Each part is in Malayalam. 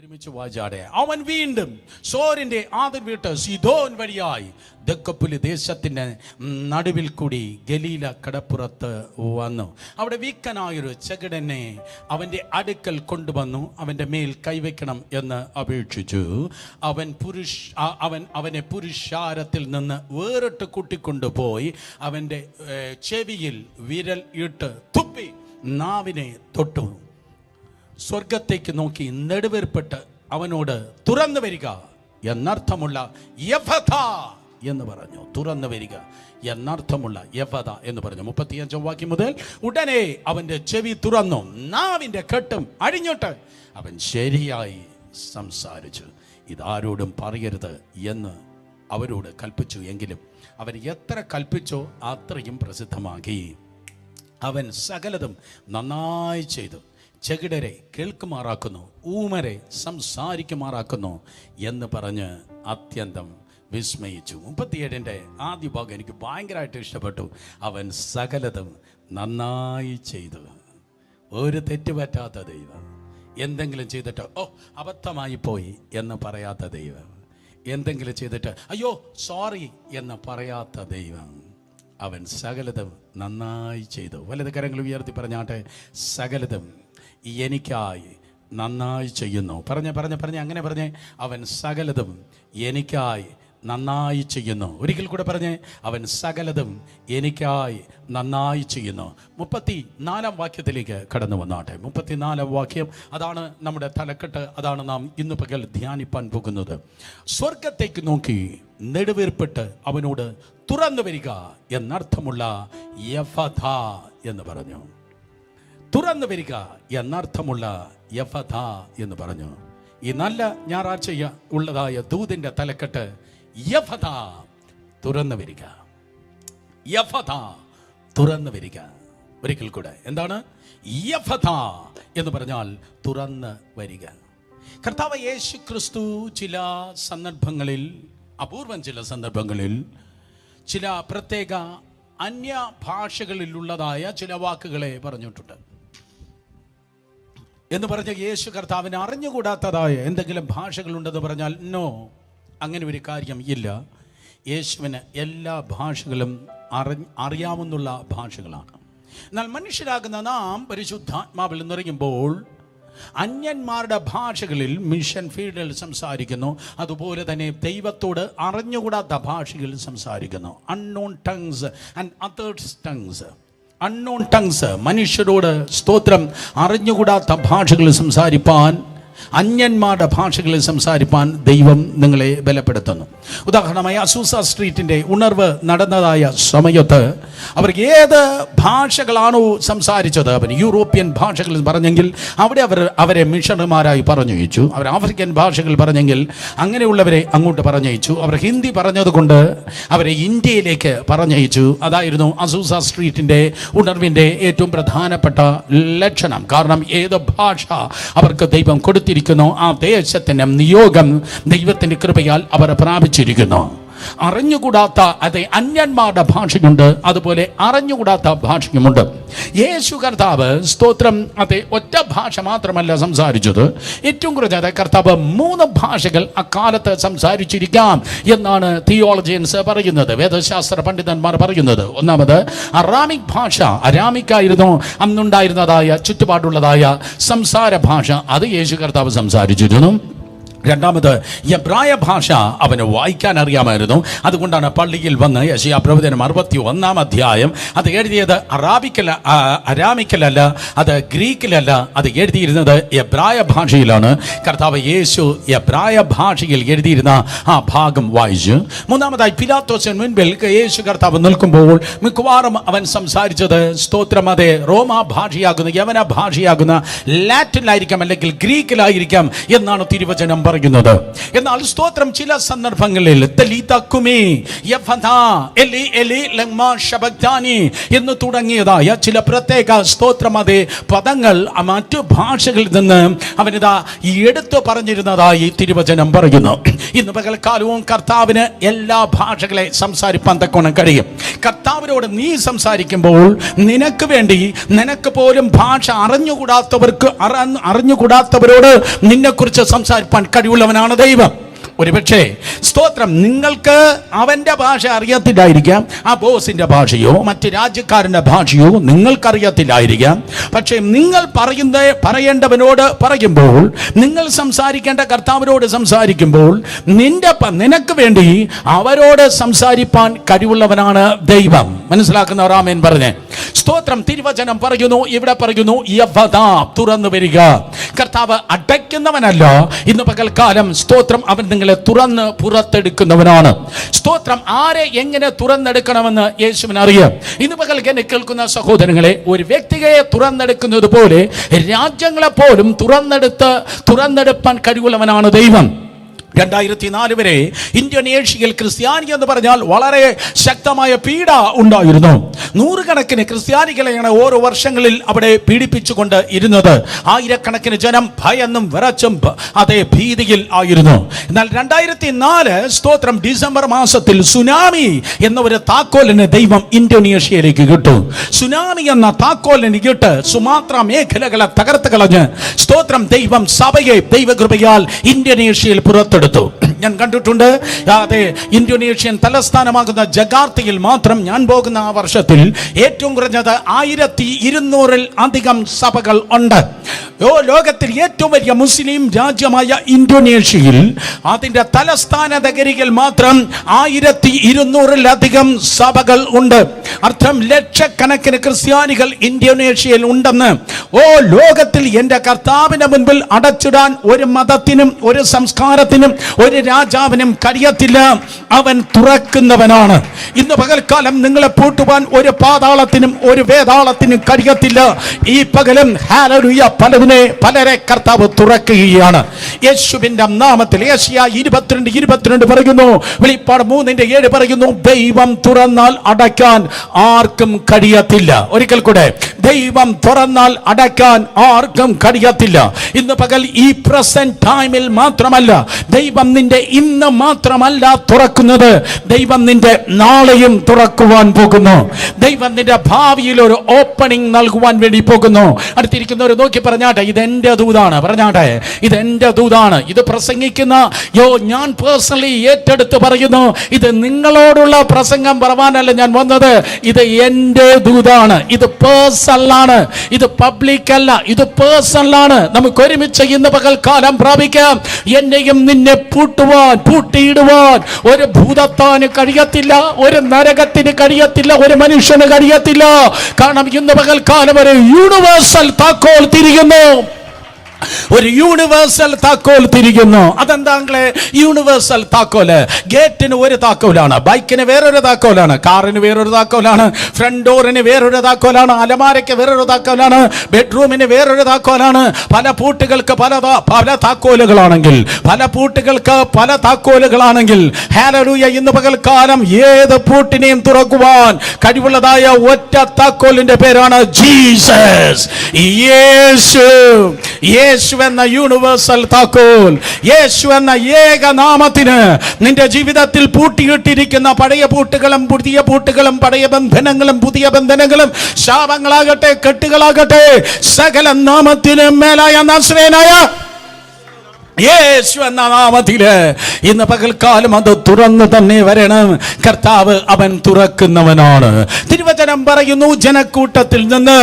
ഒരുമിച്ച് വാചാടെ അവൻ വീണ്ടും സോരിന്റെ ആദ്യ വീട്ട് സിദോൻ വഴിയായി ദക്കപ്പുലി ദേശത്തിന്റെ നടുവിൽ കൂടി ഗലീല കടപ്പുറത്ത് വന്നു. അവിടെ വീക്കനായൊരു ചെകിടനെ അവന്റെ അടുക്കൽ കൊണ്ടുവന്നു. അവന്റെ മേൽ കൈവയ്ക്കണം എന്ന് അപേക്ഷിച്ചു. അവനെ പുരുഷാരത്തിൽ നിന്ന് വേറിട്ട് കൂട്ടിക്കൊണ്ടുപോയി അവന്റെ ചെവിയിൽ വിരൽ ഇട്ട് തുപ്പി നാവിനെ തൊട്ടു. സ്വർഗത്തേക്ക് നോക്കി നെടുവേർപ്പെട്ട് അവനോട് തുറന്നു വരിക എന്നർത്ഥമുള്ള യഫഥ എന്ന് പറഞ്ഞു. തുറന്നു വരിക എന്നർത്ഥമുള്ള യഫഥ എന്ന് പറഞ്ഞു. 35 വാക്യം മുതൽ ഉടനെ അവന്റെ ചെവി തുറന്നു, നാവിന്റെ കെട്ടും അഴിഞ്ഞിട്ട് അവൻ ശരിയായി സംസാരിച്ചു. ഇതാരോടും പറയരുത് എന്ന് അവരോട് കൽപ്പിച്ചു. എങ്കിലും അവൻ എത്ര കൽപ്പിച്ചോ അത്രയും പ്രസിദ്ധമാക്കി. അവൻ സകലതും നന്നായി ചെയ്തു. ചെകിടരെ കേൾക്കുമാറാക്കുന്നു, ഊമരെ സംസാരിക്കുമാറാക്കുന്നു എന്ന് പറഞ്ഞ് അത്യന്തം വിസ്മയിച്ചു. 37 ആദ്യ ഭാഗം എനിക്ക് ഭയങ്കരമായിട്ട് ഇഷ്ടപ്പെട്ടു. അവൻ സകലതും നന്നായി ചെയ്തു. ഒരു തെറ്റ് പറ്റാത്ത ദൈവം. എന്തെങ്കിലും ചെയ്തിട്ട് അബദ്ധമായി പോയി എന്ന് പറയാത്ത ദൈവം. എന്തെങ്കിലും ചെയ്തിട്ട് അയ്യോ സോറി എന്ന് പറയാത്ത ദൈവം. അവൻ സകലതും നന്നായി ചെയ്തു. വലത് കരങ്ങൾ ഉയർത്തി പറഞ്ഞാട്ടെ, സകലതും എനിക്കായി നന്നായി ചെയ്യുന്നു. പറഞ്ഞ് അങ്ങനെ പറഞ്ഞേ, അവൻ സകലതും എനിക്കായി നന്നായി ചെയ്യുന്നു. ഒരിക്കൽ കൂടെ പറഞ്ഞേ, അവൻ സകലതും എനിക്കായി നന്നായി ചെയ്യുന്നു. 34 വാക്യത്തിലേക്ക് കടന്നു വന്നാട്ടെ. 34 വാക്യം, അതാണ് നമ്മുടെ തലക്കെട്ട്. അതാണ് നാം ഇന്ന് പകൽ ധ്യാനിപ്പാൻ പോകുന്നത്. സ്വർഗത്തേക്ക് നോക്കി നെടുവേർപ്പെട്ട് അവനോട് തുറന്നു വരിക എന്നർത്ഥമുള്ള യഫഥ എന്ന് പറഞ്ഞു. തുറന്നു വരിക എന്നർത്ഥമുള്ള യഫഥ എന്ന് പറഞ്ഞു. ഈ നല്ല ഞായറാഴ്ച ഉള്ളതായ ദൂതിന്റെ തലക്കെട്ട് യഫഥ, തുറന്നു വരിക. യഫഥ, തുറന്നു വരിക. ഒരിക്കൽ കൂടെ, എന്താണ് യഫഥ എന്ന് പറഞ്ഞാൽ? തുറന്ന് വരിക. കർത്താവ് യേശു ക്രിസ്തു ചില സന്ദർഭങ്ങളിൽ, അപൂർവം ചില സന്ദർഭങ്ങളിൽ, ചില പ്രത്യേക അന്യ ഭാഷകളിലുള്ളതായ ചില വാക്കുകളെ പറഞ്ഞിട്ടുണ്ട്. എന്ന് പറഞ്ഞ യേശു കർത്താവിന് അറിഞ്ഞുകൂടാത്തതായ എന്തെങ്കിലും ഭാഷകളുണ്ടെന്ന് പറഞ്ഞാൽ നോ, അങ്ങനെ ഒരു കാര്യം ഇല്ല. യേശുവിന് എല്ലാ ഭാഷകളും അറിയാവുന്നുള്ള ഭാഷകളാണ്. എന്നാൽ മനുഷ്യരാകുന്ന നാം പരിശുദ്ധാത്മാവിൽ നിറയുമ്പോൾ അന്യന്മാരുടെ ഭാഷകളിൽ മിഷൻ ഫീൽഡിൽ സംസാരിക്കുന്നു. അതുപോലെ തന്നെ ദൈവത്തോട് അറിഞ്ഞുകൂടാത്ത ഭാഷകളിൽ സംസാരിക്കുന്നു. Unknown tongues and others tongues. Unknown tongues, മനുഷ്യരോട് സ്തോത്രം അറിഞ്ഞുകൂടാത്ത ഭാഷകളിൽ സംസാരിപ്പാൻ, അന്യന്മാരുടെ ഭാഷകളിൽ സംസാരിപ്പാൻ ദൈവം നിങ്ങളെ ബലപ്പെടുത്തുന്നു. ഉദാഹരണമായി അസൂസ സ്ട്രീറ്റിൻ്റെ ഉണർവ് നടന്നതായ സമയത്ത് അവർ ഏത് ഭാഷകളാണോ സംസാരിച്ചത്, അവർ യൂറോപ്യൻ ഭാഷകളിൽ പറഞ്ഞെങ്കിൽ അവിടെ അവരെ മിഷണറിമാരായി പറഞ്ഞയച്ചു. അവർ ആഫ്രിക്കൻ ഭാഷകൾ പറഞ്ഞെങ്കിൽ അങ്ങനെയുള്ളവരെ അങ്ങോട്ട് പറഞ്ഞയച്ചു. അവർ ഹിന്ദി പറഞ്ഞതുകൊണ്ട് അവരെ ഇന്ത്യയിലേക്ക് പറഞ്ഞയച്ചു. അതായിരുന്നു അസൂസ സ്ട്രീറ്റിൻ്റെ ഉണർവിൻ്റെ ഏറ്റവും പ്രധാനപ്പെട്ട ലക്ഷണം. കാരണം ഏത് ഭാഷ അവർക്ക് ദൈവം കൊടുത്തിരിക്കുന്നു, ആ ദേശത്തിൻ്റെ നിയോഗം ദൈവത്തിൻ്റെ കൃപയാൽ അവർ പ്രാപിച്ചിരിക്കുന്നു. അറിഞ്ഞുകൂടാത്ത അതെ അന്യന്മാരുടെ ഭാഷയുണ്ട്, അതുപോലെ അറിഞ്ഞുകൂടാത്ത ഭാഷയുമുണ്ട്. യേശു കർത്താവ് സ്തോത്രം അതെ ഒറ്റ ഭാഷ മാത്രമല്ല സംസാരിച്ചത്. ഏറ്റവും കുറഞ്ഞത് കർത്താവ് 3 ഭാഷകൾ അക്കാലത്ത് സംസാരിച്ചിരിക്കാം എന്നാണ് തിയോളജിയൻസ് പറയുന്നത്, വേദശാസ്ത്ര പണ്ഡിതന്മാർ പറയുന്നത്. ഒന്നാമത് അറാമിക് ഭാഷ. അരാമിക്കായിരുന്നു അന്നുണ്ടായിരുന്നതായ ചുറ്റുപാടുള്ളതായ സംസാര ഭാഷ. അത് യേശു കർത്താവ് സംസാരിച്ചിരുന്നു. രണ്ടാമത് എബ്രായ ഭാഷ അവന് വായിക്കാൻ അറിയാമായിരുന്നു. അതുകൊണ്ടാണ് പള്ളിയിൽ വന്ന് യെശയ്യാ പ്രവചനം 61 അധ്യായം അത് എഴുതിയത് അരാമിക്കലല്ല, അത് ഗ്രീക്കിലല്ല, അത് എഴുതിയിരുന്നത് എബ്രായ ഭാഷയിലാണ്. കർത്താവ് യേശു എബ്രായ ഭാഷയിൽ എഴുതിയിരുന്ന ആ ഭാഗം വായിച്ചു. മൂന്നാമതായി പിലാത്തോസിന് മുൻപിൽ യേശു കർത്താവ് നിൽക്കുമ്പോൾ മിക്കവാറും അവൻ സംസാരിച്ചത് സ്തോത്രം അതെ റോമാ ഭാഷയാകുന്ന, യവന ഭാഷയാകുന്ന ലാറ്റിനിലായിരിക്കാം അല്ലെങ്കിൽ ഗ്രീക്കിലായിരിക്കാം എന്നാണ് തിരുവചനം പറയുന്നത്. എന്നാൽ സ്തോത്രം ചില സന്ദർഭങ്ങളിൽ എന്ന് തുടങ്ങിയതായ ചില പ്രത്യേക സ്തോത്രം അതേ പദങ്ങൾ മറ്റു ഭാഷകളിൽ നിന്ന് അവനിതാ എടുത്തു പറഞ്ഞിരുന്നതായി തിരുവചനം പറയുന്നു. ഇന്ന് പകൽക്കാലവും കർത്താവിന് എല്ലാ ഭാഷകളെ സംസാരിപ്പാൻ തക്കോണം കഴിയും. കർത്താവിനോട് നീ സംസാരിക്കുമ്പോൾ നിനക്ക് വേണ്ടി നിനക്ക് പോലും ഭാഷ അറിഞ്ഞുകൂടാത്തവരോട് നിന്നെക്കുറിച്ച് സംസാരിപ്പാൻ കഴിവുള്ളവനാണ് ദൈവം. ഒരുപക്ഷെ സ്തോത്രം നിങ്ങൾക്ക് അവൻ്റെ ഭാഷ അറിയത്തില്ലായിരിക്കാം, ആ ബോസിൻ്റെ ഭാഷയോ മറ്റ് രാജ്യക്കാരൻ്റെ ഭാഷയോ നിങ്ങൾക്കറിയത്തില്ലായിരിക്കാം. പക്ഷേ നിങ്ങൾ പറയേണ്ടവനോട് പറയുമ്പോൾ, നിങ്ങൾ സംസാരിക്കേണ്ട കർത്താവിനോട് സംസാരിക്കുമ്പോൾ നിനക്ക് വേണ്ടി അവരോട് സംസാരിപ്പാൻ കഴിവുള്ളവനാണ് ദൈവം. മനസ്സിലാക്കുന്നവർ ആമേൻ പറഞ്ഞേ. സ്തോത്രം. തിരുവചനം പറയുന്നു, ഇവിടെ പറയുന്നു തുറന്നു വരിക. കർത്താവ് അടയ്ക്കുന്നവനല്ല. ഇന്ന് പകൽക്കാലം സ്തോത്രം അവൻ നിങ്ങളെ തുറന്ന് പുറത്തെടുക്കുന്നവനാണ്. സ്തോത്രം. ആരെ എങ്ങനെ തുറന്നെടുക്കണമെന്ന് യേശുവിന് അറിയാം. ഇന്ന് പകൽ എന്നെ കേൾക്കുന്ന സഹോദരങ്ങളെ, ഒരു വ്യക്തിയെ തുറന്നെടുക്കുന്നത് പോലെ രാജ്യങ്ങളെ പോലും തുറന്നെടുപ്പാൻ കഴിവുള്ളവനാണ് ദൈവം. 2004 വരെ ഇന്തോനേഷ്യയിൽ ക്രിസ്ത്യാനി എന്ന് പറഞ്ഞാൽ വളരെ ശക്തമായ പീഡ ഉണ്ടായിരുന്നു. നൂറുകണക്കിന് ക്രിസ്ത്യാനികളെയാണ് ഓരോ വർഷങ്ങളിൽ അവിടെ പീഡിപ്പിച്ചുകൊണ്ട് ഇരുന്നത്. ആയിരക്കണക്കിന് ജനം ഭയന്നും വിറച്ചും അതേ ഭീതിയിൽ ആയിരുന്നു. എന്നാൽ 2004 സ്തോത്രം ഡിസംബർ മാസത്തിൽ സുനാമി എന്ന ഒരു താക്കോലിന് ദൈവം ഇന്തോനേഷ്യയിലേക്ക് കിട്ടും. സുനാമി എന്ന താക്കോലിന് കിട്ട് സുമാത്ര മേഖലകളെ തകർത്ത് കളഞ്ഞ് സ്തോത്രം ദൈവം സഭയെ ദൈവകൃപയാൽ ഇന്തോനേഷ്യയിൽ പുറത്തെടുത്തു. ഞാൻ കണ്ടിട്ടുണ്ട്. അതെ, ഇന്തോനേഷ്യൻ തലസ്ഥാനമാകുന്ന ജഗാർത്തയിൽ മാത്രം ഞാൻ പോകുന്ന ആ വർഷത്തിൽ ഏറ്റവും കുറഞ്ഞത് 1200-ൽ അധികം സഭകൾ ഉണ്ട്. ലോകത്തിൽ ഏറ്റവും വലിയ മുസ്ലിം രാജ്യമായ ഇന്തോനേഷ്യയിൽ അതിന്റെ തലസ്ഥാന നഗരിയിൽ മാത്രം 1200-ലധികം സഭകൾ ഉണ്ട്. അർത്ഥം ലക്ഷക്കണക്കിന് ക്രിസ്ത്യാനികൾ ഇന്തോനേഷ്യയിൽ ഉണ്ടെന്ന്. ലോകത്തിൽ എന്റെ കർത്താവിന്റെ മുൻപിൽ അടച്ചിടാൻ ഒരു മതത്തിനും ഒരു സംസ്കാരത്തിനും ഒരു രാജാവിനും കഴിയത്തില്ല. അവൻ തുറക്കുന്നവനാണ്. ഇന്ന് പകൽക്കാലം നിങ്ങളെ പൂട്ടുവാൻ ഒരു പാതാളത്തിനും ഒരു വേതാളത്തിനും കഴിയത്തില്ല. ഈ പകലും ഹല്ലേലൂയ പലരെ കർത്താവ് തുറക്കുകയാണ് യേശുവിന്റെ നാമത്തിൽ. യേശയ്യാ 22:22 പറയുന്നു, വെളിപ്പാട് 3:7 പറയുന്നു, ദൈവം തുറന്നാൽ അടയ്ക്കാൻ ആർക്കും കഴിയത്തില്ല. ഒരിക്കൽ കൂടെ, ദൈവം തുറന്നാൽ അടയ്ക്കാൻ ആർക്കും കഴിയത്തില്ല. ഇന്ന് പകൽ ഈ പ്രസന്റ് ടൈമിൽ മാത്രമല്ല ദൈവം നിന്റെ ഇന്ന് മാത്രമല്ല തുറക്കുന്നത്, ദൈവം നിന്റെ നാളെയും തുറക്കുവാൻ പോകുന്നു. ദൈവം നിന്റെ ഭാവിയിൽ ഒരു ഓപ്പണിംഗ് നൽകുവാൻ വേണ്ടി പോകുന്നു. അടുത്തിരിക്കുന്നവർ നോക്കി പറഞ്ഞാട്ടെ, ഇതെന്റെ ദൂതാണ്. പറഞ്ഞാട്ടെ, ഇതെന്റെ ദൂതാണ്. ഇത് പ്രസംഗിക്കുന്ന ഞാൻ പേഴ്സണലി ഏറ്റെടുത്ത് പറയുന്നു, ഇത് നിങ്ങളോടുള്ള പ്രസംഗം പറവാനല്ല ഞാൻ വന്നത്. ഇത് എന്റെ ദൂതാണ്. ഇത് പേഴ്സണലാണ്, ഇത് പബ്ലിക് അല്ല, ഇത് പേഴ്സണലാണ്. നമുക്ക് ഒരുമിച്ച് ഇന്ന് പകൽക്കാലം പ്രാപിക്കാം. എന്നെയും നിന്നെ പൂട്ടിയിടുവാൻ ഒരു ഭൂതത്താന് കഴിയത്തില്ല, ഒരു നരകത്തിന് കഴിയത്തില്ല, ഒരു മനുഷ്യന് കഴിയത്തില്ല. കാരണം ഇന്ന് പകൽക്കാലം ഒരു യൂണിവേഴ്സൽ താക്കോൽ തിരിയുന്നു. ഒരു യൂണിവേഴ്സൽ താക്കോൽ തിരിക്കുന്നു. അതെന്താങ്ങളെ യൂണിവേഴ്സൽ താക്കോല്? ഗേറ്റിന് ഒരു താക്കോലാണ്, ബൈക്കിന് വേറൊരു താക്കോലാണ്, കാറിന് വേറൊരു താക്കോലാണ്, ഫ്രണ്ട് ഡോറിന് വേറൊരു താക്കോലാണ്, അലമാരയ്ക്ക് വേറൊരു താക്കോലാണ്, ബെഡ്റൂമിന് വേറൊരു താക്കോലാണ്. പല പൂട്ടുകൾക്ക് പല താക്കോലുകളാണെങ്കിൽ, പല പൂട്ടുകൾക്ക് പല താക്കോലുകളാണെങ്കിൽ, ഹല്ലേലൂയ, ഇന്ന് പകൽക്കാലം ഏത് പൂട്ടിനെയും തുറക്കുവാൻ കഴിവുള്ളതായ ഒറ്റ താക്കോലിന്റെ പേരാണ് ജീസസ്. യേശു എന്ന യൂണിവേഴ്സൽ താക്കോൽ, യേശു എന്ന ഏക നാമത്തിന് നിന്റെ ജീവിതത്തിൽ പൂട്ടിയിട്ടിരിക്കുന്ന പഴയ പൂട്ടുകളും പുതിയ പൂട്ടുകളും, പഴയ ബന്ധനങ്ങളും പുതിയ ബന്ധനങ്ങളും, ശാപങ്ങളാകട്ടെ കെട്ടുകളാകട്ടെ, സകല നാമത്തിനും മേലായ നസ്രേനായ യേശു എന്ന നാമത്തില് ഇന്ന് പകൽക്കാലം അത് തുറന്നു തന്നെ വരണം. കർത്താവ് അവൻ തുറക്കുന്നവനാണ്. തിരുവചനം പറയുന്നു, ജനക്കൂട്ടത്തിൽ നിന്ന്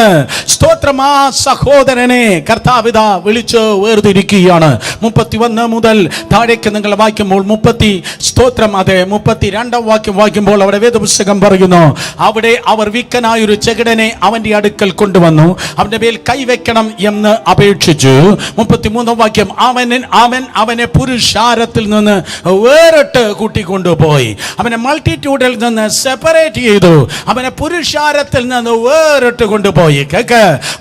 സ്തോത്രം ആ സഹോദരനെ കർത്താവിത വിളിച്ച് വേർതിരിക്കുകയാണ്. 31 മുതൽ താഴേക്ക് നിങ്ങൾ വായിക്കുമ്പോൾ 32 വാക്യം വായിക്കുമ്പോൾ അവിടെ വേദപുസ്തകം പറയുന്നു, അവിടെ അവർ വിക്കനായൊരു ചെകിടനെ അവന്റെ അടുക്കൽ കൊണ്ടുവന്നു, അവന്റെ മേൽ കൈവയ്ക്കണം എന്ന് അപേക്ഷിച്ചു. 33 വാക്യം, അവനെ പുരുഷാരത്തിൽ നിന്ന് വേറിട്ട് കൂട്ടിക്കൊണ്ടുപോയി. അവനെ മൾട്ടിറ്റ്യൂഡിൽ നിന്ന് സെപ്പറേറ്റ് ചെയ്തു. അവനെ പുരുഷാരത്തിൽ നിന്ന് വേറിട്ട് കൊണ്ടുപോയി.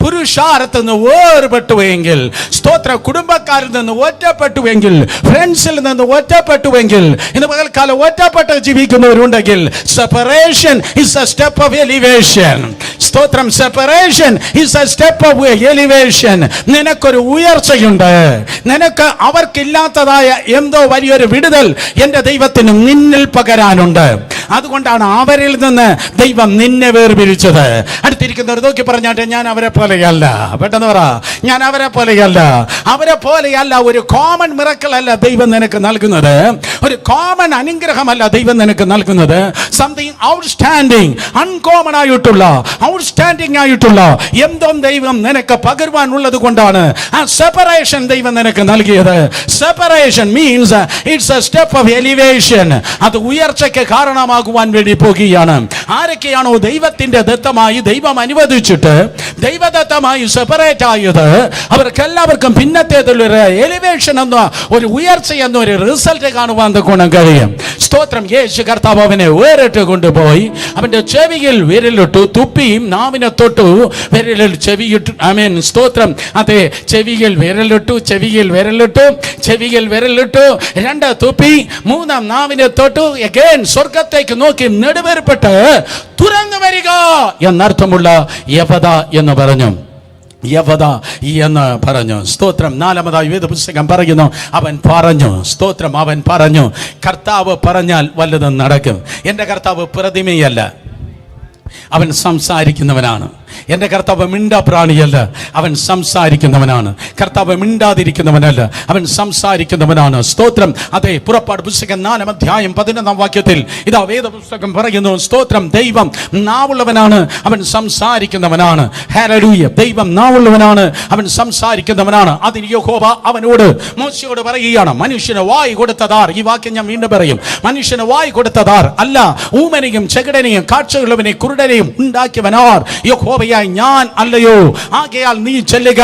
പുരുഷാരത്തിൽ നിന്ന് വേർപെട്ടുവെങ്കിൽ, സ്തോത്ര, കുടുംബക്കാരിൽ നിന്ന് ഒറ്റപ്പെട്ടുവെങ്കിൽ, ഫ്രണ്ട്സിൽ നിന്ന് ഒറ്റപ്പെട്ടുവെങ്കിൽ, ഇന്ന് പകൽക്കാലം ഒറ്റപ്പെട്ട് ജീവിക്കുന്നവരുണ്ടെങ്കിൽ, separation is a step of elevation. സ്തോത്രം, separation is a step of elevation. നിനക്കൊരു ഉയർച്ചയുണ്ട്. നിനക്ക് അവർക്കില്ലാത്തതായ എന്തോ വലിയൊരു വിടുതൽ എൻ്റെ ദൈവത്തിന് നിന്നിൽ പകരാനുണ്ട്. അതുകൊണ്ടാണ് അവരിൽ നിന്ന് ദൈവം നിന്നെ വേർപിരിച്ചത്. അടുത്തിരിക്കുന്നവർ നോക്കി പറഞ്ഞാട്ടെ, ഞാൻ അവരെ പോലെയല്ല. പെട്ടെന്ന് പറ, ഞാൻ അവരെ പോലെയല്ല. അവരെ പോലെയല്ല. ഒരു കോമൺ മിറക്കിൾ അല്ല ദൈവം നിനക്ക് നൽകുന്നത്. ഒരു കോമൺ അനുഗ്രഹമല്ല ദൈവം നിനക്ക് നൽകുന്നത്. സംതിങ് ഔട്ട്സ്റ്റാൻഡിങ്, അൺകോമൺ ആയിട്ടുള്ള, ഔട്ട്സ്റ്റാൻഡിങ് ആയിട്ടുള്ള എന്തോ ദൈവം നിനക്ക് പകരുവാനുള്ളത് കൊണ്ടാണ് ആ സെപ്പറേഷൻ ദൈവം നിനക്ക് നൽകിയത്. Separation means it's A step of elevation. അത് ഉയർച്ചയ്ക്ക് കാരണമാകുവാൻ വേണ്ടി പോകുകയാണ്. ആരൊക്കെയാണോ ദൈവത്തിന്റെ ദത്തമായി ദൈവം അനുവദിച്ചിട്ട് ദൈവദത്തമായി സെപ്പറേറ്റ് ആയത്, അവർക്കെല്ലാവർക്കും പിന്നത്തേതുള്ളൊരു എലിവേഷൻ എന്ന ഒരു ഉയർച്ച എന്നൊരു റിസൾട്ട് കാണുവാൻ ഗുണം കഴിയും. സ്തോത്രം. യേശു കർത്താവ് അവനെ വേറിട്ട് കൊണ്ടുപോയി. അവന്റെ ചെവിയിൽ വിരലിട്ടു, തുപ്പിയും നാവിനെ തൊട്ടു, വിരലിൽ ചെവിയിട്ടു. ആമേൻ, സ്തോത്രം. അതെ, ചെവിയിൽ വിരലിട്ടു, ചെവിയിൽ വിരലിട്ടു, ചെവിയിൽ വിരലിട്ടു, 2 തുപ്പി, 3 നാവിനെ തൊട്ടു. അഗൈൻ സ്വർഗത്തേക്ക് നോക്കി നെടുവേർപ്പെട്ട് തുറന്നു വരിക എന്നർത്ഥമുള്ള യവദ എന്ന് പറഞ്ഞു. യവദ എന്ന് പറഞ്ഞു. സ്തോത്രം. 4-ാമതായി വേദപുസ്തകം പറയുന്നു, അവൻ പറഞ്ഞു. സ്തോത്രം. അവൻ പറഞ്ഞു. കർത്താവ് പറഞ്ഞാൽ വല്ലതും നടക്കും. എൻ്റെ കർത്താവ് പ്രതിമയല്ല, അവൻ സംസാരിക്കുന്നവനാണ്. എൻ്റെ കർത്താവ് മിണ്ടാപ്രാണിയല്ല, അവൻ സംസാരിക്കുന്നവനാണ്. കർത്താവ് മിണ്ടാതിരിക്കുന്നവനല്ല, അവൻ സംസാരിക്കുന്നവനാണ്. സ്തോത്രം. അതെ, പുറപ്പാട് പുസ്തകം 4-ാം അധ്യായം 11-ാം വാക്യത്തിൽ ഇതാ വേദപുസ്തകം പറയുന്നു, സ്തോത്രം, ദൈവം നാവുള്ളവനാണ്, അവൻ സംസാരിക്കുന്നവനാണ്. ഹല്ലേലൂയ. ദൈവം നാവുള്ളവനാണ്, അവൻ സംസാരിക്കുന്നവനാണ്. അതിന് യഹോവ അവനോട്, മോശയോട് പറയുകയാണ്, മനുഷ്യന് വായി കൊടുത്തതാർ. ഈ വാക്യം ഞാൻ വീണ്ടും പറയും. മനുഷ്യന് വായി കൊടുത്തതാർ അല്ല, ഊമനെയും ചെകിടനെയും കാഴ്ചയുള്ളവനെ കുരുടനെയും ഉണ്ടാക്കിയവനാർ യഹോവ ഞാൻ അല്ലയോ? ആകയാൽ നീ ചെല്ലുക,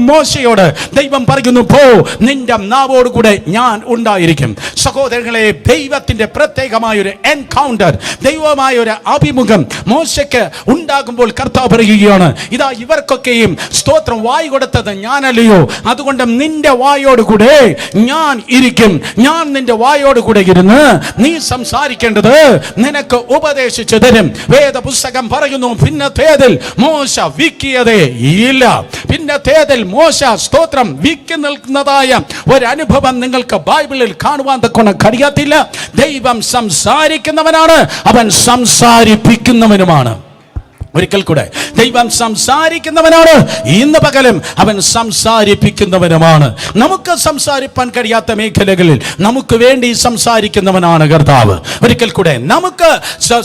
മോശയോട് ദൈവം പറയുന്നു, പോ, നിന്റെ നാവോട് കൂടെ ഞാൻ ഉണ്ടായിരിക്കും. സഹോദരങ്ങളെ, ദൈവത്തിന്റെ പ്രത്യേകമായൊരു എൻകൗണ്ടർ, ദൈവമായൊരു അഭിമുഖം മോശയ്ക്ക് ഉണ്ടാകുമ്പോൾ കർത്താവ് പറയുകയാണ്, ഇതാ ഇവർക്കൊക്കെയും സ്തോത്രം വായി കൊടുത്തത് ഞാനല്ലയോ? അതുകൊണ്ട് നിന്റെ വായോട് കൂടെ ഞാൻ ഇരിക്കും. ഞാൻ നിന്റെ വായോട് കൂടെ ഇരുന്ന് നീ സംസാരിക്കേണ്ടത് നിനക്ക് ഉപദേശിച്ചു തരും. വേദപുസ്തകം പറയുന്നു, പിന്നത്തേതിൽ മോശ വിക്കിയതേ ഇല്ല. പിന്നത്തേതിൽ മോശ, സ്തോത്രം, വിക്കി നിൽക്കുന്നതായ ഒരനുഭവം നിങ്ങൾക്ക് ബൈബിളിൽ കാണുവാൻ കഴിയത്തില്ല. ദൈവം സംസാരിക്കുന്നവനാണ്, അവൻ സംസാരിപ്പിക്കുന്നവനുമാണ്. ഒരിക്കൽ കൂടെ, ദൈവം സംസാരിക്കുന്നവനാണ്, ഇന്ന് പകലും അവൻ സംസാരിപ്പിക്കുന്നവനുമാണ്. നമുക്ക് സംസാരിപ്പാൻ കഴിയാത്ത മേഖലകളിൽ നമുക്ക് വേണ്ടി സംസാരിക്കുന്നവനാണ് കർത്താവ്. ഒരിക്കൽ കൂടെ, നമുക്ക്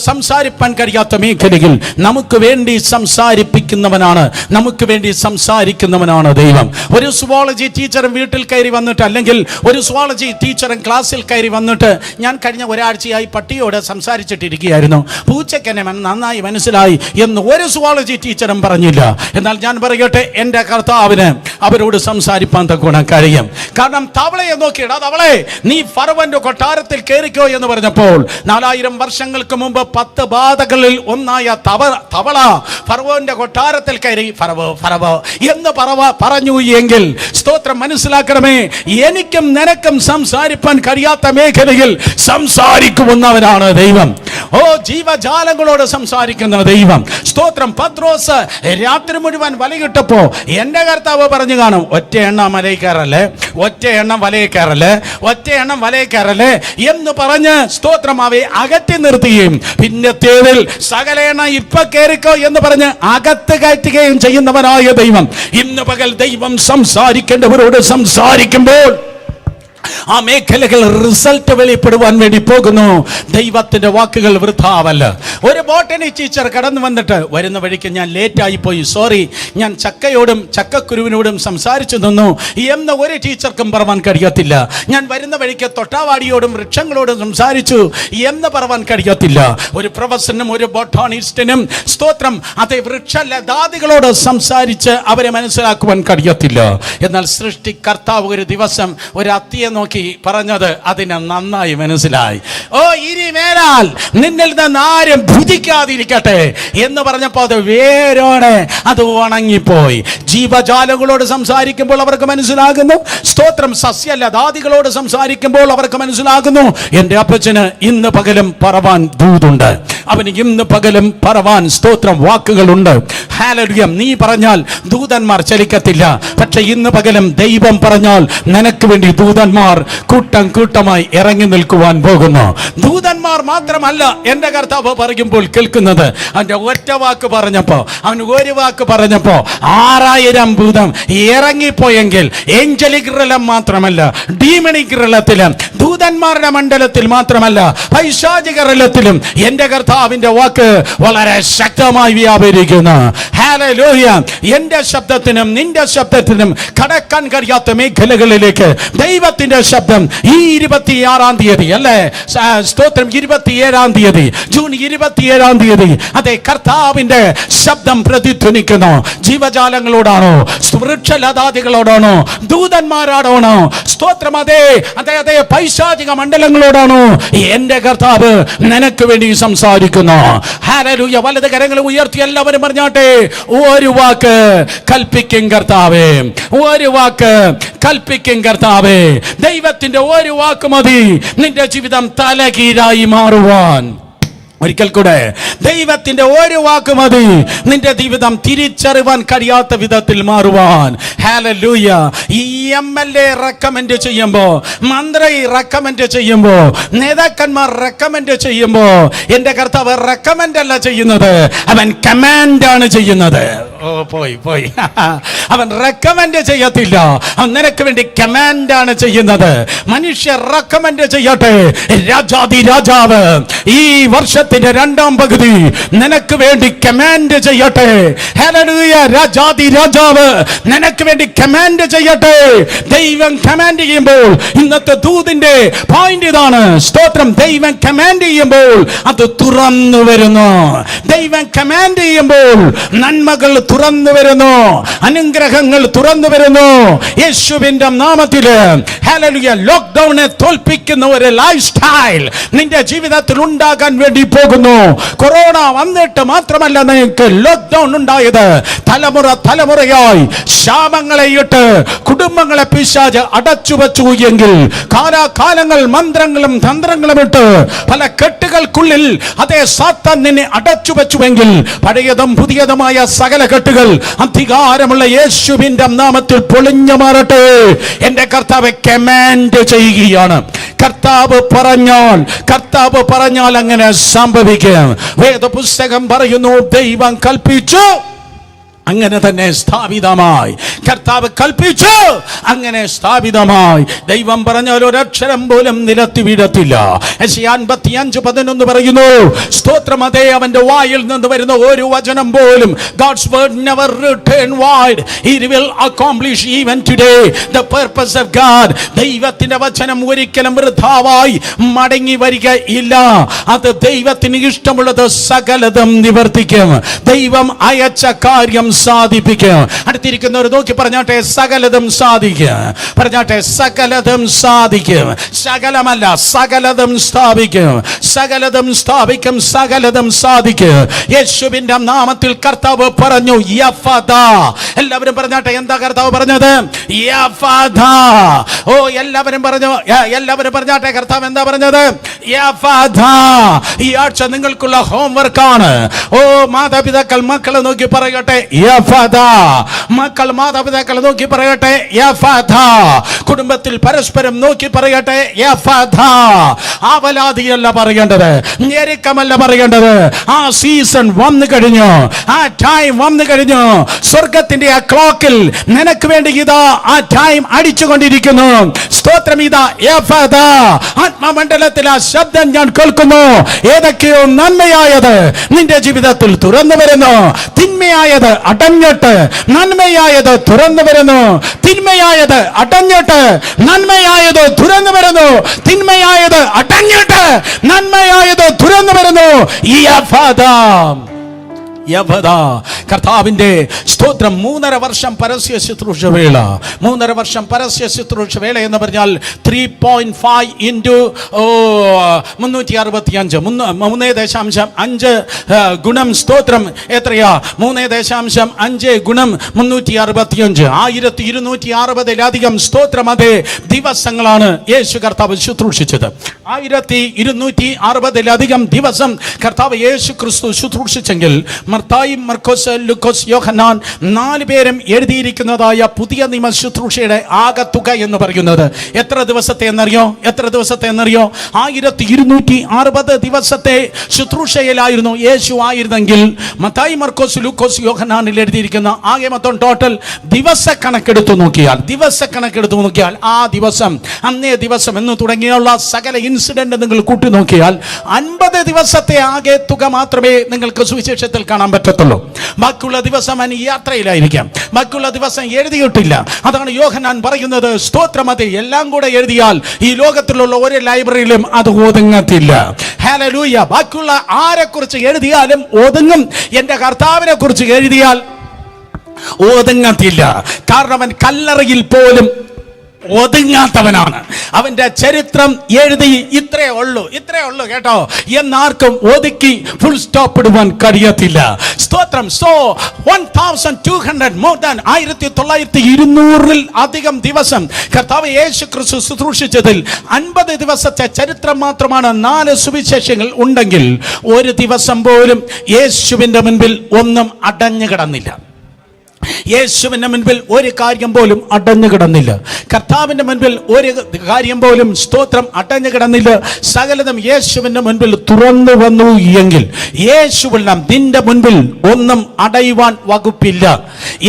സംസാരിപ്പാൻ കഴിയാത്ത മേഖലയിൽ നമുക്ക് വേണ്ടി സംസാരിപ്പിക്കുന്നവനാണ്, നമുക്ക് വേണ്ടി സംസാരിക്കുന്നവനാണ് ദൈവം. ഒരു സുവോളജി ടീച്ചറും വീട്ടിൽ കയറി വന്നിട്ട്, അല്ലെങ്കിൽ ഒരു സുവോളജി ടീച്ചറും ക്ലാസ്സിൽ കയറി വന്നിട്ട്, ഞാൻ കഴിഞ്ഞ ഒരാഴ്ചയായി പട്ടിയോട് സംസാരിച്ചിട്ടിരിക്കുകയായിരുന്നു, പൂച്ചയ്ക്ക് എന്നെ നന്നായി മനസ്സിലായി എന്ന് ഒരു സുവോളജി ടീച്ചറും പറഞ്ഞില്ല. എന്നാൽ ഞാൻ പറയട്ടെ, എൻ്റെ കർത്താവിന് അവരോട് സംസാരിപ്പാൻ തക്കോണം കഴിയും. കാരണം തവളയെ നോക്കിയിടാ, തവളെ, നീ ഫറവന്റെ കൊട്ടാരത്തിൽ കയറിക്കോ എന്ന് പറഞ്ഞപ്പോൾ 4000 വർഷങ്ങൾക്ക് മുമ്പ് 10 ബാധകളിൽ ഒന്നായ തവള ഫറവോന്റെ കൊട്ടാരത്തിൽ കയറി ഫറവോ എന്ന് പറഞ്ഞു എങ്കിൽ, സ്തോത്രം, മനസ്സിലാക്കണമേ, എനിക്കും നിനക്കും സംസാരിപ്പാൻ കഴിയാത്ത മേഖലയിൽ സംസാരിക്കുമെന്നവനാണ് ദൈവം. ഓ, ജീവജാലങ്ങളോട് സംസാരിക്കുന്ന ദൈവം. സ്തോത്രം. പത്രോസ് രാത്രി മുഴുവൻ വലയിട്ടപ്പോ എന്റെ കർത്താവ് പറഞ്ഞു കാണും, ഒറ്റ എണ്ണം വലയിക്കാറല്ലേ, ഒറ്റ എണ്ണം വലയിക്കാറല്ലേ, ഒറ്റ എണ്ണം വലയിക്കാറല്ലേ എന്ന് പറഞ്ഞ്, സ്തോത്രം, അവയെ അകറ്റി നിർത്തുകയും പിന്നത്തേതിൽ സകല എണ്ണം ഇപ്പൊ കയറിക്കോ എന്ന് പറഞ്ഞ് അകത്ത് കയറ്റുകയും ചെയ്യുന്നവനായ ദൈവം. ഇന്ന് പകൽ ദൈവം സംസാരിക്കേണ്ടവരോട് സംസാരിക്കുമ്പോൾ ആ മേഖലകൾ റിസൾട്ട് വെളിപ്പെടുവാൻ വേണ്ടി പോകുന്നു. ദൈവത്തിന്റെ വാക്കുകൾ വൃഥാവല്ല. ഒരു ബോട്ടണി ടീച്ചർ കടന്നു വന്നിട്ട്, വരുന്ന വഴിക്ക് ഞാൻ ലേറ്റായി പോയി, സോറി, ഞാൻ ചക്കയോടും ചക്കക്കുരുവിനോടും സംസാരിച്ചു നിന്നു എന്ന് ഒരു ടീച്ചർക്കും പറയാൻ കഴിയത്തില്ല. ഞാൻ വരുന്ന വഴിക്ക് തൊട്ടാവാടിയോടും വൃക്ഷങ്ങളോടും സംസാരിച്ചു എന്ന് പറയാൻ കഴിയത്തില്ല. ഒരു പ്രൊഫസറിനും ഒരു ബോട്ടാണിസ്റ്റിനും സ്തോത്രം അതേ വൃക്ഷലതാദികളോട് സംസാരിച്ച് അവരെ മനസ്സിലാക്കുവാൻ കഴിയത്തില്ല. എന്നാൽ സൃഷ്ടികർത്താവ് ഒരു ദിവസം ഒരു അത്തിയെ നോക്കി പറഞ്ഞത് അതിനെ നന്നായി മനസ്സിലായി. ഓ, ഇനി മേലാൽ നിന്നിൽ നിന്ന് ആരും ഭുജിക്കാതിരിക്കട്ടെ എന്ന് പറഞ്ഞപ്പോൾ അത് വേരോടെ അത് ഉണങ്ങിപ്പോയി. ജീവജാലങ്ങളോട് സംസാരിക്കുമ്പോൾ അവർക്ക് മനസ്സിലാകുന്നു. സ്തോത്രം സസ്യലതാദികളോട് സംസാരിക്കുമ്പോൾ അവർക്ക് മനസ്സിലാകുന്നു, എൻ്റെ അപ്പച്ചന് ഇന്ന് പകലും പറവാൻ ദൂതുണ്ട്, അവന് ഇന്ന് പകലും പറവാൻ സ്തോത്രം വാക്കുകളുണ്ട്. ഹല്ലേലൂയ. നീ പറഞ്ഞാൽ ദൂതന്മാർ ചലിക്കത്തില്ല, പക്ഷെ ഇന്ന് പകലും ദൈവം പറഞ്ഞാൽ നിനക്ക് വേണ്ടി ദൂതന്മാർ കൂട്ടം കൂട്ടമായി ഇറങ്ങി നിൽക്കുവാൻ പോകുന്നു. ദൂതന്മാർ മാത്രമല്ല എൻ്റെ കർത്താവ് പറയുമ്പോൾ കേൾക്കുന്നത്. അവന്റെ ഒറ്റ വാക്ക് പറഞ്ഞപ്പോ, അവൻ ഒരു വാക്ക് പറഞ്ഞപ്പോ 6000 ഭൂതം ഇറങ്ങിപ്പോയെങ്കിൽ ഏഞ്ചലിക് റിലം മാത്രമല്ല, ഡീമണിക് റിലത്തിലും ദൂതന്മാരുടെ മണ്ഡലത്തിൽ മാത്രമല്ല, പൈശാചിക റിലത്തിലും എൻ്റെ കർത്താവിന്റെ വാക്ക് വളരെ ശക്തമായി വ്യാപരിക്കുന്നു. ഹല്ലേലൂയ. എൻ്റെ ശബ്ദത്തിനും നിന്റെ ശബ്ദത്തിനും കടക്കാൻ കഴിയാത്ത മേഖലകളിലേക്ക് ദൈവത്തിന്റെ ശബ്ദം ഈ 26-ാം തീയതി അല്ലേ, സ്തോത്രം 27-ാം തീയതി, ജൂൺ 27-ാം തീയതി അതെ കർത്താവിന്റെ ശബ്ദം പ്രതിധ്വനിക്കുന്നു. ജീവജാലങ്ങളോടാണോ, വൃക്ഷലതാദികളോടാണോ, ദൂതന്മാരോടാണോ, സ്തോത്രം അതെ അതെ അതെ പൈശാചിക മണ്ഡലങ്ങളോടാണോ എന്റെ കർത്താവ് നിനക്ക് വേണ്ടി സംസാരിക്കുന്നു. ഹല്ലേലൂയ. വലത് കരങ്ങൾ ഉയർത്തി എല്ലാവരും പറഞ്ഞാട്ടെ, ഒരു വാക്ക് കൽപ്പിക്കും കർത്താവേ, ഒരു വാക്ക് കൽപ്പിക്കും കർത്താവേ. ദൈവത്തിന്റെ ഒരു വാക്ക് മതി നിന്റെ ജീവിതം തലകീഴായി മാറുവാൻ. ഒരിക്കൽ കൂടെ, ദൈവത്തിന്റെ ഒരു വാക്ക് മതി നിന്റെ ജീവിതം തിരിച്ചറിവാൻ കഴിയാത്ത വിധത്തിൽ മാറുവാൻ. ഹല്ലേലൂയ. ഈ MLA റെക്കമെൻഡ് ചെയ്യുമ്പോ, മന്ത്രി റെക്കമെൻഡ് ചെയ്യുമ്പോ, നേതാക്കന്മാർ റെക്കമെൻഡ് ചെയ്യുമ്പോ എന്റെ കർത്താവ് റെക്കമെൻഡ് അല്ല ചെയ്യുന്നത്, അവൻ കമാൻഡാണ് ചെയ്യുന്നത്. ഓ, പോയി അവൻ റെക്കമെൻഡ് ചെയ്യത്തില്ല, അവൻ നിനക്ക് വേണ്ടി കമാൻഡാണ് ചെയ്യുന്നത്. മനുഷ്യർ റെക്കമെൻഡ് ചെയ്യട്ടെ, രാജാതി രാജാവ് ഈ വർഷത്തിന്റെ 2-ാം പകുതി നിനക്ക് വേണ്ടി കമാൻഡ് ചെയ്യട്ടെ. ഹല്ലേലൂയ. രാജാതി രാജാവ് നിനക്ക് വേണ്ടി കമാൻഡ് ചെയ്യട്ടെ. ദൈവം കമാൻഡ് ചെയ്യുമ്പോൾ, ഇന്നത്തെ ദൂതിന്റെ പോയിന്റ് ഇതാണ്, സ്തോത്രം, ദൈവം കമാൻഡ് ചെയ്യുമ്പോൾ അത് തുറന്നു വരുന്നു. ദൈവം കമാൻഡ് ചെയ്യുമ്പോൾ നന്മകൾ തുറന്നു വരുന്നു, അനുഗ്രഹങ്ങൾ തുറന്നു വരുന്നു. യേശുവിന്റെ നാമത്തിൽ ഹല്ലേലൂയ. ലോക്ക്ഡൌണിനെ തോൽപ്പിക്കുന്ന ഒരു ലൈഫ് സ്റ്റൈൽ നിന്റെ ജീവിതത്തിൽ ഉണ്ടാകാൻ വേണ്ടി പോകുന്നു. കൊറോണ വന്നിട്ട് മാത്രമല്ല നിങ്ങൾക്ക് ലോക്ക്ഡൌൺ ഉണ്ടായത്, തലമുറയായി ശാപങ്ങളെ ഇട്ട് കുടുംബങ്ങളെ പിശാച് അടച്ചു വെച്ചു എങ്കിൽ, കാലാകാലങ്ങൾ മന്ത്രങ്ങളും തന്ത്രങ്ങളും ഇട്ട് പല കെട്ടുകൾക്കുള്ളിൽ അതേ സാത്താൻ നിന്നെ അടച്ചു വെച്ചുവെങ്കിൽ, പഴയതും പുതിയതുമായ സകല കെട്ടുകൾ അധികാരമുള്ള യേശുവിന്റെ നാമത്തിൽ പൊളിഞ്ഞു മാറട്ടെ. എന്റെ കർത്താവ് കമാൻഡ് ചെയ്യുകയാണ്. കർത്താവ് പറഞ്ഞാൽ അങ്ങനെ സംഭവിക്കും. വേദപുസ്തകം പറയുന്നു, ദൈവം കൽപ്പിച്ചു, അങ്ങനെ തന്നെ സ്ഥാപിതമായി. കർത്താവ് കൽപ്പിച്ചു, അങ്ങനെ സ്ഥാപിതമായി. ദൈവം പറഞ്ഞാൽ ഒരക്ഷരം പോലും നിലത്തി വീഴത്തില്ല. യെശയ്യാ 55:11 പറയുന്നു, സ്തോത്രം, അതേ അവന്റെ വായിൽ നിന്ന് വരുന്ന ഒരു വചനം പോലും, God's word never return void, it will accomplish even today the purpose of God. ദൈവത്തിന്റെ വചനം ഒരിക്കലും വൃഥാവായി മടങ്ങി വരികയില്ല. അത് ദൈവത്തിന് ഇഷ്ടമുള്ളത് സകലതും നിവർത്തിക്കും. ദൈവം അയച്ച കാര്യം സാധിപ്പിക്കും. അടുത്തിരിക്കുന്നവർ നോക്കി പറഞ്ഞാട്ടെ, സകലതും സാധിക്കും. പറഞ്ഞാട്ടെ, സകലതും സാധിക്കും. സകലമല്ല, സകലതും സ്ഥാപിക്കും. സകലതും സ്ഥാപിക്കും, സകലതും സാധിക്കും. യേശുവിന്റെ നാമത്തിൽ കർത്താവ് പറഞ്ഞു, യഫദ. എല്ലാവരും പറഞ്ഞാട്ടെ, എന്താ കർത്താവ് പറഞ്ഞത്? യഫദ. ഓ, എല്ലാവരും പറഞ്ഞാട്ടെ, കർത്താവ് എന്താ പറഞ്ഞത്? യഫദ. ഈ ആഴ്ച നിങ്ങൾക്കുള്ള ഹോംവർക്കാണ്. ഓ, മാതാപിതാക്കൾ മക്കളെ നോക്കി പറയട്ടെ, യഫദ. മക്കൾ മാതാപിതാക്കളെ നോക്കി പറയട്ടെ യഫദ. കുടുംബത്തിൽ പരസ്പരം നോക്കി പറയട്ടെ യഫദ. ആവലാതിയല്ല പറയേണ്ടത്, ഞെരുക്കമല്ല പറയേണ്ടത്. ആ സീസൺ വന്നു കഴിഞ്ഞു, ആ ടൈം വന്നു കഴിഞ്ഞു. സ്വർഗത്തിന്റെ ആ ക്ലോക്കിൽ നിനക്ക് വേണ്ടി ഇതാ ആ ടൈം അടിച്ചുകൊണ്ടിരിക്കുന്നു. സ്തോത്രം. ഇതാ യഫദ. ആത്മമണ്ഡലത്തിൽ ആ ശബ്ദം ഞാൻ കേൾക്കുന്നു. ഏതൊക്കെയോ നന്മയായത് നിന്റെ ജീവിതത്തിൽ തുറന്നു വരുന്നു. തിന്മയായത് അടഞ്ഞിട്ട് നന്മയായത് തുറന്നു വരുന്നു. തിന്മയായത് അടഞ്ഞിട്ട് നന്മയായത് തുറന്നു വരുന്നു. തിന്മയായത് അടഞ്ഞിട്ട് നന്മയായത് തുറന്നു വരുന്നു. കർത്താവിന്റെ സ്തോത്രം. 3.5 വർഷം പരസ്യ ശുശ്രൂഷ വേള. 3.5 വർഷം പരസ്യ ശുശ്രൂഷ വേള എന്ന് പറഞ്ഞാൽ 3.5 ഇൻറ്റു 365 3.5 ഗുണം സ്തോത്രം എത്രയാ? 3.5 ഗുണം 365 1260 സ്തോത്രം. അതേ ദിവസങ്ങളാണ് യേശു കർത്താവ് ശുശ്രൂഷിച്ചത്. 1260 ദിവസം കർത്താവ് യേശു ക്രിസ്തു ശുശ്രൂഷിച്ചെങ്കിൽ മർത്തായി, മർക്കോസ്, ലൂക്കോസ്, യോഹന്നാൻ 4 പേരും എഴുതിയിരിക്കുന്നതായ പുതിയ നിയമ ശുശ്രൂഷയുടെ ആകത്തുക എന്ന് പറയുന്നത് എത്ര ദിവസത്തെ എന്നറിയോ? 1260 ദിവസത്തെ ശുശ്രൂഷയിലായിരുന്നു യേശു ആയിരുന്നെങ്കിൽ മത്തായി, മർക്കോസ്, ലൂക്കോസ്, യോഹന്നാനിൽ എഴുതിയിരിക്കുന്ന ആകെ മൊത്തം ടോട്ടൽ ദിവസക്കണക്കെടുത്തു നോക്കിയാൽ ആ ദിവസം, അന്നേ ദിവസം എന്ന് തുടങ്ങിയുള്ള സകല ഇൻസിഡന്റ് നിങ്ങൾ കൂട്ടി നോക്കിയാൽ 50 ദിവസത്തെ ആകെ തുക മാത്രമേ നിങ്ങൾക്ക് സുവിശേഷത്തിൽ കാണാൻ പറ്റത്തുള്ളൂ. ബാക്കിയുള്ള ദിവസം യാത്രയിലായിരിക്കാം, ബാക്കിയുള്ള ദിവസം എഴുതിയിട്ടില്ല. അതാണ് യോഹന്നാൻ പറയുന്നത്. സ്തോത്രം. അത് എല്ലാം കൂടെ എഴുതിയാൽ ഈ ലോകത്തിലുള്ള ഒരു ലൈബ്രറിയിലും അത് ഒതുങ്ങത്തില്ല. ഹല്ലേലൂയ. ബാക്കിയുള്ള ആരെക്കുറിച്ച് എഴുതിയാലും ഒതുങ്ങും. എന്റെ കർത്താവിനെ കുറിച്ച് എഴുതിയാൽ ഒതുങ്ങത്തില്ല. കാരണം അവൻ കല്ലറയിൽ പോലും ഒതുങ്ങാത്തവനാണ്. അവന്റെ ചരിത്രം എഴുതി ഇത്രേ ഉള്ളൂ കേട്ടോ എന്നാർക്കും ഒതുക്കി ഫുൾ സ്റ്റോപ്പ് ഇടുവാൻ കഴിയത്തില്ല. സ്തോത്രം. സോ 1200 മോർ ദാൻ 1200 അധികം ദിവസം കർത്താവ് യേശു ക്രിസ്തു ശുശ്രൂഷിച്ചതിൽ 50 ദിവസത്തെ ചരിത്രം മാത്രമാണ് 4 സുവിശേഷങ്ങൾ ഉണ്ടെങ്കിൽ ഒരു ദിവസം പോലും യേശുവിന്റെ മുൻപിൽ ഒന്നും അടഞ്ഞു കിടന്നില്ല. യേശുവിന്റെ മുൻപിൽ ഒരു കാര്യം പോലും അടഞ്ഞു കിടന്നില്ല. കർത്താവിന്റെ മുൻപിൽ ഒരു കാര്യം പോലും സ്തോത്രം അടഞ്ഞു കിടന്നില്ല. സകലതും യേശുവിന്റെ മുൻപിൽ തുറന്നു വന്നു എങ്കിൽ യേശുവിൽ നിന്റെ മുൻപിൽ ഒന്നും അടയുവാൻ വകുപ്പില്ല.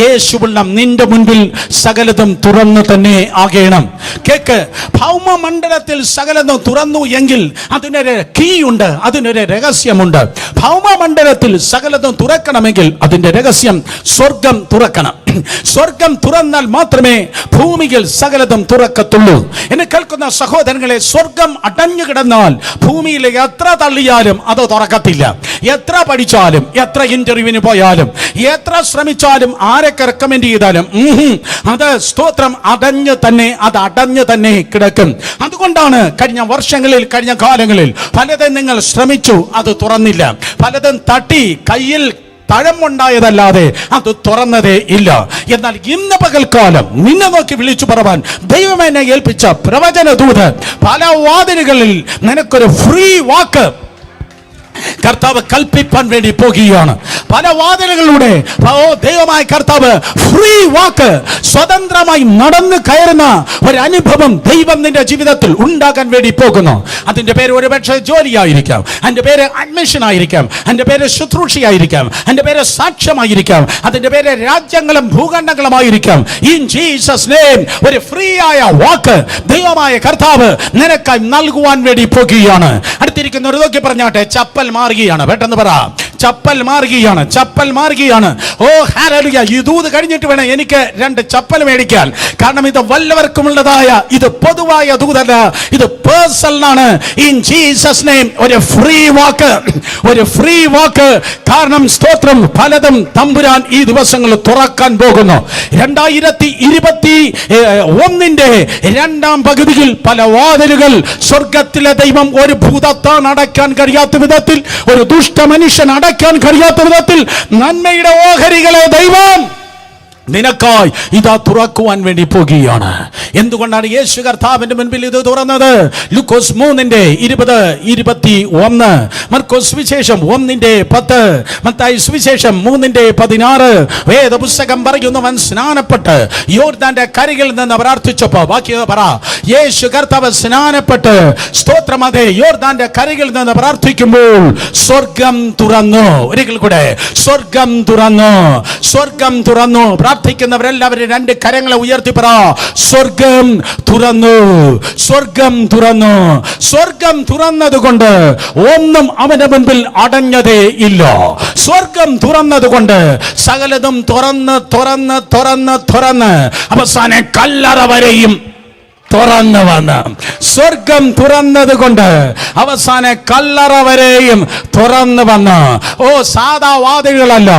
യേശുവിൽ നിന്റെ മുൻപിൽ സകലതും തുറന്നു തന്നെ ആകണം. കേക്ക്. ഭൗമമണ്ഡലത്തിൽ സകലതും തുറന്നു എങ്കിൽ അതിനൊരു കീ ഉണ്ട്, അതിനൊരു രഹസ്യമുണ്ട്. ഭൗമമണ്ഡലത്തിൽ സകലതും തുറക്കണമെങ്കിൽ അതിന്റെ രഹസ്യം സ്വർഗം തുറക്കണം. സ്വർഗം തുറന്നാൽ മാത്രമേ ഭൂമിയിൽ സകലതും തുറക്കത്തുള്ളൂ. എന്നെ കേൾക്കുന്ന സഹോദരങ്ങളെ, സ്വർഗം അടഞ്ഞു കിടന്നാൽ ഭൂമിയിൽ എത്ര തള്ളിയാലും അത് തുറക്കത്തില്ല. എത്ര പഠിച്ചാലും, എത്ര ഇന്റർവ്യൂവിന് പോയാലും, എത്ര ശ്രമിച്ചാലും, ആരൊക്കെ റെക്കമെൻഡ് ചെയ്താലും അത് സ്തോത്രം അടഞ്ഞു തന്നെ കിടക്കും. അതുകൊണ്ടാണ് കഴിഞ്ഞ വർഷങ്ങളിൽ, കഴിഞ്ഞ കാലങ്ങളിൽ പലതും നിങ്ങൾ ശ്രമിച്ചു, അത് തുറന്നില്ല. പലതും തട്ടി കയ്യിൽ തഴമുണ്ടായതല്ലാതെ അത് തുറന്നതേ ഇല്ല. എന്നാൽ ഇന്ന് പകൽക്കാലം നിന്നെ നോക്കി വിളിച്ചു പറവാൻ ദൈവം എന്നെ ഏൽപ്പിച്ച പ്രവചന ദൂത് പല വാതിലുകളിൽ നിനക്കൊരു ഫ്രീ വാക്ക് കർത്താവ് കൽപ്പിക്കാൻ വേണ്ടി പോകുകയാണ്. പല വാതിലുകളിലൂടെ ദൈവമായ കർത്താവ് ഫ്രീ വാക്ക് സ്വതന്ത്രമായി നടന്നു കയറുന്ന ഒരു അനുഭവം ദൈവം നിന്റെ ജീവിതത്തിൽ ഉണ്ടാകാൻ വേണ്ടി പോകുന്നു. അതിന്റെ പേര് ഒരുപക്ഷെ ജോലിയായിരിക്കാം, അതിന്റെ പേര് അഡ്മിഷൻ ആയിരിക്കാം, അതിന്റെ പേര് ശുശ്രൂഷയായിരിക്കാം, അതിന്റെ പേര് സാക്ഷ്യമായിരിക്കാം, അതിന്റെ പേര് രാജ്യങ്ങളും ഭൂഖണ്ഡങ്ങളുമായിരിക്കാം. ഇൻ ജീസസ് നെയിം ഒരു ഫ്രീ ആയ വാക്ക് ദൈവമായ കർത്താവ് നിനക്കായി നൽകുവാൻ വേണ്ടി പോകുകയാണ്. അടുത്തിരിക്കുന്നവർ നോക്കി പറഞ്ഞാട്ടെ, ചപ്പൽ മാറുകയാണ്. പെട്ടെന്ന് പറ, ചപ്പൽ മാറുകയാണ്. ഓ ഹല്ലേലൂയ. ഈ ദൂത് കഴിഞ്ഞിട്ട് വേണം എനിക്ക് 2 ചപ്പൽ മേടിക്കാൻ. കാരണം ഇത് വല്ലവർക്കുമുള്ളതായ, ഇത് പൊതുവായ ദൂതല്ല, ഇത് പേഴ്സണലാണ്. ഇൻ ജീസസ് നെയിം ഒരു ഫ്രീ വാക്ക്. കാരണം സ്തോത്രം പലതും തമ്പുരാൻ ഈ ദിവസങ്ങൾ തുറക്കാൻ പോകുന്നു. 2021 2ാം പകുതിയിൽ പല വാതിലുകൾ സ്വർഗത്തിലെ ദൈവം ഒരു ഭൂതത്താൻ അടയ്ക്കാൻ കഴിയാത്ത വിധത്തിൽ, ഒരു ദുഷ്ട മനുഷ്യൻ അടയ്ക്കാൻ കഴിയാത്ത വിധത്തിൽ നന്മയുടെ ഓഹരികളെ ദൈവം നിനക്കായി ഇതാ തുറക്കുവാൻ വേണ്ടി പോകുകയാണ്. എന്തുകൊണ്ടാണ് യേശു കർത്താവിന്റെ മുൻപിൽ ഇത് തുറന്നത്? ലൂക്കോസ് 3:20 21, മർക്കോസ് സുവിശേഷം 1:10, മത്തായി സുവിശേഷം 3:16. വേദപുസ്തകം പറയുന്നവൻ സ്നാനപ്പെട്ട് യോർദാന്റെ കരയിൽ നിന്ന് പ്രാർത്ഥിച്ചപ്പോ, ബാക്കി പറ, യേശു കർത്താവ് സ്നാനപ്പെട്ട് സ്തോത്രം അതെ യോർദാന്റെ കരയിൽ നിന്ന് പ്രാർത്ഥിക്കുമ്പോൾ സ്വർഗം തുറന്നു. ഒരിക്കൽ കൂടെ, സ്വർഗം തുറന്നു, സ്വർഗം തുറന്നു. പ്രാർത്ഥിക്കുന്നവരെല്ലാവരും രണ്ട് കരങ്ങളെ ഉയർത്തി പറ, സ്വർഗം തുറന്നു, സ്വർഗം തുറന്നു. സ്വർഗം തുറന്നതുകൊണ്ട് ഒന്നും അവന്റെ മുൻപിൽ അടഞ്ഞതേ ഇല്ല. സ്വർഗം തുറന്നതുകൊണ്ട് സകലതും തുറന്ന് തുറന്ന് തുറന്ന് തുറന്ന് അവസാനം കല്ലറ വരെയും തുറന്നു വന്ന്, സ്വർഗം തുറന്നത് കൊണ്ട് അവസാന കല്ലറ വരെയും തുറന്നു വന്ന്. ഓ, സാധാ വാതിലുകളല്ല,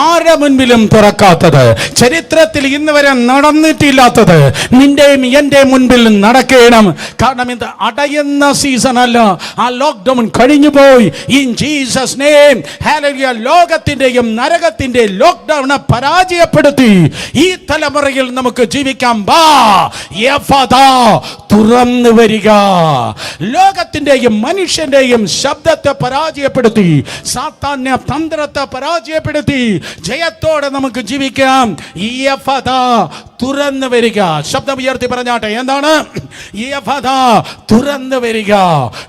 ആരുടെ മുൻപിലും തുറക്കാത്തത്, ചരിത്രത്തിൽ ഇന്ന് വരെ നടന്നിട്ടില്ലാത്തത് നിന്റെയും എന്റെ മുൻപിൽ നടക്കണം. കാരണം ഇത് അടയുന്ന സീസൺ അല്ല, ആ ലോക്ക്ഡൗൺ കഴിഞ്ഞു പോയി. In Jesus name, hallelujah. ലോകത്തിന്റെയും നരകത്തിന്റെ ലോക്ക്ഡൗണെ പരാജയപ്പെടുത്തി ഈ തലമുറയിൽ നമുക്ക് ജീവിക്കാം. ബാ യഫദാ, തുറന്നു വരിക. ലോകത്തിന്റെയും മനുഷ്യന്റെയും ശബ്ദത്തെ പരാജയപ്പെടുത്തി, സാത്താന്യ തന്ത്രത്തെ പരാജയപ്പെടുത്തി ജയത്തോടെ നമുക്ക് ജീവിക്കാം. യഫദാ, തുറന്നു വരിക. ശബ്ദം ഉയർത്തി പറഞ്ഞാട്ടെ, എന്താണ് യഫദാ? തുറന്നു വരിക.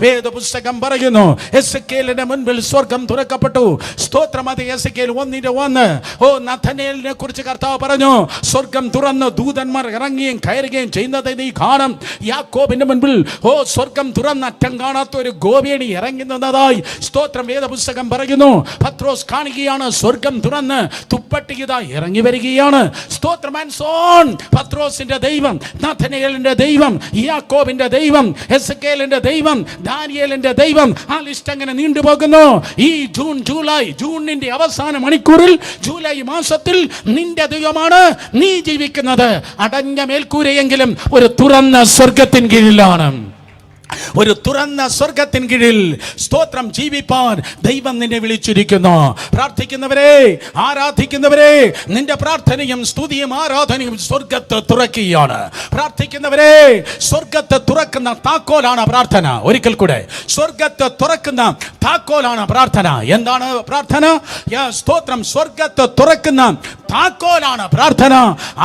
വേദപുസ്തകം പറയുന്നു, എസെക്കേലിന്റെ മുൻപിൽ സ്വർഗം തുറക്കപ്പെട്ടു. സ്തോത്രം. അത് എസെക്കേൽ 1:1. ഓ, നഥനയേലിനെ കുറിച്ച് കർത്താവ് പറഞ്ഞു, സ്വർഗം തുറന്ന് ദൂതന്മാർ ഇറങ്ങുകയും കയറുകയും ചെയ്യുന്നത് നീ കാണും. യാക്കോബിന്റെ മുൻപിൽ ഓ സ്വർഗം തുറന്ന് അറ്റം കാണാത്ത ഒരു ഗോവേണി ഇറങ്ങി നിന്നതായി സ്തോത്രം വേദപുസ്തകം പറയുന്നു. പത്രോസ് കാണുകയാണ്, സ്വർഗം തുറന്ന് തുപ്പട്ടിക ഇറങ്ങി വരികയാണ്. സ്തോത്രം. പത്രോസിന്റെ ദൈവം, നഥനയേലിന്റെ ദൈവം, യാക്കോബിന്റെ ദൈവം, എസെക്കേലിന്റെ ദൈവം, ദാനിയേലിന്റെ ദൈവം, ആ ലിസ്റ്റ് അങ്ങനെ നീണ്ടുപോകുന്നു. ഈ ജൂണിന്റെ അവസാന മണിക്കൂറിൽ, ജൂലൈ മാസത്തിൽ നിന്റെ ദൈവമാണ് നീ ജീവിക്കുന്നത്. അടഞ്ഞ മേൽക്കൂരയെങ്കിലും ഒരു തുറന്ന സ്വർഗത്തിൻ കീഴിലാണ്. ഒരു തുറന്ന സ്വർഗത്തിൻ കീഴിൽ സ്തോത്രം ജീവിപ്പാൻ ദൈവം നിന്നെ വിളിച്ചിരിക്കുന്നു. പ്രാർത്ഥിക്കുന്നവരെ, ആരാധിക്കുന്നവരെ, നിന്റെ പ്രാർത്ഥനയും സ്തുതിയും ആരാധനയും സ്വർഗത്തെ തുറക്കുകയാണ്. പ്രാർത്ഥിക്കുന്നവരെ, സ്വർഗത്തെ തുറക്കുന്ന താക്കോലാണ് പ്രാർത്ഥന. ഒരിക്കൽ കൂടെ, സ്വർഗത്തെ തുറക്കുന്ന താക്കോലാണ് പ്രാർത്ഥന. എന്താണ് പ്രാർത്ഥന? സ്തോത്രം. സ്വർഗത്തെ തുറക്കുന്ന താക്കോലാണ് പ്രാർത്ഥന.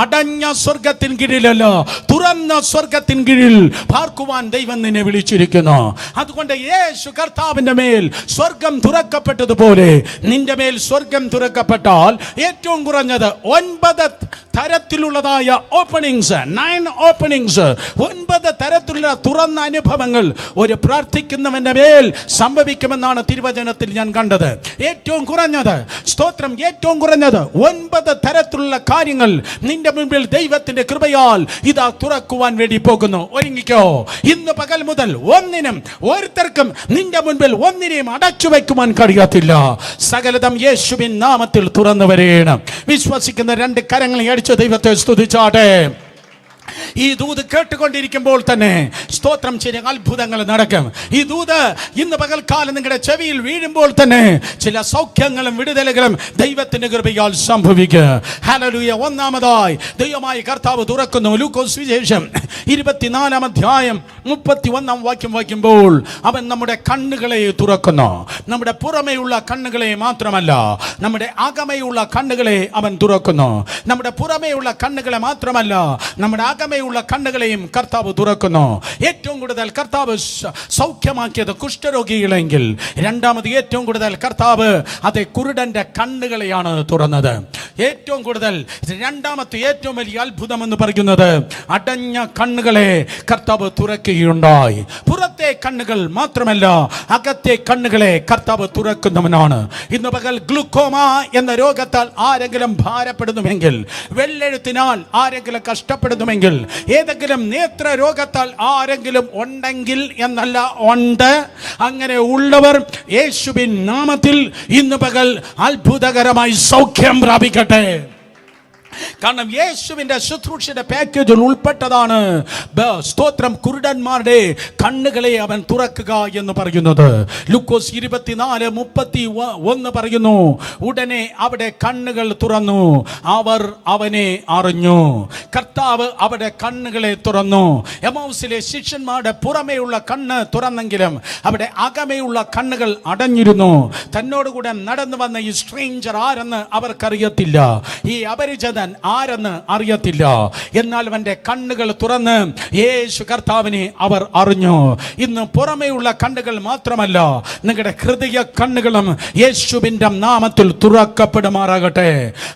അടഞ്ഞ സ്വർഗത്തിൻ കീഴിലല്ല, തുറന്ന സ്വർഗത്തിൻ കീഴിൽ പാർക്കുവാൻ ദൈവം നിന്നെ വിളിച്ചിരിക്കുന്നു. അതുകൊണ്ട് യേശു കർത്താവിന്റെ മേൽ സ്വർഗം തുറക്കപ്പെട്ടതുപോലെ നിന്റെ മേൽ സ്വർഗം തുറക്കപ്പെട്ടാൽ ഏറ്റവും കുറഞ്ഞത് 9 തരത്തിലുള്ളതായ ഓപ്പണിങ്സ്, 9 ഓപ്പണിങ്സ്, 9 തരത്തിലുള്ള തുറന്ന അനുഭവങ്ങൾ ഒരു പ്രാർത്ഥിക്കുന്നവന്റെ മേൽ സംഭവിക്കുമെന്നാണ് തിരുവചനത്തിൽ ഞാൻ കണ്ടത്. ഏറ്റവും കുറഞ്ഞത്, സ്തോത്രം, ഏറ്റവും കുറഞ്ഞത് 9 തരത്തിലുള്ള കാര്യങ്ങൾ നിന്റെ മുൻപിൽ ദൈവത്തിന്റെ കൃപയാൽ ഇതാ തുറക്കുവാൻ വേണ്ടി പോകുന്നു. ഒരുങ്ങിക്കോ. ഇന്ന് പകൽ മുതൽ ഒന്നിനും ഒരുത്തർക്കും നിന്റെ മുൻപിൽ ഒന്നിനെയും അടച്ചു വയ്ക്കുവാൻ കഴിയത്തില്ല. സകലതും യേശുവിൻ നാമത്തിൽ തുറന്നു വരേണം. വിശ്വസിക്കുന്ന 2 കരങ്ങളെ അടിച്ച് ദൈവത്തെ സ്തുതിച്ചാട്ടെ. ഈ ദൂത് കേട്ടുകൊണ്ടിരിക്കുമ്പോൾ തന്നെ സ്തോത്രം, ചില അത്ഭുതങ്ങൾ നടക്കും. ഈ ദൂത് ഇന്ന് പകൽക്കാലം നിങ്ങളുടെ ചെവിയിൽ വീഴുമ്പോൾ തന്നെ ചില സൗഖ്യങ്ങളും വിടുതലുകളും ദൈവത്തിന്റെ കൃപയാൽ സംഭവിക്കുക. ഹല്ലേലൂയ. ഒന്നാമതായി ദൈവമായ കർത്താവ് തുറക്കുന്നു. ലൂക്കോസ് സുവിശേഷം 24-ാം അധ്യായം 31-ാം വാക്യം വായിക്കുമ്പോൾ അവൻ നമ്മുടെ കണ്ണുകളെ തുറക്കുന്നു. നമ്മുടെ പുറമേയുള്ള കണ്ണുകളെ മാത്രമല്ല, നമ്മുടെ അകമയുള്ള കണ്ണുകളെ അവൻ തുറക്കുന്നു. നമ്മുടെ പുറമേയുള്ള കണ്ണുകളെ മാത്രമല്ല, നമ്മുടെ അകമയുള്ള കണ്ണുകളെയും കർത്താവ് തുറക്കുന്നു. ഏറ്റവും കൂടുതൽ കർത്താവ് സൗഖ്യമാക്കിയത് കുഷ്ഠരോഗികളെങ്കിൽ, രണ്ടാമത് ഏറ്റവും കൂടുതൽ കർത്താവ് അത് കുരുടന്റെ കണ്ണുകളെയാണ് തുറന്നത്. ഏറ്റവും കൂടുതൽ രണ്ടാമത്തെ ഏറ്റവും വലിയ അത്ഭുതം എന്ന് പറയുന്നത് അടഞ്ഞ കണ്ണുകളെ കർത്താവ് തുറക്കുകയുണ്ടായി. പുറത്തെ കണ്ണുകൾ മാത്രമല്ല, അകത്തെ കണ്ണുകളെ കർത്താവ് തുറക്കുന്നവനാണ്. ഇന്ന് പകൽ ഗ്ലൂക്കോമ എന്ന രോഗത്താൽ ആരെങ്കിലും ഭാരപ്പെടുന്നുവെങ്കിൽ, വെള്ളെഴുത്തിനാൽ ആരെങ്കിലും കഷ്ടപ്പെടുന്നുവെങ്കിൽ, ഏതെങ്കിലും നേത്ര രോഗത്താൽ ആരെങ്കിലും ഉണ്ടെങ്കിൽ എന്നല്ല, ഉണ്ട്, അങ്ങനെ ഉള്ളവർ യേശുവിൻ നാമത്തിൽ ഇന്ന് പകൽ അത്ഭുതകരമായി സൗഖ്യം പ്രാപിക്കട്ടെ. കാരണം യേശുവിന്റെ ശുശ്രൂഷയുടെ പാക്കേജിൽ ഉൾപ്പെട്ടതാണ് സ്തോത്രം കുരുടന്മാരുടെ കണ്ണുകളെ അവൻ തുറക്കുക എന്ന് പറയുന്നത്. ലൂക്കോസ് 24:31 പറയുന്നു, ഉടനെ അവിടെ കണ്ണുകൾ തുറന്നു, അവർ അവനെ അറിഞ്ഞു. കർത്താവ് അവിടെ കണ്ണുകളെ തുറന്നു. എമൗസിലെ ശിഷ്യന്മാരുടെ പുറമേയുള്ള കണ്ണ് തുറന്നെങ്കിലും അവിടെ അകമേയുള്ള കണ്ണുകൾ അടഞ്ഞിരുന്നു. തന്നോടുകൂടെ നടന്നു വന്ന ഈ സ്ട്രേഞ്ചർ ആരെന്ന് അവർക്കറിയത്തില്ല, ഈ അപരിചിതൻ ആരെന്ന് അറിയത്തില്ല. എന്നാൽ അവന്റെ കണ്ണുകൾ തുറന്ന് യേശു കർത്താവിനെ അവർ അറിഞ്ഞു. ഇന്ന് പുറമേയുള്ള കണ്ണുകൾ മാത്രമല്ല, നിങ്ങളുടെ ഹൃദയ കണ്ണുകളും യേശുവിന്റെ നാമത്തിൽ തുറക്കപ്പെടുമാറാകട്ടെ.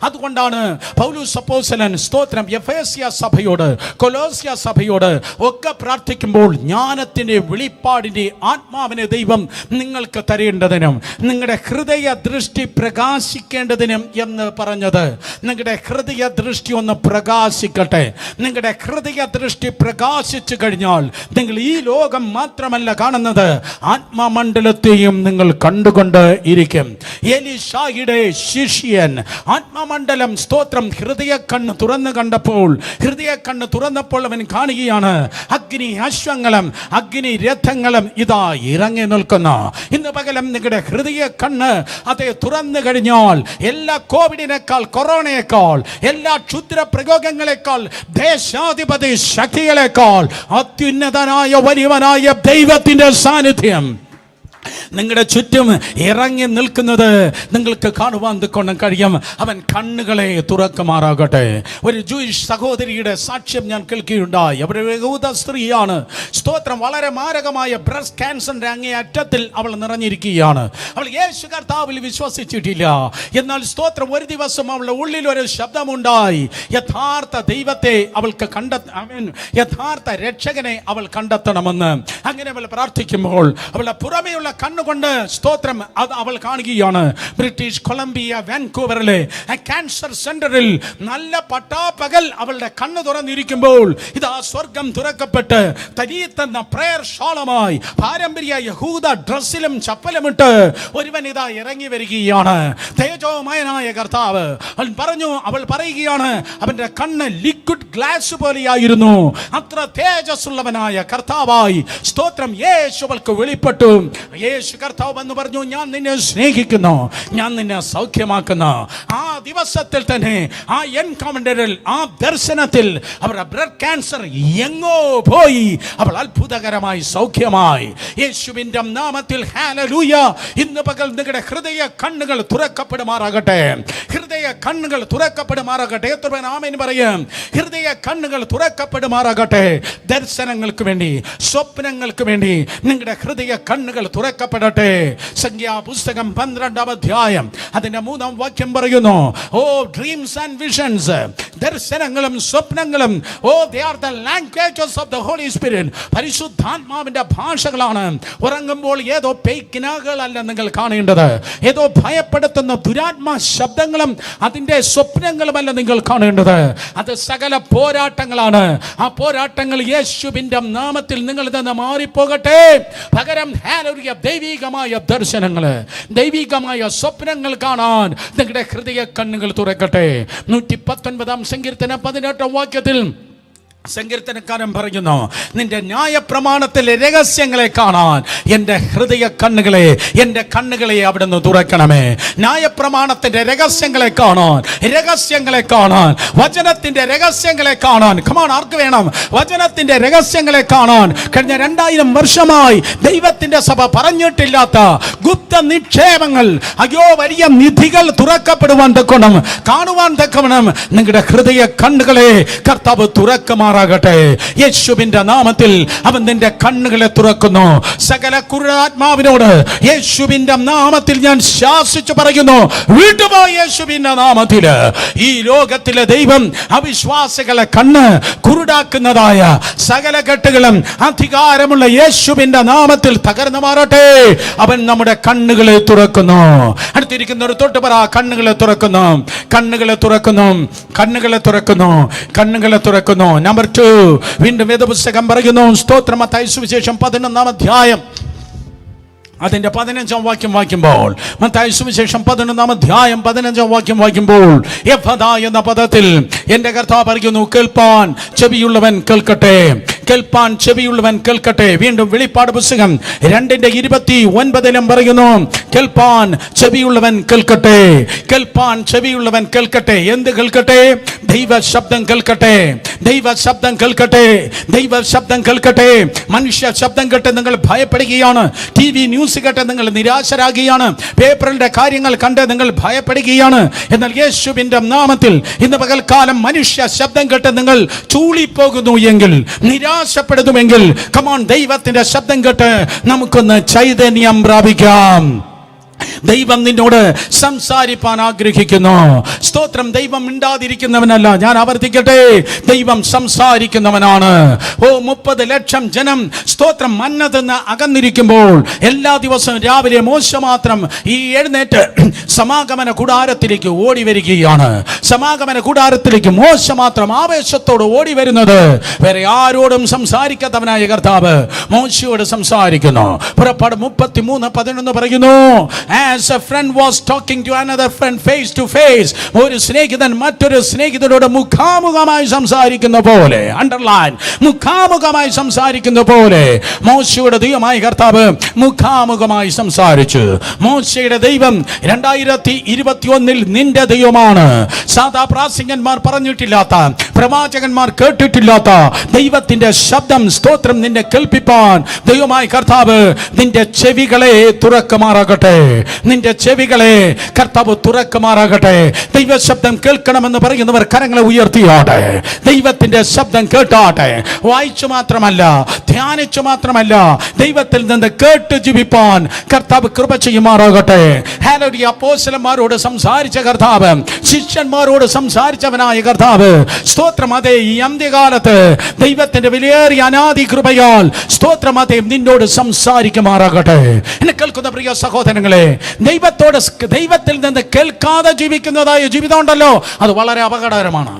അതുകൊണ്ടാണ് പൗലോസ് അപ്പോസ്തലൻ സ്തോത്രം എഫേസ്യ സഭയോട്, കൊലോസ്യ സഭയോട് ഒക്കെ പ്രാർത്ഥിക്കുമ്പോൾ ജ്ഞാനത്തിന്റെ വെളിപ്പാടിന്റെ ആത്മാവിനെ ദൈവം നിങ്ങൾക്ക് തരേണ്ടതിനും നിങ്ങളുടെ ഹൃദയ ദൃഷ്ടി പ്രകാശിക്കേണ്ടതിനും എന്ന് പറഞ്ഞത്. നിങ്ങളുടെ ഹൃദയ ദൃഷ്ടി ഒന്ന് പ്രകാശിക്കട്ടെ. നിങ്ങളുടെ ഹൃദയ ദൃഷ്ടി പ്രകാശിച്ചു കഴിഞ്ഞാൽ നിങ്ങൾ ഈ ലോകം മാത്രമല്ല കാണുന്നത്, ആത്മമണ്ഡലത്തെയും നിങ്ങൾ കണ്ടുകൊണ്ട് ഇരിക്കും. എലീശായുടെ ശിഷ്യൻ ആത്മമണ്ഡലം സ്തോത്രം ഹൃദയ കണ്ണ് തുറന്നു കണ്ടപ്പോൾ, ഹൃദയ കണ്ണ് തുറന്നപ്പോൾ അവൻ കാണുകയാണ് അഗ്നി അശ്വങ്ങളും അഗ്നി രഥങ്ങളും ഇതാ ഇറങ്ങി നിൽക്കുന്നു. ഇന്ന് പകലും നിങ്ങളുടെ ഹൃദയ കണ്ണ് അതേ തുറന്നു കഴിഞ്ഞാൽ എല്ലാ കോവിഡിനേക്കാൾ, കൊറോണയേക്കാൾ, എല്ലാ ക്ഷുദ്ര പ്രയോഗങ്ങളെക്കാൾ, ദേശാധിപതി ശക്തികളെക്കാൾ അത്യുന്നതനായ വലിയവനായ ദൈവത്തിന്റെ സാന്നിധ്യം നിങ്ങളുടെ ചുറ്റും ഇറങ്ങി നിൽക്കുന്നത് നിങ്ങൾക്ക് കാണുവാൻ കൊണ്ട് കഴിയും. അവൻ കണ്ണുകളെ തുറക്കുമാറാകട്ടെ. ഒരു ജൂയിഷ് സഹോദരിയുടെ സാക്ഷ്യം ഞാൻ കേൾക്കുകയുണ്ടായി. അവരുടെ യഹൂദ സ്ത്രീയാണ്. സ്തോത്രം വളരെ മാരകമായ ബ്രസ്റ്റ് ക്യാൻസറിന്റെ അങ്ങേ അറ്റത്തിൽ അവൾ നിറഞ്ഞിരിക്കുകയാണ്. അവൾ യേശു കർത്താവിൽ വിശ്വസിച്ചിട്ടില്ല. എന്നാൽ സ്തോത്രം ഒരു ദിവസം അവളുടെ ഉള്ളിൽ ഒരു ശബ്ദമുണ്ടായി. യഥാർത്ഥ ദൈവത്തെ അവൾക്ക് യഥാർത്ഥ രക്ഷകനെ അവൾ കണ്ടെത്തണമെന്ന്. അങ്ങനെ അവൾ പ്രാർത്ഥിക്കുമ്പോൾ അവളുടെ പുറമെയുള്ള കണ്ണുകൊണ്ട് സ്തോത്രം അത് അവൾ കാണുകയാണ്. ബ്രിട്ടീഷ് കൊളംബിയ വാൻകൂവറിലെ ക്യാൻസർ സെന്ററിൽ നല്ല പട്ടാപ്പകൽ അവളുടെ കണ്ണ് തുറന്നിരിക്കുമ്പോൾ ഇതാ സ്വർഗം തുറക്കപ്പെട്ട് തരീത്തെന്ന പ്രയർ ഷാളുമായി പാരമ്പര്യ യഹൂദ ഡ്രസ്സിലും ചപ്പലുമിട്ട് ഒരുവൻ ഇതാ ഇറങ്ങി വരികയാണ്. തേജോമയനായ കർത്താവ് അവൾ പറയുകയാണ്, അവന്റെ കണ്ണ് ലിക്വിഡ് ഗ്ലാസ് പോലെയായിരുന്നു. അത്ര തേജസ്സുള്ളവനായ കർത്താവായി സ്തോത്രം യേശു അവൾക്ക് വെളിപ്പെട്ടു. യേശു കർത്താവ് എന്ന് പറഞ്ഞു, ഞാൻ നിന്നെ സ്നേഹിക്കുന്നു, ഞാൻ നിന്നെ സൗഖ്യമാക്കുന്നു. ആ ദിവസത്തിൽ തന്നെ ആ എൻകൗണ്ടറിൽ, ആ ദർശനത്തിൽ അവരുടെ ബ്ലഡ് ക്യാൻസർ എങ്ങോ പോയി. അവൾ അത്ഭുതകരമായി സൗഖ്യമായി. യേശുവിന്റെ നാമത്തിൽ ഹല്ലേലൂയ. ഇന്ന് പകൽ നിങ്ങളുടെ ഹൃദയ കണ്ണുകൾ തുറക്കപ്പെടുമാറാകട്ടെ. ഹൃദയ കണ്ണുകൾ തുറക്കപ്പെടുമാറാകട്ടെ. എത്ര പേർ ആമേൻ പറയും? ഹൃദയ കണ്ണുകൾ തുറക്കപ്പെടുമാറാകട്ടെ. ദർശനങ്ങൾക്ക് വേണ്ടി, സ്വപ്നങ്ങൾക്ക് വേണ്ടി നിങ്ങളുടെ ഹൃദയ കണ്ണുകൾ തുറക്കപ്പെടട്ടെ. സംഖ്യാപുസ്തകം 12-ാം അധ്യായം അതിന്റെ 3-ാം വാക്യം പറയുന്നു, ഓ ഡ്രീംസ് ആൻഡ് വിഷൻസ്, ദർശനങ്ങളും സ്വപ്നങ്ങളും, oh they are the languages of the holy spirit, പരിശുദ്ധാത്മാവിന്റെ ഭാഷകളാണ്. ഉറങ്ങുമ്പോൾ ഏതോ പേയ്ക്കിനാകളല്ല നിങ്ങൾ കാണേണ്ടത്, ഏതോ ഭയപ്പെടുത്തുന്ന ദുരാത്മാ ശബ്ദങ്ങളും അതിന്റെ സ്വപ്നങ്ങളുമല്ല നിങ്ങൾ കാണേണ്ടത്. അത് സകല പോരാട്ടങ്ങളാണ്. ആ പോരാട്ടങ്ങൾ യേശുവിന്റെ നാമത്തിൽ നിങ്ങളിൽ നിന്ന് മാറിപ്പോകട്ടെ. പകരം ഹല്ലേലൂയ ദൈവികമായ ദർശനങ്ങള്, ദൈവികമായ സ്വപ്നങ്ങൾ കാണാൻ നിങ്ങളുടെ ഹൃദയ കണ്ണുകൾ തുറക്കട്ടെ. 119-ാം സങ്കീർത്തനം 18-ാം വാക്യത്തിൽ സങ്കീർത്തനക്കാരൻ പറയുന്നു, നിന്റെ ന്യായ പ്രമാണത്തിലെ രഹസ്യങ്ങളെ കാണാൻ എൻ്റെ ഹൃദയ കണ്ണുകളെ, എൻ്റെ കണ്ണുകളെ അവിടുന്ന് തുറക്കണമേ. ന്യായപ്രമാണത്തിന്റെ രഹസ്യങ്ങളെ കാണാൻ, രഹസ്യങ്ങളെ കാണാൻ, വചനത്തിന്റെ രഹസ്യങ്ങളെ കാണാൻ. കമാൺ, ആർക്ക് വേണം വചനത്തിന്റെ രഹസ്യങ്ങളെ കാണാൻ? കഴിഞ്ഞ 2000 വർഷമായി ദൈവത്തിന്റെ സഭ പറഞ്ഞിട്ടില്ലാത്ത ഗുപ്ത നിക്ഷേപങ്ങൾ, അയ്യോ വലിയ നിധികൾ തുറക്കപ്പെടുവാൻ തക്കണം, കാണുവാൻ തക്കണം. നിങ്ങളുടെ ഹൃദയ കണ്ണുകളെ കർത്താവ് തുറക്കുമാറാകട്ടെ. യേശുവിന്റെ നാമത്തിൽ അവൻ നിന്റെ കണ്ണുകളെ തുറക്കുന്നു. സകല കുരുടാത്മാവിനോട് യേശുവിന്റെ നാമത്തിൽ ഞാൻ ശാസിച്ചു പറയുന്നു, വിട്ടുപോ യേശുവിന്റെ നാമത്തിൽ. ഈ ലോകത്തിലെ ദൈവം അവിശ്വാസികളെ കണ്ണ് കുരുടാക്കുന്നതായ സകല കെട്ടുകളും അധികാരമുള്ള യേശുവിന്റെ നാമത്തിൽ തകർന്നു മാറട്ടെ. അവൻ നമ്മുടെ കണ്ണുകളെ തുറക്കുന്നു. അടുത്തിരിക്കുന്നവർ തൊട്ട് പറ, കണ്ണുകളെ തുറക്കുന്നു, കണ്ണുകളെ തുറക്കുന്നു, കണ്ണുകളെ തുറക്കുന്നു, കണ്ണുകളെ തുറക്കുന്നു. നമ്പർ 2, വീണ്ടും വേദപുസ്തകം പറയുന്നു, സ്തോത്രം, മത്തായി സുവിശേഷം 11-ാം അധ്യായം അതിന്റെ 15-ാം വാക്യം വായിക്കുമ്പോൾ, മത്തായി സുവിശേഷം 11-ാം അധ്യായം 15-ാം വാക്യം വായിക്കുമ്പോൾ, എഫദാ എന്ന പദത്തിൽ എന്റെ കർത്താവ് പറയുന്നു, കേൾപ്പാൻ ചെവിയുള്ളവൻ കേൾക്കട്ടെ, കേൾപ്പാൻ ചെവിയുള്ളവൻ കേൾക്കട്ടെ. വീണ്ടും വെളിപ്പാട് പുസ്തകം 2:29 പറയുന്നു, കേൾപ്പാൻ ചെവിയുള്ളവൻ കേൾക്കട്ടെ, കേൾപ്പാൻ ചെവിയുള്ളവൻ കേൾക്കട്ടെ. എന്ത് കേൾക്കട്ടെ? ദൈവ ശബ്ദം കേൾക്കട്ടെ, ദൈവ ശബ്ദം കേൾക്കട്ടെ, ദൈവ ശബ്ദം കേൾക്കട്ടെ. മനുഷ്യ ശബ്ദം കേട്ട് നിങ്ങൾ ഭയപ്പെടുകയാണ്, TV ന്യൂസ് കേട്ട് നിങ്ങൾ നിരാശരാകുകയാണ്, പേപ്പറിന്റെ കാര്യങ്ങൾ കണ്ട് നിങ്ങൾ ഭയപ്പെടുകയാണ്. എന്നാൽ യേശുവിന്റെ നാമത്തിൽ ഇന്ന് പകൽക്കാലം മനുഷ്യ ശബ്ദം കേട്ട് നിങ്ങൾ ചൂളിപ്പോകുന്നു എങ്കിൽ, നിരാശപ്പെടുന്നുവെങ്കിൽ, കമോൺ, ദൈവത്തിന്റെ ശബ്ദം കേട്ട് നമുക്കൊന്ന് ചൈതന്യം പ്രാപിക്കാം. ദൈവം നിന്നോട് സംസാരിപ്പാൻ ആഗ്രഹിക്കുന്നു. സ്തോത്രം. ദൈവം മിണ്ടാതിരിക്കുന്നവനല്ല. ഞാൻ ആവർത്തിക്കട്ടെ, ദൈവം സംസാരിക്കുന്നവനാണ്. 30 ലക്ഷം ജനം സ്തോത്രം മന്ന തിന്ന് അകന്നിരിക്കുമ്പോൾ എല്ലാ ദിവസവും രാവിലെ മോശ മാത്രം ഈ എഴുന്നേറ്റ് സമാഗമന കൂടാരത്തിലേക്ക് ഓടി വരികയാണ്. സമാഗമന കൂടാരത്തിലേക്ക് മോശ മാത്രം ആവേശത്തോട് ഓടി വരുന്നത്. വേറെ ആരോടും സംസാരിക്കാത്തവനായ കർത്താവ് മോശയോട് സംസാരിക്കുന്നു. പുറപ്പാട് 33:11 പറയുന്നു, as a friend was talking to another friend face to face, ഒരു സ്നേഹിതൻ മറ്റൊരു സ്നേഹിതനോട് മുഖാമുഖമായി സംസാരിക്കുന്ന പോലെ, അണ്ടർലൈൻ, മുഖാമുഖമായി സംസാരിക്കുന്ന പോലെ മോശയുടെ ദൈവമായ കർത്താവ് മുഖാമുഖമായി സംസാരിച്ചു. മോശയുടെ ദൈവം 2021 നിന്റെ ദൈവമാണ്. സാധാ പ്രാസംഗന്മാർ പറഞ്ഞിട്ടില്ലാത്ത, പ്രവാചകന്മാർ കേട്ടിട്ടില്ലാത്ത ദൈവത്തിന്റെ ശബ്ദം, സ്തോത്രം, നിന്നെ കേൾപ്പിപ്പാൻ ദൈവമായ കർത്താവ് നിന്റെ ചെവികളെ തുറക്കുമാറാകട്ടെ, നിന്റെ ചെവികളെ കർത്താവ് തുറക്കുമാറാകട്ടെ. ദൈവശബ്ദം കേൾക്കണമെന്ന് പറയുന്നവർ കരങ്ങളെ ഉയർത്തിയാട്ടെ, ദൈവത്തിന്റെ ശബ്ദം കേട്ടാട്ടെ. വായിച്ചു മാത്രമല്ല, ധ്യാനിച്ചു മാത്രമല്ല, ദൈവത്തിൽ നിന്ന് കേട്ട് ജീവിപ്പാൻ കർത്താവ് കൃപ ചെയ്യുമാറാകട്ടെ. ഹല്ലേലൂയ. അപ്പോസ്തലന്മാരോട് സംസാരിച്ച കർത്താവ്, ശിഷ്യന്മാരോട് സംസാരിച്ചവനായ കർത്താവ്, സ്തോത്രം, അതേ ഈ അന്ത്യകാലത്ത് ദൈവത്തിന്റെ വിലയേറിയ അനാദി കൃപയാൽ സ്തോത്രം, അതേ നിന്നോട് സംസാരിക്കുമാറാകട്ടെ. എന്നെ കേൾക്കുന്ന പ്രിയ സഹോദരങ്ങളെ, ദൈവത്തിൽ നിന്ന് കേൾക്കാതെ ജീവിക്കുന്നതായ ജീവിതം ഉണ്ടല്ലോ, അത് വളരെ അപകടകരമാണ്.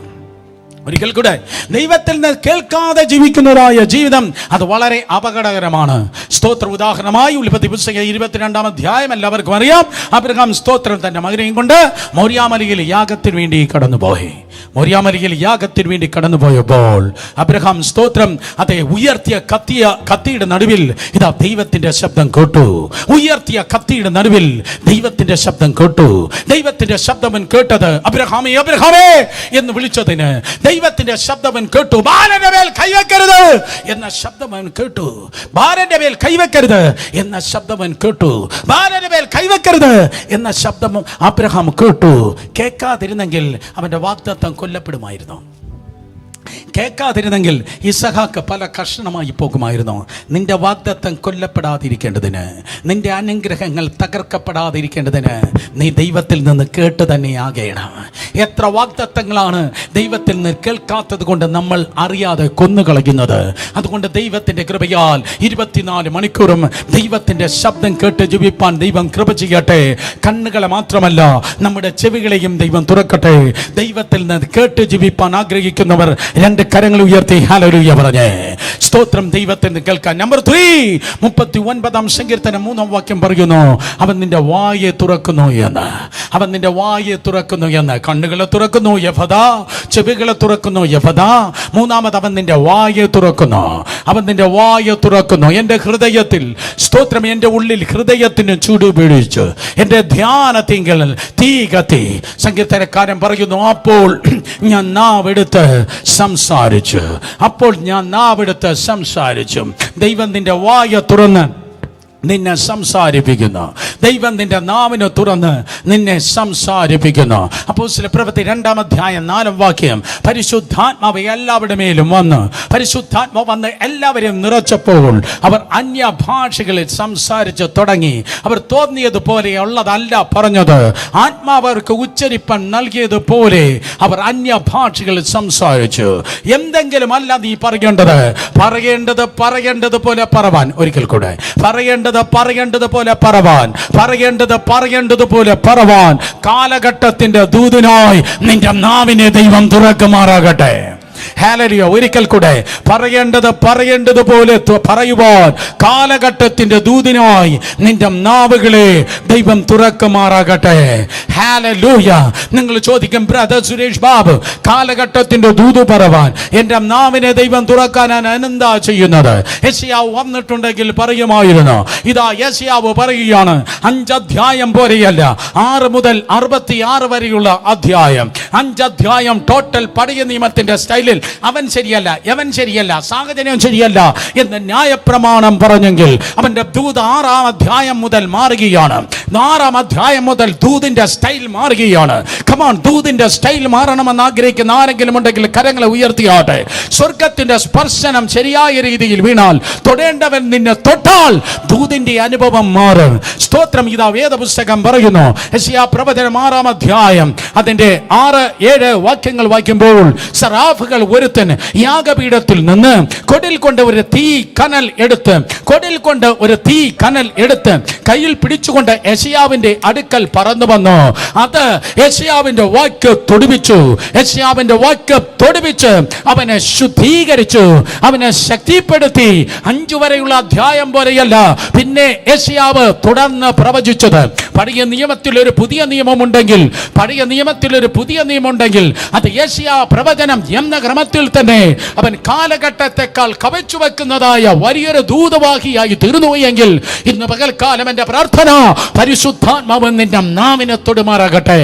ഒരിക്കൽ കൂടെ, ദൈവത്തിൽ നിന്ന് കേൾക്കാതെ ജീവിക്കുന്നതായ ജീവിതം അത് വളരെ അപകടകരമാണ്. സ്തോത്ര. ഉദാഹരണമായി ഉൽപ്പത്തി പുസ്തകം 22-ാം അധ്യായം എല്ലാവർക്കും അറിയാം. അബ്രഹാം സ്തോത്രം തന്റെ മകനെയും കൊണ്ട് മോര്യാമലയിൽ യാഗത്തിന് വേണ്ടി കടന്നുപോയി. മോര്യാമലയിൽ യാഗത്തിന് വേണ്ടി കടന്നുപോയപ്പോൾ അബ്രഹാം സ്തോത്രം, അതെ, ഉയർത്തിയ കത്തിയുടെ നടുവിൽ ഇതാ ദൈവത്തിന്റെ ശബ്ദം കേട്ടു. ഉയർത്തിയ കത്തിയുടെ നടുവിൽ ദൈവത്തിന്റെ ശബ്ദം കേട്ടു. ദൈവത്തിന്റെ ശബ്ദം കേട്ടത് അബ്രഹാമേ, അബ്രഹാമേ എന്ന് വിളിച്ചതിന് ദൈവത്തിന്റെ ശബ്ദം കേട്ടു. ബാലന്റെ മേൽ കൈവെക്കരുത് എന്ന ശബ്ദം അവൻ കേട്ടു. ബാലന്റെ മേൽ കൈവെക്കരുത് എന്ന ശബ്ദം അവൻ കേട്ടു. ബാലന്റെ മേൽ കൈവെക്കരുത് എന്ന ശബ്ദം അബ്രഹാം കേട്ടു. കേൾക്കാതിരുന്നെങ്കിൽ അവന്റെ വാഗ്ദത്തം കൊല്ലപ്പെടുമായിരുന്നു. കേൾക്കാതിരുന്നെങ്കിൽ ഇസഹാക്ക് പല കഷ്ണമായി പോകുമായിരുന്നു. നിന്റെ വാഗ്ദത്തം കൊല്ലപ്പെടാതിരിക്കേണ്ടതിന്, നിന്റെ അനുഗ്രഹങ്ങൾ തകർക്കപ്പെടാതിരിക്കേണ്ടതിന് നീ ദൈവത്തിൽ നിന്ന് കേട്ട് തന്നെയാകണം. എത്ര വാഗ്ദത്തങ്ങളാണ് ദൈവത്തിൽ നിന്ന് കേൾക്കാത്തത് കൊണ്ട് നമ്മൾ അറിയാതെ കൊന്നുകളയുന്നത്. അതുകൊണ്ട് ദൈവത്തിന്റെ കൃപയാൽ 24 മണിക്കൂറും ദൈവത്തിന്റെ ശബ്ദം കേട്ട് ജീവിപ്പാൻ ദൈവം കൃപ ചെയ്യട്ടെ. കണ്ണുകളെ മാത്രമല്ല, നമ്മുടെ ചെവികളെയും ദൈവം തുറക്കട്ടെ. ദൈവത്തിൽ നിന്ന് കേട്ട് ജീവിപ്പാൻ ആഗ്രഹിക്കുന്നവർ 2 കരങ്ങൾ ഉയർത്തി ഹല്ലേലൂയ പറഞ്ഞേ. സ്തോത്രം. ദൈവത്തിൽ നിന്ന് കേൾക്കാൻ. നമ്പർ 3, 39-ാം സങ്കീർത്തനം 3-ാം വാക്യം പറയുന്നു, അവൻ നിന്റെ വായെ തുറക്കുന്നു എന്ന്. അവൻ നിന്റെ വായെ തുറക്കുന്നു എന്ന്. കണ്ണുകളെ തുറക്കുന്നു യഫദാ, ചെവികളെ തുറക്കുന്നു യഫദാ. മൂന്നാമത് അവൻ നിന്റെ വായെ തുറക്കുന്നു. അവൻ നിന്റെ വായെ തുറക്കുന്നു. എൻ്റെ ഹൃദയത്തിൽ സ്തോത്രം, എൻ്റെ ഉള്ളിൽ ഹൃദയത്തിന് ചൂട് പിടിച്ചു, എൻ്റെ ധ്യാനത്തിങ്കൽ തീ കത്തി. സങ്കീർത്തനക്കാരൻ പറയുന്നു, അപ്പോൾ ഞാൻ നാവെടുത്ത് സംസാരിച്ചു. അപ്പോൾ ഞാൻ നാവെടുത്ത് സംസാരിച്ചു. ദൈവം നിന്റെ വായ തുറന്ന് നിന്നെ സംസാരിപ്പിക്കുന്നു. ദൈവം നിന്റെ നാവിനെ തുറന്ന് നിന്നെ സംസാരിപ്പിക്കുന്നു. അപ്പോസ്തല പ്രവൃത്തി 2-ാം അധ്യായം 4-ാം വാക്യം, പരിശുദ്ധാത്മാവ് എല്ലാവരുടെ മേലും വന്ന്, പരിശുദ്ധാത്മാവ് വന്ന് എല്ലാവരെയും നിറച്ചപ്പോൾ അവർ അന്യഭാഷകളിൽ സംസാരിച്ച് തുടങ്ങി. അവർ തോന്നിയതുപോലെ ഉള്ളതല്ല പറഞ്ഞത്, ആത്മാവ് അവർക്ക് ഉച്ചരിപ്പാൻ നൽകിയതുപോലെ അവർ അന്യഭാഷകളിൽ സംസാരിച്ചു. എന്തെങ്കിലും അല്ല നീ പറയേണ്ടത്, പറയേണ്ടത് പോലെ പറവാൻ. ഒരിക്കൽ കൂടെ, പറയേണ്ടതുപോലെ പറവാൻ കാലഘട്ടത്തിന്റെ ദൂതനായി നിന്റെ നാവിനെ ദൈവം തുറക്കുമാറാകട്ടെ. ഹല്ലേലൂയ. ഒരിക്കൽ കൂടെ പറയേണ്ടതുപോലെ പറയുവാൻ കാലഘട്ടത്തിന്റെ ദൂതിനായി നിന്റെ നാവുകളെ ദൈവം തുറക്കുമാറാകട്ടെ. ഹല്ലേലൂയ. നിങ്ങൾ ചോദിക്കും, ബ്രദർ സുരേഷ് ബാബു, കാലഘട്ടത്തിന്റെ ദൂത് പറവാൻ എന്റെ നാവിനെ ദൈവം തുറക്കാൻ എന്താ ചെയ്യുന്നത്? യെശയ്യാവ് വന്നിട്ടുണ്ടെങ്കിൽ പറയുമായിരുന്നു. ഇതാ യെശയ്യാവ് പറയുകയാണ്, 5 അധ്യായം പോലെയല്ല, 6 മുതൽ 66 വരെയുള്ള അധ്യായം, 5 അധ്യായം ടോട്ടൽ പഴയ നിയമത്തിന്റെ സ്റ്റൈലിൽ അവൻ ശരിയല്ല, യവൻ ശരിയല്ല, സാഹചര്യം ശരിയല്ല എന്ന് ന്യായപ്രമാണം പറഞ്ഞെങ്കിൽ അവന്റെ ദൂത് 6-ാം അധ്യായം മുതൽ മാറുകയാണ്. 6-ാം അധ്യായം മുതൽ ദൂതിന്റെ സ്റ്റൈൽ മാറുകയാണ്. കമോൺ, ദൂതിന്റെ സ്റ്റൈൽ മാറണമെന്ന് ആഗ്രഹിക്കുന്ന ആരെങ്കിലും ഉണ്ടെങ്കിൽ കരങ്ങളെ ഉയർത്തിയാട്ടെ. സ്വർഗത്തിന്റെ സ്പർശനം ശരിയായ രീതിയിൽ വീണാൽ, തൊടേണ്ടവൻ നിന്നെ തൊട്ടാൽ ദൂതിന്റെ അനുഭവം മാറും. സ്തോത്രം. ഇതാ വേദപുസ്തകം പറയുന്നു, യെശയ്യാ പ്രവചനം 6-ാം അധ്യായം അതിന്റെ 6-7 വാക്യങ്ങൾ വായിക്കുമ്പോൾ, സറാഫുകൾ ഒരുത്തൻ യാഗപീഠത്തിൽ നിന്ന് കൊടിൽ കൊണ്ട് ഒരു തീ കനൽ എടുത്ത് കയ്യിൽ പിടിച്ചുകൊണ്ട് യെശയ്യാവിന്റെ അടുക്കൽ പറന്നു വന്നു. അത് യെശയ്യാവിന്റെ വാക്ക് തൊടുവിച്ച് അവനെ ശുദ്ധീകരിച്ചു, അവനെ ശക്തിപ്പെടുത്തി. 5 വരെയുള്ള അധ്യായം പോലെയല്ല പിന്നെ യെശയ്യാവ് തുടർന്ന് പ്രവചിച്ചത്. പഴയ നിയമത്തിൽ ഒരു പുതിയ നിയമമുണ്ടെങ്കിൽ അത് യെശയ്യാ പ്രവചനം എന്ന ക്രമത്തിൽ തന്നെ അവൻ കാലഘട്ടത്തെക്കാൾ കവച്ചു വെക്കുന്നതായ വലിയൊരു ദൂതവാഹിയായി തീർന്നു എങ്കിൽ, ഇന്ന് പകൽക്കാലം എന്റെ പ്രാർത്ഥന, പരിശുദ്ധാത്മാവ് നിന്റെ നാവിനെ തൊടുമാറാകട്ടെ.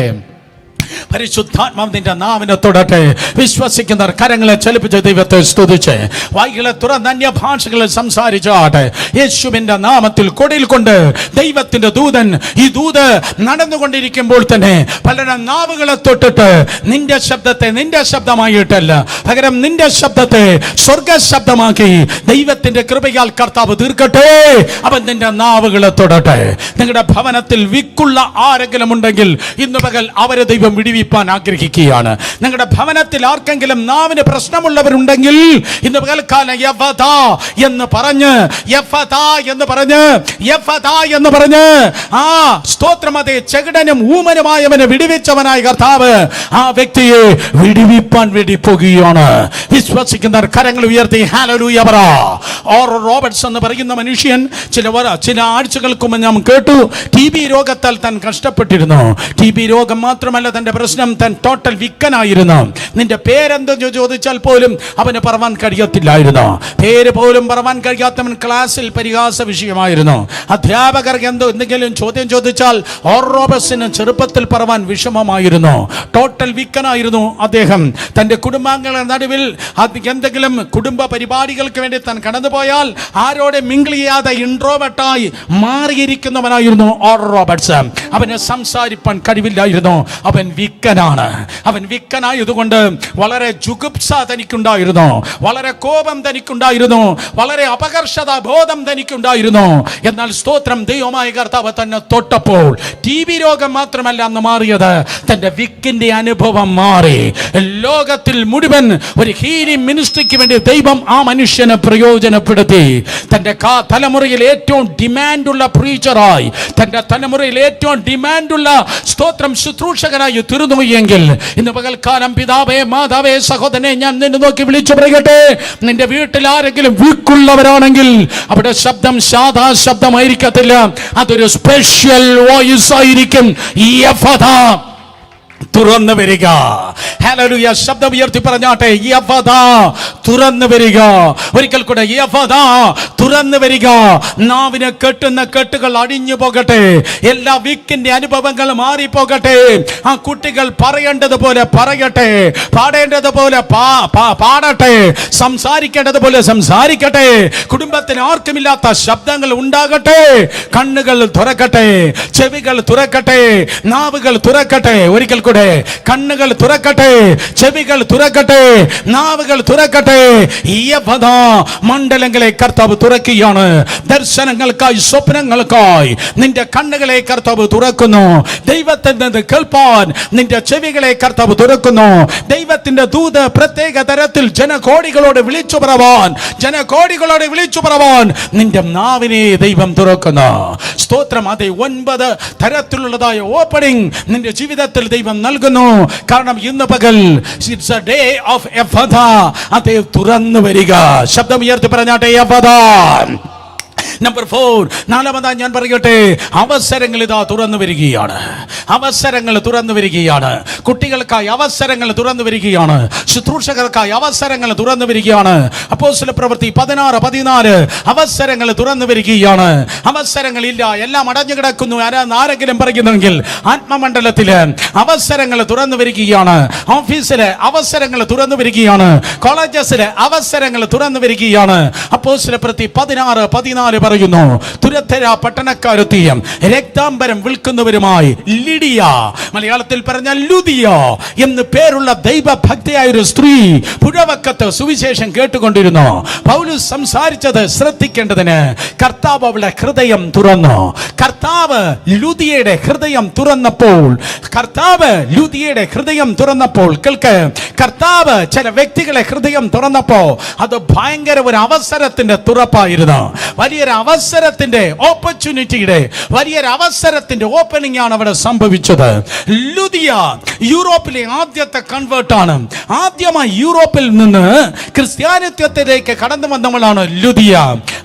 പരിശുദ്ധാത്മാവ് നിന്റെ നാവിനെ തൊടട്ടെ. വിശ്വസിക്കുന്നവർ കരങ്ങളെ ചലിപ്പിച്ച് ദൈവത്തെ സ്തുതിച്ച് വായികളെ തുറന്ന് അന്യഭാഷകളിൽ സംസാരിച്ചാട്ടെ. യേശുവിന്റെ നാമത്തിൽ കൊടിയിൽ കൊണ്ട് ദൈവത്തിന്റെ ദൂതൻ ഈ ദൂത് നടന്നുകൊണ്ടിരിക്കുമ്പോൾ തന്നെ പലരുടെ നാവുകളെ തൊട്ടിട്ട് നിന്റെ ശബ്ദത്തെ നിന്റെ ശബ്ദമായിട്ടല്ല, പകരം നിന്റെ ശബ്ദത്തെ സ്വർഗ ശബ്ദമാക്കി ദൈവത്തിന്റെ കൃപയാൽ കർത്താവ് തീർക്കട്ടെ. അവൻ നിന്റെ നാവുകളെ തൊടട്ടെ. നിങ്ങളുടെ ഭവനത്തിൽ വിക്കുള്ള ആരെങ്കിലും ഉണ്ടെങ്കിൽ ഇന്ന് പകൽ അവരെ ദൈവം വിടിവിപ്പാൻ ആഗ്രഹിക്കുകയാണ്. നിങ്ങളുടെ ഭവനത്തിൽ ആർക്കെങ്കിലും നാവിന് പ്രശ്നമുള്ളവരുണ്ടെങ്കിൽ ഇന്ന് പകൽക്കാലം യഫഥാ എന്ന് പറഞ്ഞ് സ്തോത്രം, അതേ ചെകിടനും ഊമനുമായവനെ വിടിവിച്ചവനായ കർത്താവ് ആ വ്യക്തിയെ വിടിവിപ്പാൻ വേണ്ടി പോകുകയാണ്. വിശ്വസിക്കുന്നവർ കരങ്ങൾ ഉയർത്തി ഹല്ലേലൂയ പറ. ഓറോ റോബർട്ട്സ് എന്ന് പറയുന്ന മനുഷ്യൻ ചില ആഴ്ചകൾക്ക് മുമ്പ് നാം കേട്ടു, TB രോഗത്താൽ താൻ കഷ്ടപ്പെട്ടിരുന്നു. TB രോഗം മാത്രമല്ല തന്റെ പ്രശ്നം, താൻ ടോട്ടൽ വിക്കനായിരുന്നു. നിന്റെ പേരെന്തെന്ന് ചോദിച്ചാൽ പോലും അവന് പറവാൻ കഴിയത്തില്ലായിരുന്നു. പേര് പോലും പറവാൻ കഴിയാത്തവൻ ക്ലാസ്സിൽ പരിഹാസ വിഷയമായിരുന്നു. അധ്യാപകർ എന്തെങ്കിലും ചോദ്യം ചോദിച്ചാൽ ഓറോബസിന് ചെറുപ്പത്തിൽ പറവാൻ വിഷമമായിരുന്നു. ടോട്ടൽ വിക്കനായിരുന്നു അദ്ദേഹം. തന്റെ കുടുംബാംഗങ്ങളുടെ നടുവിൽ എന്തെങ്കിലും കുടുംബ പരിപാടികൾക്ക് വേണ്ടി താൻ കടന്നുപോയാൽ ആരോടെ മിങ്കിൾ ചെയ്യാതെ ഇൻട്രോവേർട്ടായി മാറിയിരിക്കുന്നവനായിരുന്നു ഓറോബർട്ട്സ്. അവന് സംസാരിപ്പാൻ കഴിവില്ലായിരുന്നു. അവൻ വിക്കനായതുകൊണ്ട് വളരെ ജുഗുപ്സ തനിക്കുണ്ടായിരുന്നു, വളരെ കോപം തനിക്കുണ്ടായിരുന്നു, വളരെ അപകർഷത ബോധം തനിക്കുണ്ടായിരുന്നു. എന്നാൽ സ്തോത്രം, ദൈവമായ കർത്താവ് തന്നെ തൊട്ടപ്പോൾ TB രോഗം മാത്രമല്ല അന്ന് മാറിയത്, തന്റെ വിക്കിന്റെ അനുഭവം മാറി. ലോകത്തിൽ മുഴുവൻ ഒരു ഹീലിംഗ് മിനിസ്ട്രിക്ക് വേണ്ടി ദൈവം ആ മനുഷ്യനെ പ്രയോജനപ്പെടുത്തി. തന്റെ തലമുറയിൽ ഏറ്റവും ഡിമാൻഡുള്ള പ്രീച്ചറായി, തന്റെ തലമുറയിൽ ഏറ്റവും ഡിമാൻഡുള്ള സ്തോത്രം ശുശ്രൂഷകനായി തീർന്നു എങ്കിൽ ഇന്ന് പകൽക്കാലം പിതാവേ, മാതാവേ, സഹോദരനെ, ഞാൻ നിന്നെ നോക്കി വിളിച്ചു പറയട്ടെ, നിന്റെ വീട്ടിൽ ആരെങ്കിലും വീക്കുള്ളവരാണെങ്കിൽ അവിടെ ശബ്ദം സാധാ ശബ്ദമായിരിക്കത്തില്ല, അതൊരു സ്പെഷ്യൽ വോയിസ് ആയിരിക്കും. യഫഥാ, തുറന്നു വരിക. ഹല്ലേലൂയ. ശബ്ദം ഉയർത്തി പറഞ്ഞാട്ടെ, യഫഥാ, തുറന്നു വരിക. ഒരിക്കൽ കൂടെ, യഫഥാ, തുറന്നു വരിക. നാവിനെ കെട്ടുന്ന കെട്ടുകൾ അടിഞ്ഞു പോകട്ടെ. എല്ലാ വീക്കിന്റെ അനുഭവങ്ങൾ മാറിപ്പോകട്ടെ. ആ കുട്ടികൾ പറയേണ്ടതുപോലെ പറയട്ടെ, പാടേണ്ടതുപോലെ പാടട്ടെ, സംസാരിക്കേണ്ടതുപോലെ സംസാരിക്കട്ടെ. കുടുംബത്തിന് ആർക്കുമില്ലാത്ത ശബ്ദങ്ങൾ ഉണ്ടാകട്ടെ. കണ്ണുകൾ തുറക്കട്ടെ, ചെവികൾ തുറക്കട്ടെ, നാവുകൾ തുറക്കട്ടെ. ഒരിക്കൽ കൂടെ, കണ്ണുകൾ തുറക്കട്ടെ, ചെവികൾ തുറക്കട്ടെ, നാവുകൾ തുറക്കട്ടെ. മണ്ഡലങ്ങളെ കർത്താവ് തുറക്കുകയാണ്. ദർശനങ്ങൾക്കായി, സ്വപ്നങ്ങൾക്കായി നിന്റെ കണ്ണുകളെ കർത്താവ് തുറക്കുന്നു. ദൈവത്തിൽ നിന്ന് കേൾപ്പാൻ നിന്റെ ചെവികളെ കർത്താവ് തുറക്കുന്നു. ദൈവത്തിന്റെ ദൂത് പ്രത്യേക തരത്തിൽ ജനകോടികളോട് വിളിച്ചു പറവാൻ നിന്റെ നാവിനെ ദൈവം തുറക്കുന്നു. സ്തോത്രം. അതേ 9 തരത്തിലുള്ളതായ ഓപ്പണിംഗ് നിന്റെ ജീവിതത്തിൽ ദൈവം ദൈവം നൽകുന്നു. കാരണം ഇന്ന് പകൽ ഇറ്റ്സ് എ ഡേ ഓഫ് എഫദ. അതേ തുറന്നു വരിക. ശബ്ദം ഉയർത്തി പറഞ്ഞാട്ടെ, എഫദ. നമ്പർ 4, നാലാമതായി ഞാൻ പറയട്ടെ, അവസരങ്ങൾ ഇതാ തുറന്നു വരികയാണ്. അവസരങ്ങൾ തുറന്നു വരികയാണ്. കുട്ടികൾക്കായി അവസരങ്ങൾ തുറന്നു വരികയാണ്. ശുശ്രൂഷകർക്കായി അവസരങ്ങൾ തുറന്നു വരികയാണ്. അപ്പോസ്തലപ്രവൃത്തി 16:14 അവസരങ്ങൾ തുറന്നു വരികയാണ്. അവസരങ്ങളില്ല, എല്ലാം അടഞ്ഞു കിടക്കുന്നു ആരെങ്കിലും പറയുന്നെങ്കിൽ ആത്മമണ്ഡലത്തില് അവസരങ്ങൾ തുറന്നു വരികയാണ്. ഓഫീസിലെ അവസരങ്ങൾ തുറന്നു വരികയാണ്. കോളേജസിലെ അവസരങ്ങൾ തുറന്നു വരികയാണ്. അപ്പോസ്തലപ്രവൃത്തി 16:14 പറയുന്നു, തുരത്തര പട്ടണക്കാരത്തെയും രക്താംബരം വിൽക്കുന്നവരുമായി ലിഡിയ, മലയാളത്തിൽ പറഞ്ഞാൽ ലുദിയ എന്ന് പേരുള്ള ദൈവഭക്തിയായ ഒരു സ്ത്രീ പുഴവക്കത്ത് സുവിശേഷം കേട്ടുകൊണ്ടിരുന്നു. പൗലോസ് സംസാരിച്ചത് ശ്രദ്ധിക്കേണ്ടതിന് കർത്താവ് അവളുടെ ഹൃദയം തുറന്നു. കർത്താവ് ലുദിയയുടെ ഹൃദയം തുറന്നപ്പോൾ കേൾക്ക്, കർത്താവ് ചില വ്യക്തികളെ ഹൃദയം തുറന്നപ്പോ അത് ഭയങ്കര ഒരു അവസരത്തിന്റെ തുറപ്പായിരുന്നു. വലിയൊരു അവസരത്തിന്റെ ഓപ്പർച്യൂണിറ്റിയുടെ വലിയൊരു അവസരത്തിന്റെ ഓപ്പണിംഗ് ആണ് അവിടെ സംഭവിച്ചത്. ലുദിയ യൂറോപ്പിലെ ആദ്യത്തെ കൺവേർട്ട് ആണ്. ആദ്യമായി യൂറോപ്പിൽ നിന്ന് ക്രിസ്ത്യാനിത്വത്തിലേക്ക് കടന്നു വന്നവളാണ് ലുദിയ.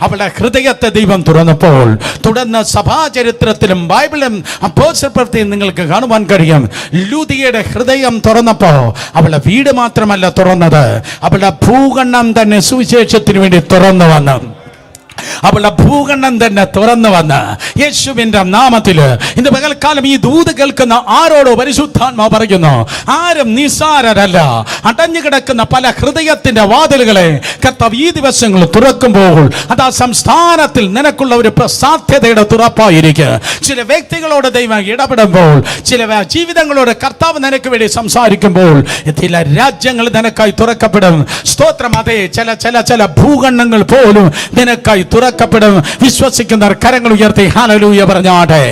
അവളുടെ ഹൃദയത്തെ ദൈവം തുറന്നപ്പോൾ തുടർന്ന് സഭാചരിത്രത്തിലും ബൈബിളും അപ്പോസ്തലപ്രവൃത്തിയും നിങ്ങൾക്ക് കാണുവാൻ കഴിയും. ലുദിയയുടെ ഹൃദയം തുറന്നപ്പോ അവളുടെ വീട് മാത്രമല്ല തുറന്നത്, അവളുടെ ഭൂഖണ്ഡം തന്നെ സുവിശേഷത്തിന് വേണ്ടി തുറന്നു വന്നു. അവളുടെ ഭൂഖണ്ഡം തന്നെ തുറന്നു വന്ന് യേശുവിന്റെ നാമത്തില് ഇന്ന് പകൽക്കാലം ഈ ദൂത് കേൾക്കുന്ന ആരോടോ പരിശുദ്ധാത്മാവ് പറയുന്നു, ആരും നിസ്സാരരല്ല. അടഞ്ഞു കിടക്കുന്ന പല ഹൃദയത്തിന്റെ വാതിലുകളെ കർത്താവ് ഈ ദിവസങ്ങൾ തുറക്കുമ്പോൾ അത് ആ സംസ്ഥാനത്തിൽ നിനക്കുള്ള ഒരു സാധ്യതയുടെ തുറപ്പായിരിക്കും. ചില വ്യക്തികളോട് ദൈവം ഇടപെടുമ്പോൾ, ചില ജീവിതങ്ങളോട് കർത്താവ് നിനക്ക് വേണ്ടി സംസാരിക്കുമ്പോൾ ചില രാജ്യങ്ങൾ നിനക്കായി തുറക്കപ്പെടും. സ്തോത്രം. അതെ, ചില ഭൂഖണ്ഡങ്ങൾ പോലും നിനക്കായി തുറക്കപ്പെടും. വിശ്വസിക്കുന്നവർ കരങ്ങൾ ഉയർത്തി ഹല്ലേലൂയ പറഞ്ഞാട്ടെ.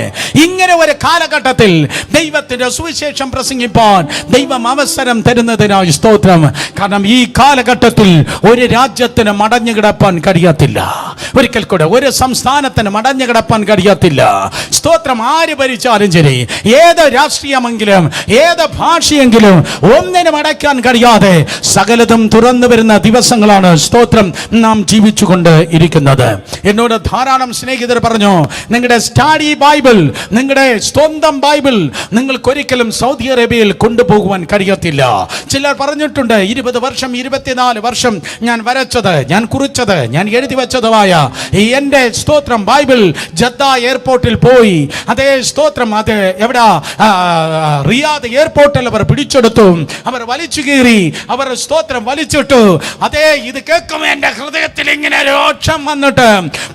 ഇങ്ങനെ ഒരു കാലഘട്ടത്തിൽ ദൈവത്തിന്റെ സുവിശേഷം പ്രസംഗിപ്പാൻ ദൈവം അവസരം തരുന്നതിനായി സ്തോത്രം. കാരണം ഈ കാലഘട്ടത്തിൽ ഒരു രാജ്യത്തിന് മടഞ്ഞു കിടപ്പാൻ കഴിയത്തില്ല. ഒരിക്കൽ കൂടെ ഒരു സംസ്ഥാനത്തിന് മടഞ്ഞു കിടപ്പാൻ കഴിയത്തില്ല. സ്തോത്രം. ആര് ഭരിച്ചാലും ശരി, ഏത് രാഷ്ട്രീയമെങ്കിലും ഏത് ഭാഷയെങ്കിലും ഒന്നിനും അടയ്ക്കാൻ കഴിയാതെ സകലതും തുറന്നു വരുന്ന ദിവസങ്ങളാണ് സ്തോത്രം നാം ജീവിച്ചുകൊണ്ട് ഇരിക്കുന്നത്. എന്നോട് ധാരാളം സ്നേഹിതർ പറഞ്ഞു, നിങ്ങളുടെ സ്റ്റഡി ബൈബിൾ, നിങ്ങളുടെ സ്വന്തം ബൈബിൾ നിങ്ങൾക്ക് ഒരിക്കലും സൗദി അറേബ്യയിൽ കൊണ്ടുപോകുവാൻ കഴിയത്തില്ല. ചിലർ പറഞ്ഞിട്ടുണ്ട്, 20 വർഷം 24 വർഷം ഞാൻ വരച്ചത്, ഞാൻ കുറിച്ചത്, ഞാൻ എഴുതി വെച്ചതുമായ എന്റെ സ്തോത്രം ബൈബിൾ ജദ്ദ എയർപോർട്ടിൽ പോയി. അതേ സ്തോത്രം, അത് എവിടെ, റിയാദ് എയർപോർട്ടിൽ അവർ പിടിച്ചെടുത്തു, അവർ വലിച്ചു കീറി, അവർ സ്തോത്രം വലിച്ചിട്ടു. അതേ, ഇത് കേൾക്കുമ്പോൾ എന്റെ ഹൃദയത്തിൽ ഇങ്ങനെ രോഷം വന്നിട്ട്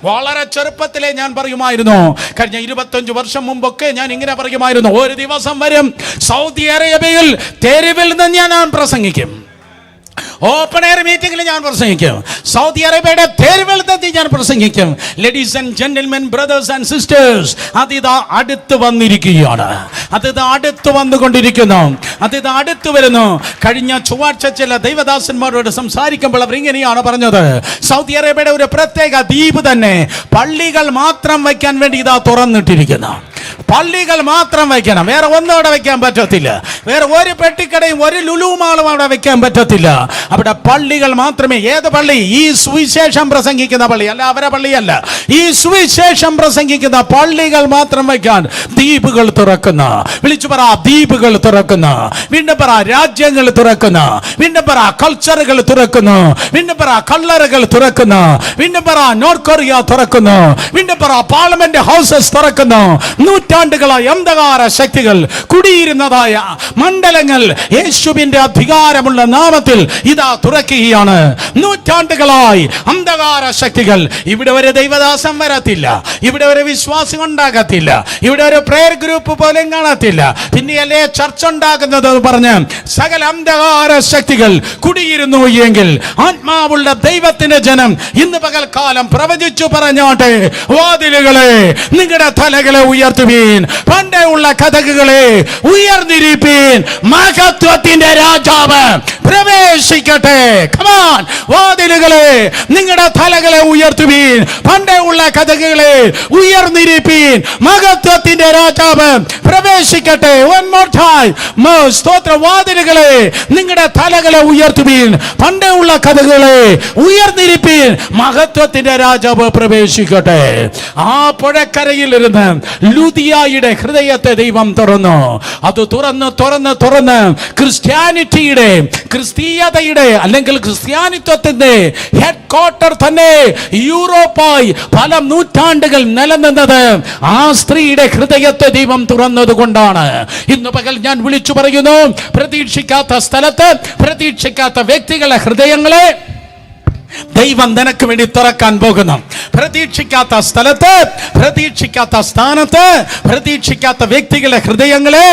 വളരെ ചെറുപ്പത്തിലെ ഞാൻ പറയുമായിരുന്നു, കഴിഞ്ഞ 25 വർഷം മുമ്പൊക്കെ ഞാൻ ഇങ്ങനെ പറയുമായിരുന്നു, ഒരു ദിവസം വരും സൗദി അറേബ്യയിൽ തെരുവിൽ നിന്ന് ഞാൻ പ്രസംഗിക്കും, ഓപ്പൺ എയർ മീറ്റിംഗിൽ ഞാൻ പ്രസംഗിക്കും, സൗദി അറേബ്യയുടെ തെരുവിൽ നിന്ന് ഞാൻ പ്രസംഗിക്കും. Ladies and gentlemen, brothers and sisters, അതിതാ അടുത്ത് വന്നിരിക്കുകയാണ്. അതിതാ അടുത്ത് വന്നുകൊണ്ടിരിക്കുന്നു. അതിതാ അടുത്ത് വരുന്നു. കഴിഞ്ഞ ചൊവ്വാഴ്ച ചില ദൈവദാസന്മാരോട് സംസാരിക്കുമ്പോൾ അവർ ഇങ്ങനെയാണ് പറഞ്ഞത്, സൗദി അറേബ്യയുടെ ഒരു പ്രത്യേക ദ്വീപ് തന്നെ പള്ളികൾ മാത്രം വയ്ക്കാൻ വേണ്ടി ഇതാ തുറന്നിട്ടിരിക്കുന്നു. പള്ളികൾ മാത്രം വയ്ക്കണം, വേറെ ഒന്നും അവിടെ വയ്ക്കാൻ പറ്റത്തില്ല. വേറെ ഒരു പെട്ടിക്കടയും ഒരു ലുലുമാളും അവിടെ വയ്ക്കാൻ പറ്റത്തില്ല. അവിടെ പള്ളികൾ മാത്രമേ. ഏത് പള്ളി? ഈ സുവിശേഷം പ്രസംഗിക്കുന്ന പള്ളി അല്ല, അവരെ പള്ളിയല്ല, ഈ സുവിശേഷം പ്രസംഗിക്കുന്ന പള്ളികൾ മാത്രം വയ്ക്കാൻ ദ്വീപുകൾ തുറക്കുന്ന. വിളിച്ചു പറ, ദ്വീപുകൾ തുറക്കുന്ന. വീണ്ടും പറ, രാജ്യങ്ങൾ തുറക്കുന്ന. വീണ്ടും പറ, കൾച്ചറുകൾ തുറക്കുന്നു. വീണ്ടും പറ, കള്ളറുകൾ തുറക്കുന്നു. വീണ്ടും പറ, നോർത്ത് കൊറിയ തുറക്കുന്നു. വീണ്ടും പറ, പാർലമെന്റ് ഹൗസസ് തുറക്കുന്നു. നൂറ്റാണ്ടുകളായി അന്ധകാര ശക്തികൾ കുടിയിരുന്നതായ മണ്ഡലങ്ങൾ യേശുവിന്റെ അധികാരമുള്ള നാമത്തിൽ ഇതാ തുറക്കുകയാണ്. നൂറ്റാണ്ടുകളായി അന്ധകാര ശക്തികൾ, ഇവിടെ ഒരു ദൈവദാസം വരത്തില്ല, ഇവിടെ ഒരു വിശ്വാസം ഉണ്ടാകത്തില്ല, ഇവിടെ ഒരു പ്രേയർ ഗ്രൂപ്പ് പോലും കാണത്തില്ല, പിന്നെയല്ലേ ചർച്ച ഉണ്ടാകുന്നത് പറഞ്ഞ് സകല അന്ധകാര ശക്തികൾ കുടിയിരുന്നു എങ്കിൽ ആത്മാവുള്ള ദൈവത്തിന്റെ ജനം ഇന്ന് പകൽക്കാലം പ്രവചിച്ചു പറഞ്ഞോട്ടെ, വാതിലുകളെ നിങ്ങളുടെ തലകളെ ഉയർത്തുവീൻ, പണ്ടേ ഉള്ള കഥകളെ ഉയർന്നിരിപ്പീൻ, മഹത്വത്തിന്റെ രാജാവ് പ്രവേശിക്കട്ടെ. Come on, വാതിലുകൾ വാതിലുകളെ നിങ്ങളുടെ തലകളെ ഉയർത്തുവീൻ, പണ്ടേ ഉള്ള കഥകളെ ഉയർന്നിരിപ്പീൻ, മഹത്വത്തിന്റെ രാജാവ് പ്രവേശിക്കട്ടെ. One more time. സ്തോത്ര വാതിലുകളെ നിങ്ങളുടെ തലകളെ ഉയർത്തുവീൻ, പണ്ടേ ഉള്ള കഥകളെ ഉയർന്നിരിപ്പീൻ, മഹത്വത്തിന്റെ രാജാവ് പ്രവേശിക്കട്ടെ. ആ പുഴക്കരയിൽ ഇരുന്ന് ലൂദിയായുടെ ഹൃദയത്തെ ദൈവം തുറന്നു. അത് തുറന്ന് ക്രിസ്ത്യാനിറ്റിയുടെ, ക്രിസ്തീയതയുടെ അല്ലെങ്കിൽ ക്രിസ്ത്യാനിത്വത്തിന്റെ ഹെഡ് ക്വാർട്ടർ തന്നെ യൂറോപ്പായി പല നൂറ്റാണ്ടുകൾ നിലനിന്നത് ആ സ്ത്രീയുടെ ഹൃദയത്തെ ദൈവം തുറന്നത് കൊണ്ടാണ്. ഇന്ന് പകൽ ഞാൻ വിളിച്ചു പറയുന്നു, പ്രതീക്ഷിക്കാത്ത സ്ഥലത്ത് പ്രതീക്ഷിക്കാത്ത വ്യക്തികളുടെ ഹൃദയങ്ങളെ ദൈവം നിനക്ക് വേണ്ടി തുറക്കാൻ പോകുന്നു. പ്രതീക്ഷിക്കാത്ത സ്ഥലത്ത്, പ്രതീക്ഷിക്കാത്ത സ്ഥാനത്ത്, പ്രതീക്ഷിക്കാത്ത വ്യക്തികളുടെ ഹൃദയങ്ങളെ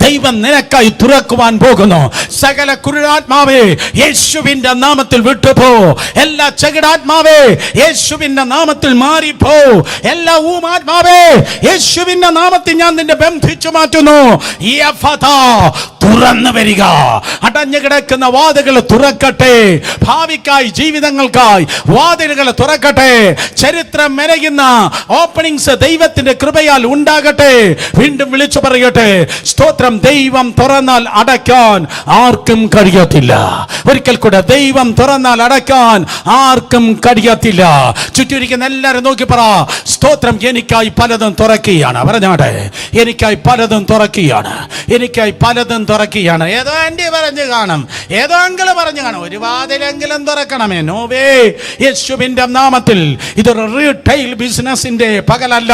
ദൈവം നിനക്കായി തുറക്കുവാൻ പോകുന്നു. സകല കുരുടാത്മാവേ യേശുവിന്റെ നാമത്തിൽ വിട്ടുപോ. എല്ലാ ചെകിടാത്മാവേ യേശുവിന്റെ നാമത്തിൽ മാറിപ്പോ. എല്ലാ ഊമാത്മാവേ യേശുവിന്റെ നാമത്തിൽ ഞാൻ നിന്നെ ബന്ധിച്ചു മാറ്റുന്നു. തുറന്നു വരിക. അടഞ്ഞു കിടക്കുന്ന വാതിലുകൾ തുറക്കട്ടെ. ഭാവിക്കായി, ജീവിതങ്ങൾക്കായി വാതിലുകൾ തുറക്കട്ടെ. ചരിത്രം മെനയുന്ന ഓപ്പണിങ്സ് ദൈവത്തിന്റെ കൃപയാൽ ഉണ്ടാകട്ടെ. വീണ്ടും വിളിച്ചു പറയട്ടെ, സ്തോത്രം. ദൈവം തുറന്നാൽ അടയ്ക്കാൻ ആർക്കും കഴിയത്തില്ല. ഒരിക്കൽ കൂടെ, ദൈവം തുറന്നാൽ അടയ്ക്കാൻ ആർക്കും കഴിയത്തില്ല. ചുറ്റിരിക്കുന്ന എല്ലാവരും നോക്കി പറ, സ്തോത്രം. എനിക്കായി പലതും തുറക്കുകയാണ്. പറഞ്ഞാട്ടെ, എനിക്കായി പലതും തുറക്കുകയാണ്, എനിക്കായി പലതും തുറക്കുകയാണ്. ഏതോ ആന്റി പറഞ്ഞു കാണും, ഏതോ അങ്കിള് പറഞ്ഞു കാണും, ഒരു വാതിലെങ്കിലും തുറക്കണമേ. നോവേ, യേശുവിന്റെ നാമത്തിൽ. ഇതൊരു റീറ്റെയിൽ ബിസിനസിന്റെ പകലല്ല,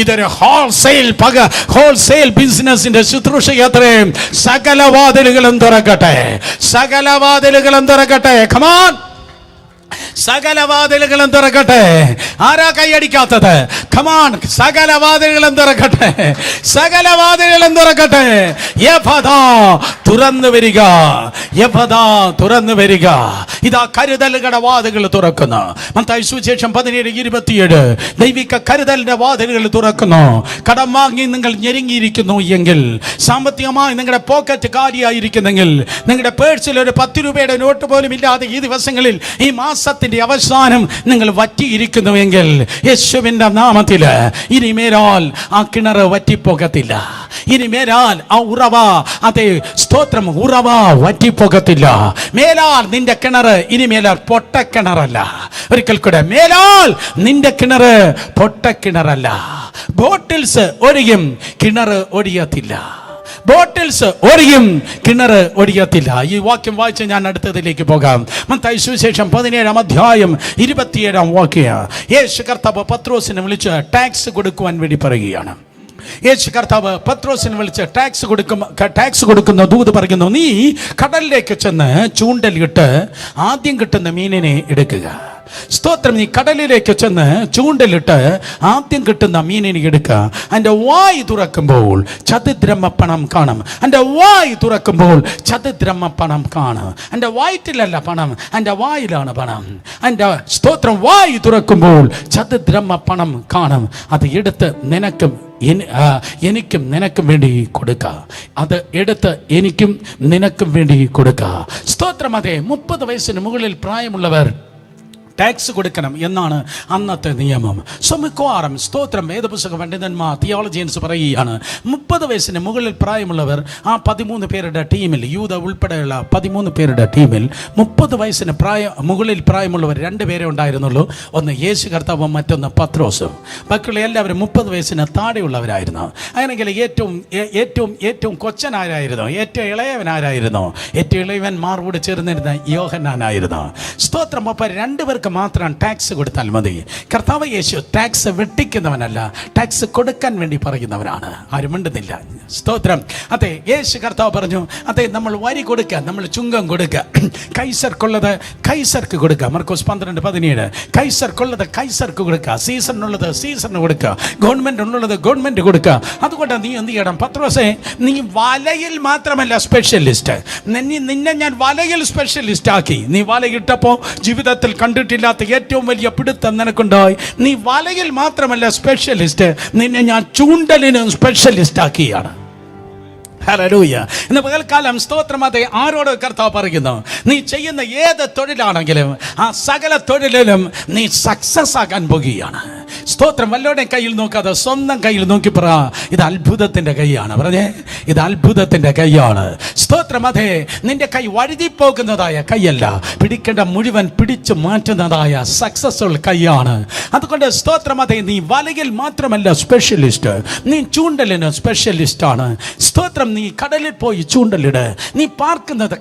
ഇതൊരു ഹോൾസെയിൽ ബിസിനസിന്റെ ശുശ്രൂഷയത്രയും. സകല വാതിലുകളും തുറക്കട്ടെ, സകല വാതിലുകളും തുറക്കട്ടെ. കമാൻ, സകല വാതിലുകളും തുറക്കട്ടെ. ആരാ കൈയടിക്കാത്തത്? കമാൻ, സകല വാതിലുകളും തുറക്കട്ടെ, സകല വാതിലുകളും തുറക്കട്ടെ. യഫദാ, തുറന്നു വരിക. യഫദാ, തുറന്നു വരിക. ഇതാ കരുതലുകളുടെ വാതിലുകൾ തുറക്കുന്നു. മത്തായി സുവിശേഷം 17:27. ദൈവിക കരുതലിന്റെ വാതിലുകൾ തുറക്കുന്നു. കടം വാങ്ങി നിങ്ങൾ ഞെരുങ്ങിയിരിക്കുന്നു എങ്കിൽ, സാമ്പത്തികമായി നിങ്ങളുടെ പോക്കറ്റ് കാലിയായിരിക്കുന്നെങ്കിൽ, നിങ്ങളുടെ പേഴ്സിൽ ഒരു 10 രൂപയുടെ നോട്ട് പോലും ഇല്ലാതെ ഈ ദിവസങ്ങളിൽ, ഈ മാസത്തിന്റെ അവസാനം നിങ്ങൾ വറ്റിയിരിക്കുന്നുവെങ്കിൽ, യേശുവിന്റെ നാമത്തിൽ ഇനിമേലാൽ ആ കിണർ വറ്റിപ്പോകത്തില്ല. ഇനിമേലാൽ ആ ഉറവ, അതേ സ്തോത്രം, ഉറവ വറ്റിപ്പോകത്തില്ല. മേലാൽ നിന്റെ കിണർ ഇനിമേലാൽ പൊട്ടക്കിണറല്ല. ഒരിക്കൽ കൂടെ, മേലാൽ നിന്റെ കിണർ പൊട്ടക്കിണറല്ല. ബോട്ടിൽസ് ഒഴിയും, കിണർ ഒഴിയത്തില്ല. ബോട്ടിൽസ് ഒഴിയും, കിണർ ഒഴിയത്തില്ല. ഈ വാക്യം വായിച്ച് ഞാൻ അടുത്തതിലേക്ക് പോകാം. മത്തായി സുവിശേഷം 17:27 വാക്യം. യേശു കർത്താവ് പത്രോസിനെ വിളിച്ച് ടാക്സ് കൊടുക്കുവാൻ വേണ്ടി പറയുകയാണ്. യേശു കർത്താവ് പത്രോസിനെ വിളിച്ച് ടാക്സ് കൊടുക്കുന്ന ദൂത് പറയുന്നു, നീ കടലിലേക്ക് ചെന്ന് ചൂണ്ടലിട്ട് ആദ്യം കിട്ടുന്ന മീനിനെ എടുക്കുക. സ്തോത്രം. നീ കടലിലേക്ക് ചെന്ന് ചൂണ്ടലിട്ട് ആദ്യം കിട്ടുന്ന മീനിനെ എടുക്കുക. അതിൻ്റെ വായ് തുറക്കുമ്പോൾ ചതുദ്രഹ്മപ്പണം കാണും. എൻ്റെ വായ് തുറക്കുമ്പോൾ ചതുദ്രഹ്മപ്പണം കാണും. എൻ്റെ വയറ്റിലല്ല പണം, എൻ്റെ വായിലാണ് പണം. എൻ്റെ സ്തോത്രം, വായ് തുറക്കുമ്പോൾ ചതുദ്രഹ്മപ്പണം കാണും. അത് എടുത്ത് എനിക്കും നിനക്കും വേണ്ടി കൊടുക്കുക. അത് എടുത്ത് എനിക്കും നിനക്കും വേണ്ടി കൊടുക്കുക. സ്തോത്രം. അതെ, 30 വയസ്സിന് മുകളിൽ പ്രായമുള്ളവർ ടാക്സ് കൊടുക്കണം എന്നാണ് അന്നത്തെ നിയമം. മിക്കവാറും സ്തോത്രം വേദപുസ്തക പണ്ഡിതന്മാർ, തിയോളജിയൻസ് പറയുകയാണ്, 30 വയസ്സിന് മുകളിൽ പ്രായമുള്ളവർ ആ 13 പേരുടെ ടീമിൽ, യൂദ ഉൾപ്പെടെയുള്ള 13 പേരുടെ ടീമിൽ 30 വയസ്സിന് മുകളിൽ പ്രായമുള്ളവർ 2 പേരെ ഉണ്ടായിരുന്നുള്ളൂ. ഒന്ന് യേശു കർത്താവും മറ്റൊന്ന് പത്രോസും. ബാക്കിയുള്ള എല്ലാവരും 30 വയസ്സിന് താഴെയുള്ളവരായിരുന്നു. അങ്ങനെയെങ്കിൽ ഏറ്റവും കൊച്ചനാരായിരുന്നു? ഏറ്റവും ഇളയവനാരായിരുന്നു? ഏറ്റവും ഇളയവൻ മാർവോട് ചേർന്നിരുന്ന യോഹന്നാനായിരുന്നു. സ്തോത്രം. അപ്പോൾ 2 പേർക്ക് മാത്രം ടാക്സ് കൊടുത്താൽ മതി. കർത്താവ് യേശു ടാക്സ് വെട്ടിക്കുന്നവനല്ല, ടാക്സ് കൊടുക്കാൻ വേണ്ടി പറയുന്നവനാണ്. ആരും മിണ്ടുന്നില്ല. സ്തോത്രം. അതെ, യേശു കർത്താവ് പറഞ്ഞു, അതെ, നമ്മൾ വരി കൊടുക്കുക, നമ്മൾ ചുങ്കം കൊടുക്കുക. കൈസർക്കുള്ളത് കൈസർക്ക് കൊടുക്കുക. മർക്കോസ് 12:17. കൈസർക്കുള്ളത് കൈസർക്ക് കൊടുക്കുക, സീസറിനുള്ളത് സീസറിന് കൊടുക്കുക, ഗവൺമെന്റിനുള്ളത് ഗവൺമെന്റ് കൊടുക്കുക. അതുകൊണ്ട് നീ എന്ത് ചെയ്യണം? പത്രോസേ, നീ വലയിൽ മാത്രമല്ല സ്പെഷ്യലിസ്റ്റ്. നിന്നെ ഞാൻ വലയിൽ സ്പെഷ്യലിസ്റ്റ് ആക്കി. നീ വലയിട്ടപ്പോൾ ജീവിതത്തിൽ കണ്ടിട്ടില്ലാത്ത ഏറ്റവും വലിയ പിടുത്തം നിനക്കുണ്ടായി. നീ വലയിൽ മാത്രമല്ല സ്പെഷ്യലിസ്റ്റ്, നിന്നെ ഞാൻ ചൂണ്ടലിന് സ്പെഷ്യലിസ്റ്റ് ആക്കിയാണ്. ഹല്ലേലൂയ. ഇന്ന് പകൽക്കാലം സ്തോത്രം. അതെ, ആരോട് കർത്താവ് പറയുന്നു? നീ ചെയ്യുന്ന ഏത് തൊഴിലാണെങ്കിലും ആ സകല തൊഴിലിലും നീ സക്സസ് ആകാൻ പോകുകയാണ്. സ്തോത്രം. വല്ലോടെ കയ്യിൽ നോക്കാതെ സ്വന്തം കയ്യിൽ നോക്കി പറ, ഇത് അത്ഭുതത്തിന്റെ കൈയാണ്. പറഞ്ഞേ, ഇത് അത്ഭുതത്തിന്റെ കൈയാണ്. സ്തോത്രം. അതെ, നിന്റെ കൈ വഴുതിപ്പോകുന്നതായ കൈയല്ല, പിടിക്കേണ്ട മുഴുവൻ പിടിച്ചു മാറ്റുന്നതായ സക്സസ്ഫുൾ കൈയാണ്. അതുകൊണ്ട് സ്തോത്രം. അതെ, നീ വലയിൽ മാത്രമല്ല സ്പെഷ്യലിസ്റ്റ്, നീ ചൂണ്ടലിന് സ്പെഷ്യലിസ്റ്റ് ആണ്. സ്തോത്രം. നീ കടലിൽ പോയി ചൂണ്ടലിട്. നീ പാർക്കുന്നത്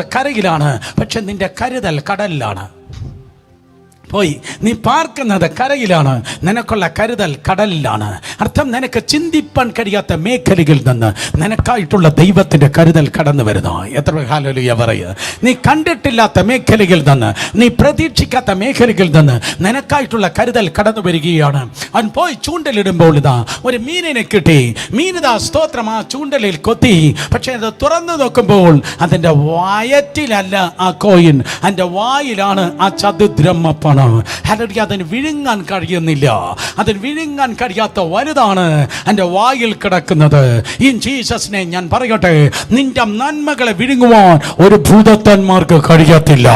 കരയിലാണ്, പക്ഷെ നിന്റെ കരുതൽ കടലിലാണ്. പോയി നീ പാർക്കുന്നത് കരയിലാണ്, നിനക്കുള്ള കരുതൽ കടലിലാണ്. അർത്ഥം, നിനക്ക് ചിന്തിപ്പാൻ കഴിയാത്ത മേഖലകളിൽ നിന്ന് നിനക്കായിട്ടുള്ള ദൈവത്തിന്റെ കരുതൽ കടന്നു വരുന്നു. എത്ര ഹല്ലേലൂയ പറയുക. നീ കണ്ടിട്ടില്ലാത്ത മേഖലകളിൽ നിന്ന്, നീ പ്രതീക്ഷിക്കാത്ത മേഖലകളിൽ നിന്ന് നിനക്കായിട്ടുള്ള കരുതൽ കടന്നു വരികയാണ്. അവൻ പോയി ചൂണ്ടലിടുമ്പോൾ ഇതാ ഒരു മീനിനെ കിട്ടി. മീനിതാ സ്തോത്രം ആ ചൂണ്ടലിൽ കൊത്തി. പക്ഷെ അത് തുറന്നു നോക്കുമ്പോൾ അതിന്റെ വയറ്റിലല്ല ആ കോയിൻ, അതിന്റെ വായിലാണ് ആ ചതുദ്രമപ്പണം. അതിന് വിഴുങ്ങാൻ കഴിയുന്നില്ല. അതിന് വിഴുങ്ങാൻ കഴിയാത്ത വലുതാണ് എൻ്റെ വായിൽ കിടക്കുന്നത്. ഇൻ ജീസസ് നെയിം ഞാൻ പറയട്ടെ, നിന്റെ നന്മകളെ വിഴുങ്ങുവാൻ ഒരു ഭൂതത്തന്മാർക്ക് കഴിയത്തില്ല.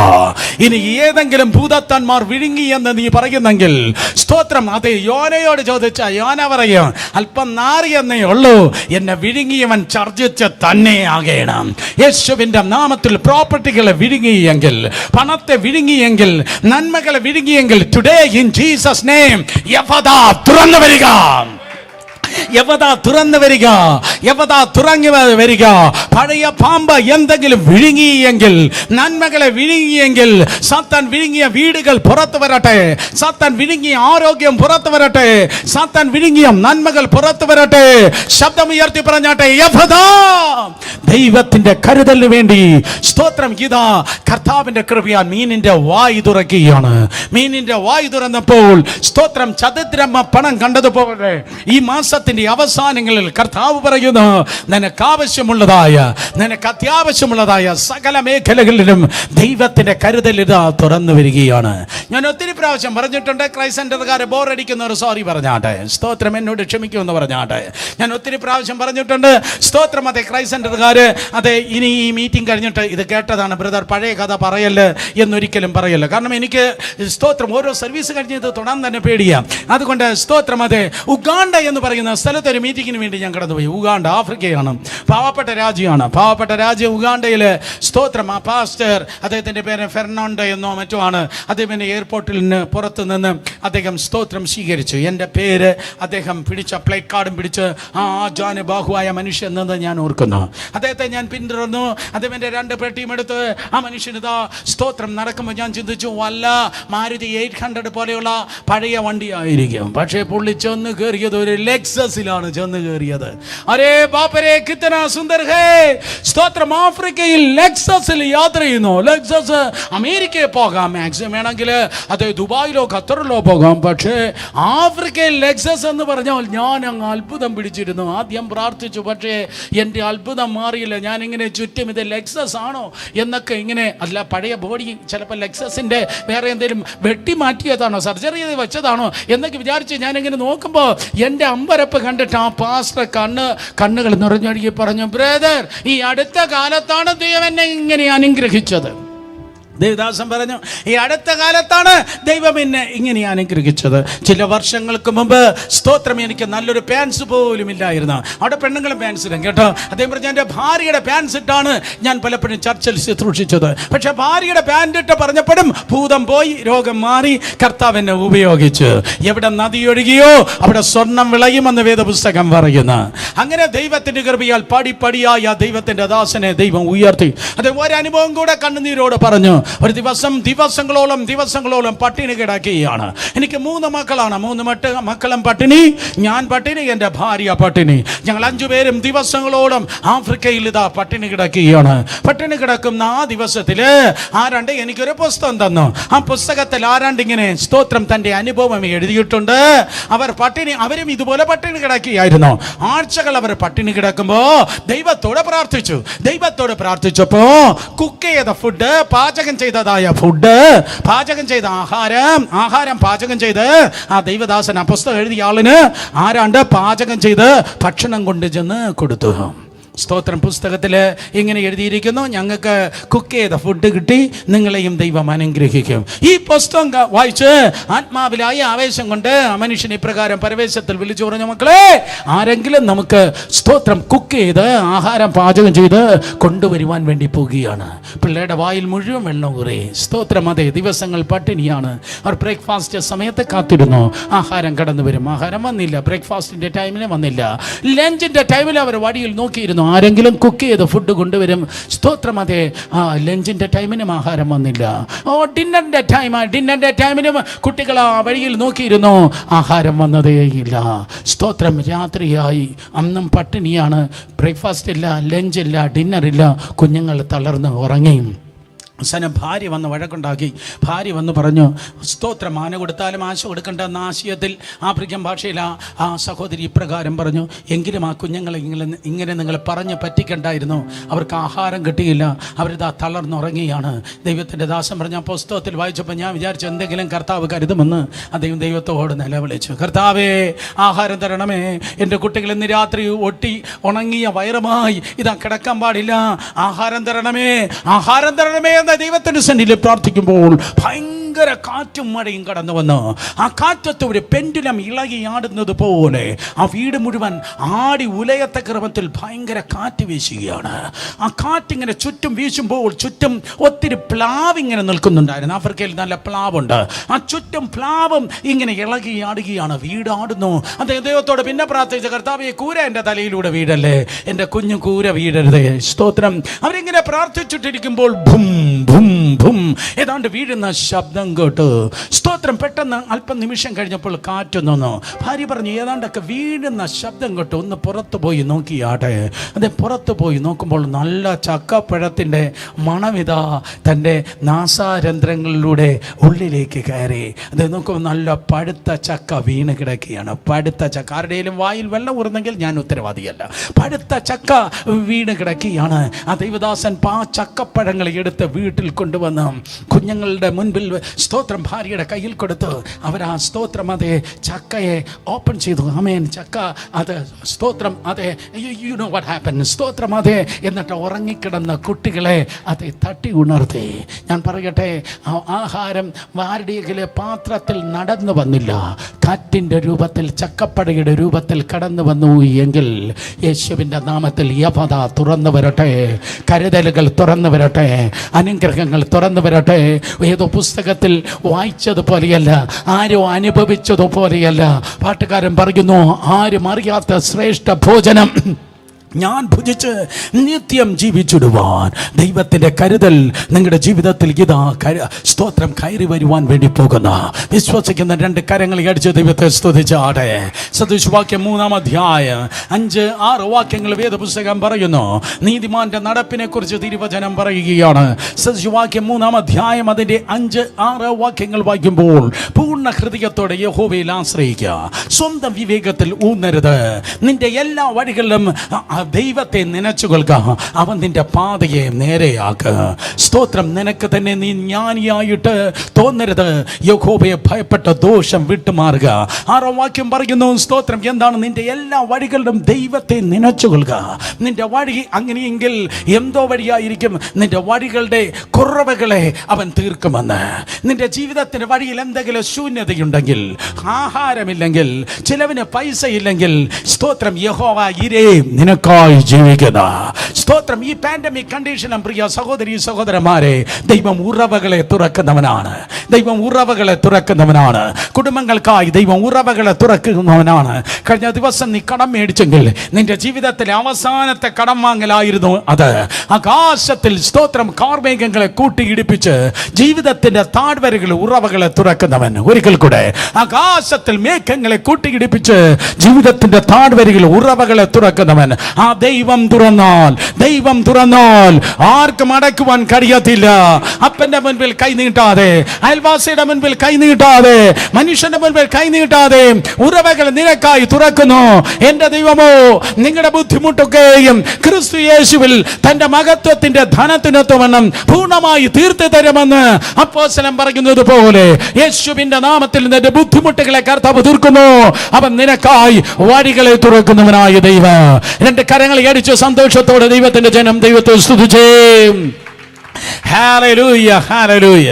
ഇനി ഏതെങ്കിലും ഭൂതത്തന്മാർ വിഴുങ്ങി എന്ന് നീ പറയുന്നെങ്കിൽ സ്തോത്രം. അത് യോനയോട് ചോദിച്ച യോന പറയും, അല്പം നാറിയെന്നേ ഉള്ളൂ, എന്നെ വിഴുങ്ങിയവൻ ഛർജിച്ച് തന്നെ ആകണം. യേശുവിന്റെ നാമത്തിൽ പ്രോപ്പർട്ടികളെ വിഴുങ്ങിയെങ്കിൽ, പണത്തെ വിഴുങ്ങിയെങ്കിൽ, നന്മകളെ വിഴുങ്ങിയെങ്കിൽ, ടുഡേ ഇൻ ജീസസ് നെയിം യഫദ തുറന്നു വരിക. യവദ തുറന്നു വരിക, യവദ തുറങ്ങി വരിക. പഴയ പാമ്പ് എന്തെങ്കിലും വിഴുങ്ങിയെങ്കിൽ, നന്മകളെ വിഴുങ്ങിയെങ്കിൽ, സാത്താൻ വിഴുങ്ങിയ വീടുകൾ പുറത്തു വരട്ടെ, സാത്താൻ വിഴുങ്ങിയ ആരോഗ്യം പുറത്തു വരട്ടെ, സാത്താൻ വിഴുങ്ങിയ നന്മകൾ പുറത്തു വരട്ടെ. ശബ്ദമുയർത്തി പറഞ്ഞാട്ടെ, യവദ. ദൈവത്തിന്റെ കരുതലിന് വേണ്ടി സ്തോത്രം. ഇതാ കർത്താവിന്റെ കൃപയാൽ മീനിന്റെ വായ് തുറക്കുകയാണ്. മീനിന്റെ വായ് തുറന്നപ്പോൾ സ്തോത്രം, ചതുദ്രമ പണം കണ്ടതുപോലെ ഈ മാസത്തിന്റെ അവസാനങ്ങളിൽ കർത്താവ് പറയുന്നു, നിനക്ക് ആവശ്യമുള്ളതായ, നിനക്ക് അത്യാവശ്യമുള്ളതായ സകല മേഖലകളിലും ദൈവത്തിന്റെ കരുതൽ ഇതാ തുറന്നു വരികയാണ്. ഞാൻ ഒത്തിരി പ്രാവശ്യം പറഞ്ഞിട്ടുണ്ട്, ക്രൈസ്റ്റ് സെന്ററുകാരെ ബോറടിക്കുന്നവർ സോറി പറഞ്ഞാട്ടെ, സ്തോത്രം, എന്നോട് ക്ഷമിക്കുമെന്ന് പറഞ്ഞാട്ടെ. ഞാൻ ഒത്തിരി പ്രാവശ്യം പറഞ്ഞിട്ടുണ്ട്, സ്തോത്രം. അതെ, ക്രൈസ്റ്റ് സെന്ററുകാര്, അതെ, ഇനി ഈ മീറ്റിംഗ് കഴിഞ്ഞിട്ട് ഇത് കേട്ടതാണ് ബ്രദർ, പഴയ കഥ പറയല്ലേ എന്നൊരിക്കലും പറയല്ല. കാരണം എനിക്ക് സ്തോത്രം ഓരോ സർവീസ് കഴിഞ്ഞ് ഇത് തൊടാൻ തന്നെ പേടിയാണ്. അതുകൊണ്ട് സ്തോത്രം. അതെ, ഉഗാണ്ട എന്ന് പറയുന്ന സ്ഥലത്ത് ഒരു മീറ്റിങ്ങിന് വേണ്ടി ഞാൻ കടന്നുപോയി. ഉഗാണ്ട ആഫ്രിക്കയാണ്, പാവപ്പെട്ട രാജ്യമാണ്. പാവപ്പെട്ട രാജ്യം ഉഗാണ്ടയിൽ സ്തോത്രം. ആ പാസ്റ്റർ, അദ്ദേഹത്തിൻ്റെ പേര് ഫെർണാണ്ടോ എന്നോ മറ്റോ ആണ്. അദ്ദേഹം എയർപോർട്ടിൽ നിന്ന് പുറത്ത് നിന്ന് അദ്ദേഹം സ്തോത്രം സ്വീകരിച്ചു. എൻ്റെ പേര് അദ്ദേഹം പിടിച്ച പ്ലേറ്റ് കാർഡും പിടിച്ച് ആ ജാനുബാഹുവായ മനുഷ്യൻ എന്നത് ഞാൻ ഓർക്കുന്നു. അദ്ദേഹത്തെ ഞാൻ പിന്തുടർന്നു. അദ്ദേഹത്തിൻ്റെ 2 പെട്ടിയും എടുത്ത് ആ മനുഷ്യനിതാ സ്തോത്രം നടക്കുമ്പോൾ ഞാൻ ചിന്തിച്ചു, വല്ല മാരുതി 800 പോലെയുള്ള പഴയ വണ്ടിയായിരിക്കും. പക്ഷേ പുള്ളി ചെന്ന് കയറിയത് ഒരു ലെക്സസിലാണ് ചെന്ന് കയറിയത്. അരേ ബാപ്പരേ, കിത്തന സുന്ദർ ഹേ. സ്തോത്രം. ആഫ്രിക്കയിൽ ലെക്സസിൽ യാത്ര ചെയ്യുന്നു. ലെക്സസ് അമേരിക്കയിൽ പോകാം, മാക്സിമം വേണമെങ്കിൽ അത് ദുബായിലോ ഖത്തറിലോ പോകാം. പക്ഷേ ആഫ്രിക്കയിൽ ലെക്സസ് എന്ന് പറഞ്ഞാൽ ഞാൻ അങ്ങ് അത്ഭുതം പിടിച്ചിരുന്നു. ആദ്യം പ്രാർത്ഥിച്ചു, പക്ഷേ എൻ്റെ അത്ഭുതം മാറിയില്ല. ഞാനിങ്ങനെ ചുറ്റും ഇത് ലെക്സസ് ആണോ എന്നൊക്കെ ഇങ്ങനെ, അല്ല പഴയ ബോഡി ചിലപ്പോൾ ലെക്സസിൻ്റെ വേറെ എന്തെങ്കിലും വെട്ടി മാറ്റിയതാണോ, സർജറി ചെയ്ത് വെച്ചതാണോ എന്നൊക്കെ വിചാരിച്ച് ഞാനിങ്ങനെ നോക്കുമ്പോൾ എൻ്റെ അമ്പരപ്പ് കണ്ടിട്ട് ആ പാസ്റ്റർ കണ്ണുകൾ നിറഞ്ഞൊഴുകി പറഞ്ഞു, ബ്രദർ, ഈ അടുത്ത കാലത്താണ് ദൈവം എന്നെ ഇങ്ങനെ അനുഗ്രഹിച്ചത്. ദേവദാസൻ പറഞ്ഞു, ഈ അടുത്ത കാലത്താണ് ദൈവം എന്നെ ഇങ്ങനെ അനുഗ്രഹിച്ചത്. ചില വർഷങ്ങൾക്ക് മുമ്പ് സ്തോത്രം, എനിക്ക് നല്ലൊരു പാൻസ് പോലും ഇല്ലായിരുന്നു. അവിടെ പെണ്ണുങ്ങളും പാൻസ് ഇടും കേട്ടോ. അദ്ദേഹം പറഞ്ഞു, എൻ്റെ ഭാര്യയുടെ പാൻസ് ഇട്ടാണ് ഞാൻ പലപ്പോഴും ചർച്ചിൽ ശുശ്രൂഷിച്ചത്. പക്ഷെ ഭാര്യയുടെ പാൻറ് ഇട്ട് പറഞ്ഞപ്പോഴും ഭൂതം പോയി, രോഗം മാറി, കർത്താവ് എന്നെ ഉപയോഗിച്ചു. എവിടെ നദി ഒഴുകിയോ അവിടെ സ്വർണം വിളയുമെന്ന് വേദപുസ്തകം പറയുന്നു. അങ്ങനെ ദൈവത്തിന്റെ കൃപയാൽ പടിപടിയായി ആ ദൈവത്തിന്റെ ദാസനെ ദൈവം ഉയർത്തി. അത് ഒരനുഭവം കൂടെ കണ്ണുനീരോട് പറഞ്ഞു. ഒരു ദിവസങ്ങളോളം പട്ടിണി കിടക്കുകയാണ്. എനിക്ക് 3 മക്കളാണ്. 3 മക്കളും പട്ടിണി, ഞാൻ പട്ടിണി, എൻ്റെ ഭാര്യ പട്ടിണി. ഞങ്ങൾ 5 പേരും ദിവസങ്ങളോളം ആഫ്രിക്കയിൽ ഇതാ പട്ടിണി കിടക്കുകയാണ്. പട്ടിണി കിടക്കുന്ന ആ ദിവസത്തില് ആരാണ്ട് എനിക്കൊരു പുസ്തകം തന്നു. ആ പുസ്തകത്തിൽ ആരാണ്ട് ഇങ്ങനെ സ്തോത്രം തൻ്റെ അനുഭവം എഴുതിയിട്ടുണ്ട്. അവരും ഇതുപോലെ പട്ടിണി കിടക്കുകയായിരുന്നു. ആഴ്ചകൾ അവർ പട്ടിണി കിടക്കുമ്പോൾ ദൈവത്തോട് പ്രാർത്ഥിച്ചപ്പോ കുക്ക് ചെയ്ത ഫുഡ്, പാചകം പാചകം ചെയ്തതായ ഫുഡ്, പാചകം ചെയ്ത ആഹാരം പാചകം ചെയ്ത് ആ ദൈവദാസൻ ആ പുസ്തകം എഴുതിയ ആളിന് ആരാണ്ട് പാചകം ചെയ്ത് ഭക്ഷണം കൊണ്ട് ചെന്ന് കൊടുത്തു. സ്തോത്രം. പുസ്തകത്തിൽ ഇങ്ങനെ എഴുതിയിരിക്കുന്നു, ഞങ്ങൾക്ക് കുക്ക് ചെയ്ത ഫുഡ് കിട്ടി, നിങ്ങളെയും ദൈവം അനുഗ്രഹിക്കും. ഈ പുസ്തകം വായിച്ച് ആത്മാവിലായ ആവേശം കൊണ്ട് ആ മനുഷ്യൻ ഇപ്രകാരം പരവേശത്തിൽ വിളിച്ചു പറഞ്ഞു, മക്കളെ ആരെങ്കിലും നമുക്ക് സ്തോത്രം കുക്ക് ചെയ്ത് ആഹാരം പാചകം ചെയ്ത് കൊണ്ടുവരുവാൻ വേണ്ടി പോകുകയാണ്. പിള്ളേരുടെ വായിൽ മുഴുവൻ വെള്ളം ഊറി. സ്തോത്രം. അതെ, ദിവസങ്ങൾ പട്ടിണിയാണ്. അവർ ബ്രേക്ക്ഫാസ്റ്റ് സമയത്ത് കാത്തിരുന്നു, ആഹാരം കടന്നു വരും. ആഹാരം വന്നില്ല. ബ്രേക്ക്ഫാസ്റ്റിന്റെ ടൈമിന് വന്നില്ല. ലഞ്ചിന്റെ ടൈമിൽ അവർ വഴിയിൽ നോക്കിയിരുന്നു, ആരെങ്കിലും കുക്ക് ചെയ്ത് ഫുഡ് കൊണ്ടുവരും. സ്തോത്രം. അതെ, ലഞ്ചിന്റെ ടൈമിനും ആഹാരം വന്നില്ല. ഡിന്നറിന്റെ ടൈമിനും കുട്ടികൾ ആ വഴിയിൽ നോക്കിയിരുന്നു, ആഹാരം വന്നതേയില്ല. സ്തോത്രം. രാത്രിയായി, അന്നും പട്ടിണിയാണ്. ബ്രേക്ക്ഫാസ്റ്റ് ഇല്ല, ലഞ്ചില്ല, ഡിന്നറില്ല. കുഞ്ഞുങ്ങൾ തളർന്ന് ഉറങ്ങി. അവസാനം ഭാര്യ വന്ന് വഴക്കുണ്ടാക്കി. ഭാര്യ വന്ന് പറഞ്ഞു, സ്തോത്രം, ആന കൊടുത്താലും ആശ കൊടുക്കേണ്ട എന്ന ആശയത്തിൽ ആഫ്രിക്കൻ ഭാഷയിൽ ആ സഹോദരി ഇപ്രകാരം പറഞ്ഞു, എങ്കിലും ആ കുഞ്ഞുങ്ങളെ ഇങ്ങനെ നിങ്ങൾ പറഞ്ഞ് പറ്റിക്കണ്ടായിരുന്നു. അവർക്ക് ആഹാരം കിട്ടിയില്ല, അവരിതാ തളർന്നുറങ്ങിയാണ്. ദൈവത്തിൻ്റെ ദാസൻ പറഞ്ഞ ആ പുസ്തകത്തിൽ വായിച്ചപ്പോൾ ഞാൻ വിചാരിച്ചു എന്തെങ്കിലും കർത്താവ് കരുതുമെന്ന്. അദ്ദേഹം ദൈവത്തോട് നിലവിളിച്ചു, കർത്താവേ ആഹാരം തരണമേ, എൻ്റെ കുട്ടികൾ ഇന്ന് രാത്രി ഒട്ടി ഉണങ്ങിയ വയറുമായി ഇതാ കിടക്കാൻ പാടില്ല, ആഹാരം തരണമേ, ആഹാരം തരണമേ എന്ന ദൈവത്തിന്റെ സന്നിധിയിൽ പ്രാർത്ഥിക്കുമ്പോൾ ഭയങ്കര കാറ്റും മഴയും കടന്നു വന്നു. ആ കാറ്റത്ത് ഒരു പെൻഡുലം ഇളകി ആടുന്നത് പോലെ ആ വീട് മുഴുവൻ ആടി ഉലയത്തെ ക്രമത്തിൽ ഭയങ്കര കാറ്റ് വീശുകയാണ്. ആ കാറ്റിങ്ങനെ ചുറ്റും വീശുമ്പോൾ ചുറ്റും ഒത്തിരി പ്ലാവ് ഇങ്ങനെ നിൽക്കുന്നുണ്ടായിരുന്നു. ആഫ്രിക്കയിൽ നല്ല പ്ലാവുണ്ട്. ആ ചുറ്റും പ്ലാവും ഇങ്ങനെ ഇളകി ആടുകയാണ്. വീടാടുന്നു. അതേ ദൈവത്തോട് പിന്നെ പ്രാർത്ഥിച്ച, കർത്താവേ കൂര എൻ്റെ തലയിലൂടെ വീടല്ലേ, എൻ്റെ കുഞ്ഞു കൂര വീടരുതേ. സ്തോത്രം. അവരിങ്ങനെ പ്രാർത്ഥിച്ചിട്ടിരിക്കുമ്പോൾ ഭും ഭും ഭും ഏതാണ്ട് വീഴുന്ന ശബ്ദം കേട്ടു. സ്തോത്രം. പെട്ടെന്ന് അല്പം നിമിഷം കഴിഞ്ഞപ്പോൾ കാറ്റ് നിന്നു. ഭാര്യ പറഞ്ഞു, ഏതാണ്ടൊക്കെ വീഴുന്ന ശബ്ദം കേട്ടു, ഒന്ന് പുറത്തു പോയി നോക്കിയാട്ടെ. അതെ, പുറത്തു പോയി നോക്കുമ്പോൾ നല്ല ചക്കപ്പഴത്തിൻ്റെ മണമിതാ തൻ്റെ നാസാരന്ധ്രങ്ങളിലൂടെ ഉള്ളിലേക്ക് കയറി. അത് നോക്കുമ്പോൾ നല്ല പഴുത്ത ചക്ക വീണ് കിടക്കുകയാണ്. പഴുത്ത ചക്ക. ആരുടെയും വായിൽ വെള്ളം ഊർന്നെങ്കിൽ ഞാൻ ഉത്തരവാദിയല്ല. പഴുത്ത ചക്ക വീണ് കിടക്കുകയാണ്. ആ ദൈവദാസൻ ആ ചക്കപ്പഴങ്ങൾ എടുത്ത് വീട്ടിൽ കൊണ്ടുവന്ന് കുഞ്ഞുങ്ങളുടെ മുൻപിൽ സ്തോത്രം ഭാര്യയുടെ കയ്യിൽ കൊടുത്തു. അവരാ സ്തോത്രം അതെ ചക്കയെ ഓപ്പൺ ചെയ്തു. ആമേൻ. ചക്ക അത് സ്തോത്രം അതെ യു നോ വാട്ട് ഹാപ്പൻ. സ്തോത്രം അതെ. എന്നിട്ട് ഉറങ്ങിക്കിടന്ന കുട്ടികളെ അതെ തട്ടി ഉണർത്തി. ഞാൻ പറയട്ടെ, ആഹാരം വാരുടെയെങ്കിലെ പാത്രത്തിൽ നടന്നു വന്നില്ല, കാറ്റിൻ്റെ രൂപത്തിൽ ചക്കപ്പടയുടെ രൂപത്തിൽ കടന്നു വന്നു എങ്കിൽ യേശുവിൻ്റെ നാമത്തിൽ യവത തുറന്നു വരട്ടെ, കരുതലുകൾ തുറന്നു വരട്ടെ, അനുഗ്രഹങ്ങൾ തുറന്നു വരട്ടെ. ഏതോ പുസ്തകത്തിൽ വായിച്ചതുപോലെയല്ല, ആരോ അനുഭവിച്ചതുപോലെയല്ല. പാട്ടുകാരൻ പറയുന്നു, ആരും അറിയാത്ത ശ്രേഷ്ഠ ഭോജനം ഞാൻ ഭുജിച്ച് നിത്യം ജീവിച്ചിടുവാൻ ദൈവത്തിൻ്റെ കരുതൽ നിങ്ങളുടെ ജീവിതത്തിൽ ഇതാ സ്തോത്രം കയറി വരുവാൻ വേണ്ടി പോകുന്ന വിശ്വസിക്കുന്ന രണ്ട് കരങ്ങൾ അടിച്ച് ദൈവത്തെ സ്തുതിച്ചാട്ടെ. സദൃശവാക്യം 3-ാം അധ്യായം 5-6 വാക്യങ്ങൾ വേദപുസ്തകം പറയുന്നു. നീതിമാന്റെ നടപ്പിനെ കുറിച്ച് തിരുവചനം പറയുകയാണ്. സദൃശവാക്യം 3-ാം അധ്യായം അതിൻ്റെ 5-6 വാക്യങ്ങൾ വായിക്കുമ്പോൾ, പൂർണ്ണ ഹൃദയത്തോടെ യഹോവയിൽ ആശ്രയിക്കുക, സ്വന്തം വിവേകത്തിൽ ഊന്നരുത്, നിന്റെ എല്ലാ വഴികളിലും ദൈവത്തെ നനച്ചുകൊള്ളുക, അവൻ നിന്റെ പാതയെ നേരെയാക്കുക. സ്തോത്രം. നിനക്ക് തന്നെ നീ ജ്ഞാനിയായിട്ട് തോന്നരുത്, യഹോവയെ ഭയപ്പെട്ട ദോഷം വിട്ടുമാറുക. 6-ാം വാക്യം പറയുന്നു, സ്തോത്രം എന്താണ്? നിന്റെ എല്ലാ വഴികളിലും ദൈവത്തെ നനച്ചുകൊള്ളുക. നിന്റെ വഴി അങ്ങനെയെങ്കിൽ എന്തോ വഴിയായിരിക്കും, നിന്റെ വഴികളുടെ കുറവുകളെ അവൻ തീർക്കുമെന്ന്. നിന്റെ ജീവിതത്തിന്റെ വഴിയിൽ എന്തെങ്കിലും ശൂന്യതയുണ്ടെങ്കിൽ, ആഹാരമില്ലെങ്കിൽ, ചിലവിന് പൈസ ഇല്ലെങ്കിൽ, സ്തോത്രം യഹോവ ഇരേ നിനക്ക് ജീവിക്കുന്ന സ്തോത്രം. ഈ പാൻഡമിക് കണ്ടീഷനും പ്രിയ സഹോദരി സഹോദരന്മാരെ, ദൈവം ഉറവകളെ തുറക്കുന്നവനാണ്. ദൈവം ഉറവകളെ തുറക്കുന്നവനാണ്. കുടുംബങ്ങൾക്കായി ദൈവം ഉറവകളെ തുറക്കുന്നവനാണ്. കഴിഞ്ഞ ദിവസം നീ കടം മേടിച്ചെങ്കിൽ നിന്റെ ജീവിതത്തിലെ അവസാനത്തെ കടം വാങ്ങലായിരുന്നു അത്. ആകാശത്തിൽ സ്തോത്രം കാർമേഘങ്ങളെ കൂട്ടിയിടിപ്പിച്ച് ജീവിതത്തിന്റെ താഴ്വരകൾ ഉറവകളെ തുറക്കുന്നവൻ. ഒരിക്കൽ കൂടെ, ആകാശത്തിൽ മേഘങ്ങളെ കൂട്ടിയിടിപ്പിച്ച് ജീവിതത്തിന്റെ താഴ്വരകൾ ഉറവകളെ തുറക്കുന്നവൻ. ആ ദൈവം തുറന്നാൽ ആർക്കും അടയ്ക്കുവാൻ കഴിയത്തില്ല. അപ്പന്റെ മുൻപിൽ കൈ നീട്ടാതെ, അയൽവാസിയുടെ മുൻപിൽ കൈ നീട്ടാതെ, മനുഷ്യന്റെ മുൻപിൽ കൈ നീട്ടാതെ ഉറവകൾ നിനക്കായി തുറക്കുന്നു. എന്റെ ദൈവമോ, നിങ്ങളുടെ ബുദ്ധിമുട്ടൊക്കെയും ക്രിസ്തു യേശുവിൽ തന്റെ മഹത്വത്തിന്റെ ധനത്തിനൊത്തവണ്ണം പൂർണ്ണമായി തീർത്തു തരുമെന്ന് അപ്പോസ്തലൻ പറയുന്നത് പോലെ യേശുവിന്റെ നാമത്തിൽ നിന്റെ ബുദ്ധിമുട്ടുകളെ കർത്താവ് തീർക്കുന്നു. അവൻ നിനക്കായി വഴികളെ തുറക്കുന്നവനായ ദൈവം. രണ്ട് കരങ്ങളെ അടിച്ച് സന്തോഷത്തോടെ ദൈവത്തിന്റെ ജനം ദൈവത്തെ സ്തുതിച്ചേ. Hallelujah, hallelujah.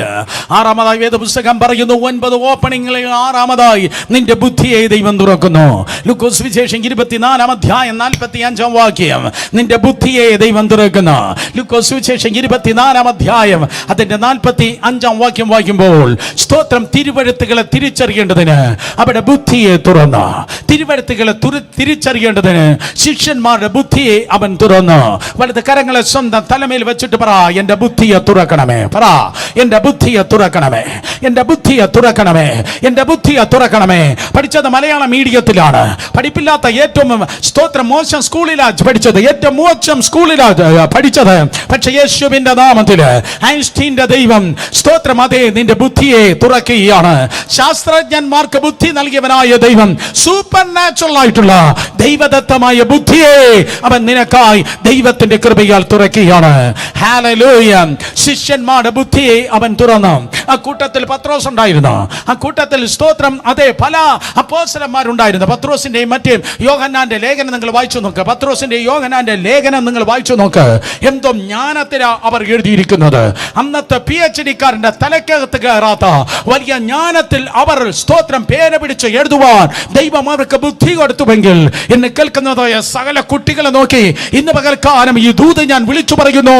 ആറാമതായി വേദപുസ്തകം പറയുന്നു, 9 ഓപ്പണിംഗുകളിൽ ആറാമതായി നിന്റെ ബുദ്ധിയെ ദൈവം തുറക്കുന്നു. ലൂക്കോസ് സുവിശേഷം 24-ാം അധ്യായം 45-ാം വാക്യം, നിന്റെ ബുദ്ധിയെ ദൈവം തുറക്കുന്നു. ലൂക്കോസ് സുവിശേഷം 24-ാം അധ്യായം അതിന്റെ 45-ാം വാക്യം വായിക്കുമ്പോൾ, സ്തോത്രം, തിരുവെഴുത്തുകളെ തിരിച്ചറിയേണ്ടതിന് അവിടെ ബുദ്ധിയെ തുറന്നു. തിരുവെഴുത്തുകളെ തിരിച്ചറിയേണ്ടതിന് ശിഷ്യന്മാരുടെ ബുദ്ധിയെ അവൻ തുറന്നു. വലത് കരങ്ങളെ സ്വന്തം തലമേൽ വെച്ചിട്ട് പറ, എന്റെ ബുദ്ധിയെ തുറക്കണമേ. പറ, എന്റെ ബുദ്ധിയെ തുറക്കണമേ, എന്റെ ബുദ്ധിയെ തുറക്കണമേ, എന്റെ ബുദ്ധിയെ തുറക്കണമേ. പഠിച്ചത് മലയാള മീഡിയത്തിലാണ്. പഠിപ്പില്ലാത്ത ഏറ്റവും സ്തോത്രം മോശം സ്കൂളിലാണ് പഠിച്ചത്, ഏറ്റവും മോശം സ്കൂളിലാണ് പഠിച്ചത്. പക്ഷെ യേശുവിന്റെ നാമത്തിൽ ഐൻസ്റ്റീന്റെ ദൈവം സ്തോത്രം അതേ നിന്റെ ബുദ്ധിയെ തുറക്കുകയാണ്. ശാസ്ത്രജ്ഞന്മാർക്ക് ബുദ്ധി നൽകിയവനായ ദൈവം സൂപ്പർ നാച്ചുറൽ ആയിട്ടുള്ള ദൈവദത്തമായ ബുദ്ധിയെ അവൻ നിനക്കായി ദൈവത്തിന്റെ കൃപയാൽ തുറക്കുകയാണ്. ഹല്ലേലൂയ. ശിഷ്യന്മാരുടെ ബുദ്ധിയെ അവൻ തുറന്നു. ആ കൂട്ടത്തിൽ പത്രോസ് ഉണ്ടായിരുന്നു. ആ കൂട്ടത്തിൽ സ്തോത്രം അതേ പല അപ്പോസ്തലന്മാരുണ്ടായിരുന്നു. പത്രോസിന്റെയും മറ്റേ യോഹന്നാന്റെ ലേഖനം നിങ്ങൾ വായിച്ചു നോക്ക്. പത്രോസിന്റെ യോഹന്നാന്റെ ലേഖനം നിങ്ങൾ വായിച്ചു നോക്ക്. എന്തോ ജ്ഞാനത്തിലാ അവർ എഴുതിയിരിക്കുന്നത്. അന്നത്തെ PhD-കാരന്റെ തലക്കകത്ത് കയറാത്ത വലിയ ജ്ഞാനത്തിൽ അവർ സ്തോത്രം പേര് പിടിച്ച് എഴുതുവാൻ ദൈവം അവർക്ക് ബുദ്ധി കൊടുത്തുവെങ്കിൽ, എന്നെ കേൾക്കുന്നതായ സകല കുട്ടികളെ നോക്കി ഇന്ന് പകൽക്കാലം ഈ ദൂത് ഞാൻ വിളിച്ചു പറയുന്നു,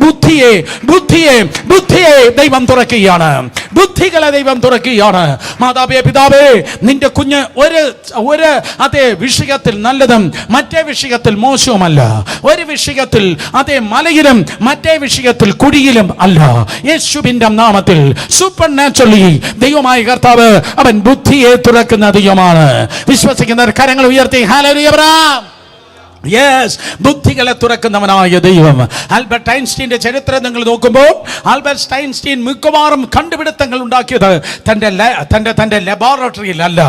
ബുദ്ധിയെ ബുദ്ധിയെ ബുദ്ധിയെ ദൈവം തുറക്കുകയാണ്. ബുദ്ധികളെ ദൈവം തുറക്കുകയാണ്. മാതാവേ, പിതാവേ, നിന്റെ കുഞ്ഞ് ഒരു അതേ വിഷയത്തിൽ നല്ലതും മറ്റേ വിഷയത്തിൽ മോശവുമല്ല. ഒരു വിഷയത്തിൽ അതേ മലയിലും മറ്റേ വിഷയത്തിൽ കുഴിയിലും അല്ല. യേശുവിന്റെ നാമത്തിൽ സൂപ്പർ നാച്ചുറലി ദൈവമായ കർത്താവ് അവൻ ബുദ്ധിയെ തുറക്കുന്ന ദൈവമാണ്. വിശ്വസിക്കുന്നവർ കരങ്ങൾ ഉയർത്തി ഹല്ലേലൂയ. യെസ്, ബുദ്ധികളെ തുറക്കുന്നവനായ ദൈവം. ആൽബർട്ട് ഐൻസ്റ്റീന്റെ ചരിത്രം നിങ്ങൾ നോക്കുമ്പോൾ, ആൽബർട്ട് ഐൻസ്റ്റീൻ മിക്കവാറും കണ്ടുപിടുത്തങ്ങൾ ഉണ്ടാക്കിയത് തന്റെ ലബോറട്ടറിയിലല്ല.